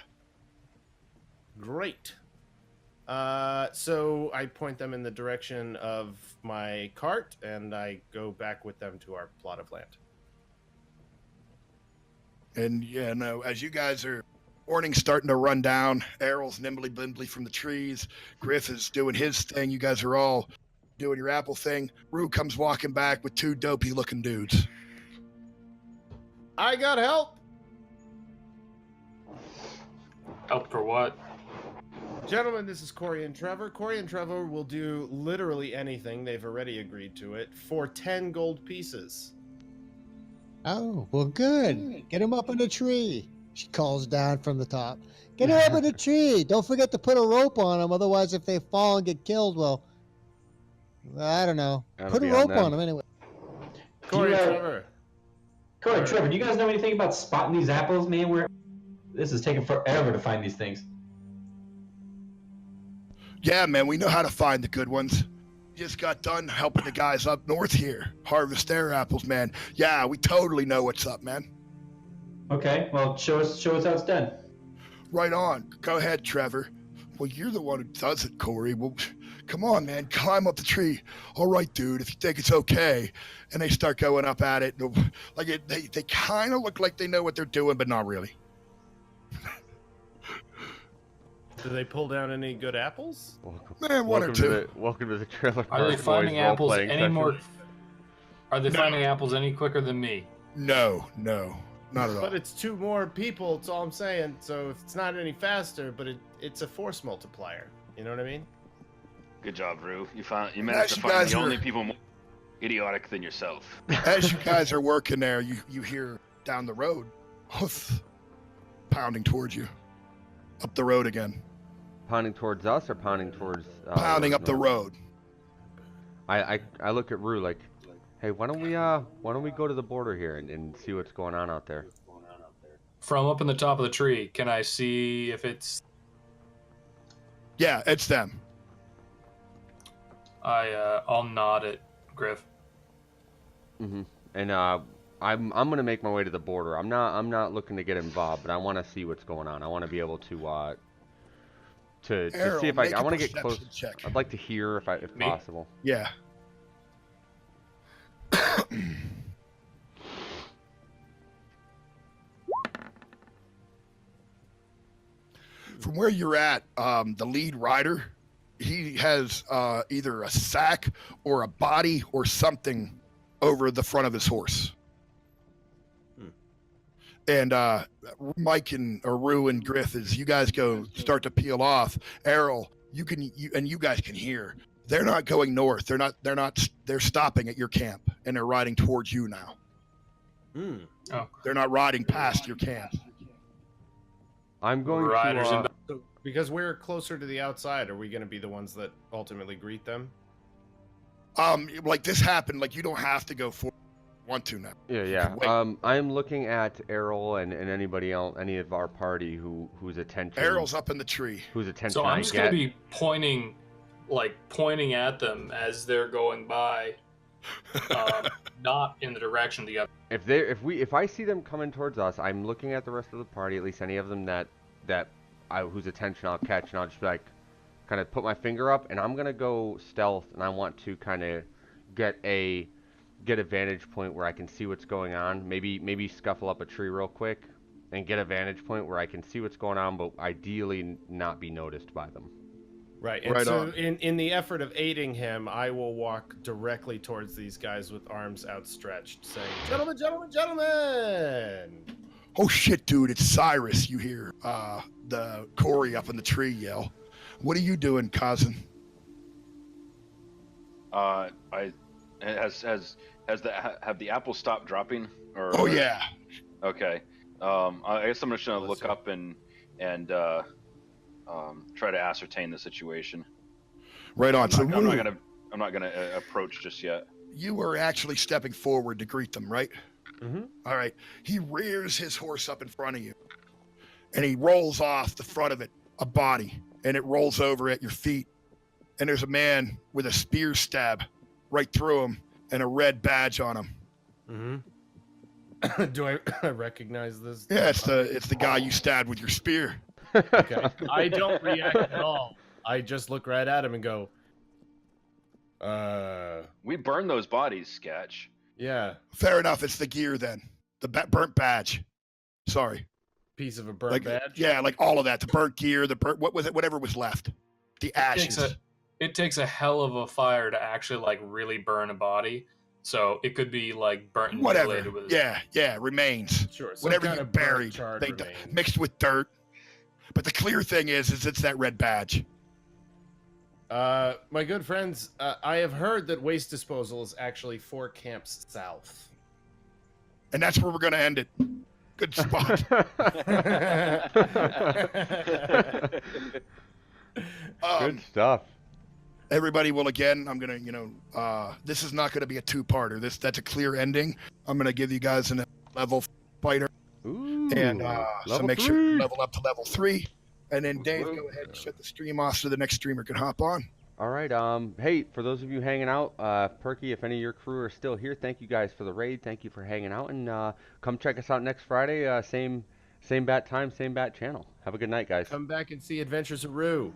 Speaker 8: Great. So I point them in the direction of my cart, and I go back with them to our plot of land.
Speaker 1: And as you guys are, morning's starting to run down. Errol's nimbly bimbly from the trees. Griff is doing his thing. You guys are all doing your apple thing. Rue comes walking back with two dopey looking dudes.
Speaker 8: I got help.
Speaker 7: Help for what?
Speaker 8: Gentlemen, this is Corey and Trevor. Corey and Trevor will do literally anything. They've already agreed to it for 10 gold pieces.
Speaker 6: Oh, well, good. Get him up in the tree. She calls down from the top. Get him up in the tree. Don't forget to put a rope on him. Otherwise, if they fall and get killed, well, I don't know.
Speaker 4: That'll
Speaker 6: Put a
Speaker 4: be
Speaker 6: rope
Speaker 4: on
Speaker 6: on
Speaker 4: them.
Speaker 6: him anyway.
Speaker 8: Corey and
Speaker 2: You,
Speaker 8: Trevor.
Speaker 2: Corey, Trevor, do you guys know anything about spotting these apples, man? This is taking forever to find these things.
Speaker 1: Yeah, man, we know how to find the good ones. Just got done helping the guys up north here harvest their apples, man. Yeah, we totally know what's up, man.
Speaker 2: Okay, well, show us how it's done.
Speaker 1: Right on. Go ahead, Trevor. Well, you're the one who does it, Corey. Well, come on, man. Climb up the tree. All right, dude, if you think it's okay. And they start going up at it. They kind of look like they know what they're doing, but not really.
Speaker 8: Do they pull down any good apples?
Speaker 1: Man, one or two.
Speaker 4: Welcome to the Trailer Park
Speaker 7: Are they
Speaker 4: Boys
Speaker 7: finding apples
Speaker 4: role-playing
Speaker 7: any
Speaker 4: session.
Speaker 7: more? Are they
Speaker 1: No.
Speaker 7: finding apples any quicker than me?
Speaker 1: No, not at all.
Speaker 8: But it's 2 more people, that's all I'm saying. So if it's not any faster, but it's a force multiplier. You know what I mean?
Speaker 3: Good job, Rue. You managed
Speaker 1: you
Speaker 3: to find
Speaker 1: guys
Speaker 3: the
Speaker 1: are-
Speaker 3: only people more idiotic than yourself.
Speaker 1: As you guys are working there, you hear down the road, hoof, pounding towards you. Up the road again.
Speaker 4: Pounding towards us or pounding towards...
Speaker 1: Pounding up the
Speaker 4: north?
Speaker 1: road.
Speaker 4: I look at Rue like, Hey, why don't we go to the border here and see what's going on out there?
Speaker 7: From up in the top of the tree, can I see if it's?
Speaker 1: Yeah, it's them.
Speaker 7: I'll nod at Griff.
Speaker 4: Mm-hmm. And I'm gonna make my way to the border. I'm not looking to get involved, but I want to see what's going on. I want to be able to
Speaker 1: Errol,
Speaker 4: see if
Speaker 1: make
Speaker 4: I
Speaker 1: a
Speaker 4: want to get close.
Speaker 1: perception check.
Speaker 4: I'd like to hear if
Speaker 7: Me?
Speaker 4: possible.
Speaker 1: Yeah. From where you're at, the lead rider, he has either a sack or a body or something over the front of his horse. And Mike and Rue and Griff, as you guys go start to peel off, Errol, you guys can hear. They're not going north. They're stopping at your camp and they're riding towards you now.
Speaker 7: Oh.
Speaker 1: They're not riding past your camp.
Speaker 4: I'm going
Speaker 7: Riders
Speaker 4: to.
Speaker 7: in
Speaker 8: So, because we're closer to the outside, are we going to be the ones that ultimately greet them?
Speaker 1: Like this happened, like you don't have to go forward. Want to now.
Speaker 4: Yeah.
Speaker 1: Wait.
Speaker 4: I'm looking at Errol and anybody else, any of our party whose attention.
Speaker 1: Errol's up in the tree.
Speaker 4: Whose attention
Speaker 7: So I'm
Speaker 4: I
Speaker 7: just
Speaker 4: get.
Speaker 7: gonna be pointing at them as they're going by, not in the direction of the other.
Speaker 4: If I see them coming towards us, I'm looking at the rest of the party, at least any of them whose attention I'll catch, and I'll just be like, kind of put my finger up, and I'm gonna go stealth, and I want to kind of get a vantage point where I can see what's going on. Maybe scuffle up a tree real quick, and get a vantage point where I can see what's going on, but ideally not be noticed by them.
Speaker 8: Right. And
Speaker 1: Right
Speaker 8: so
Speaker 1: on.
Speaker 8: in the effort of aiding him, I will walk directly towards these guys with arms outstretched, saying, "Gentlemen, gentlemen, gentlemen!"
Speaker 1: Oh shit, dude! It's Cyrus. You hear the Corey up in the tree yell. What are you doing, cousin?
Speaker 3: Have the apples stopped dropping? Or,
Speaker 1: Oh yeah.
Speaker 3: Okay. I guess I'm just gonna look up and try to ascertain the situation.
Speaker 1: Right on. So
Speaker 3: I'm not gonna approach just yet.
Speaker 1: you were actually stepping forward to greet them, right?
Speaker 8: Mm-hmm.
Speaker 1: All right. He rears his horse up in front of you, and he rolls off the front of it, a body, and it rolls over at your feet. And there's a man with a spear stab right through him and a red badge on him.
Speaker 8: Mm-hmm. Do I recognize this?
Speaker 1: Yeah, it's the guy you stabbed with your spear.
Speaker 8: Okay. I don't react at all. I just look right at him and go,
Speaker 3: We burned those bodies, Sketch.
Speaker 8: yeah,
Speaker 1: Fair enough. It's the gear then. The burnt badge. Sorry.
Speaker 8: piece of a burnt
Speaker 1: Like
Speaker 8: badge.
Speaker 1: yeah, like all of that. The burnt gear. The burnt. What was it? Whatever was left. The ashes.
Speaker 7: It takes a hell of a fire to actually really burn a body. So it could be burnt and
Speaker 1: Whatever.
Speaker 7: mutilated with
Speaker 1: Yeah. Remains.
Speaker 8: Sure. Some
Speaker 1: Whatever
Speaker 8: kind
Speaker 1: you
Speaker 8: of burnt,
Speaker 1: buried,
Speaker 8: charred
Speaker 1: they
Speaker 8: remains.
Speaker 1: mixed with dirt. But the clear thing is it's that red badge.
Speaker 8: My good friends, I have heard that waste disposal is actually 4 camps south.
Speaker 1: And that's where we're gonna end it. Good spot.
Speaker 4: Good stuff.
Speaker 1: Everybody will again. I'm gonna, this is not gonna be a 2-parter. That's a clear ending. I'm gonna give you guys a level fighter,
Speaker 4: Ooh,
Speaker 1: and so
Speaker 4: level
Speaker 1: make sure
Speaker 4: 3.
Speaker 1: you level up to level 3. And then Dave, go ahead and shut the stream off so the next streamer can hop on.
Speaker 4: All right. Hey, for those of you hanging out, Perky, if any of your crew are still here, thank you guys for the raid. Thank you for hanging out, and come check us out next Friday. Same bat time, same bat channel. Have a good night, guys.
Speaker 8: Come back and see Adventures of Rue.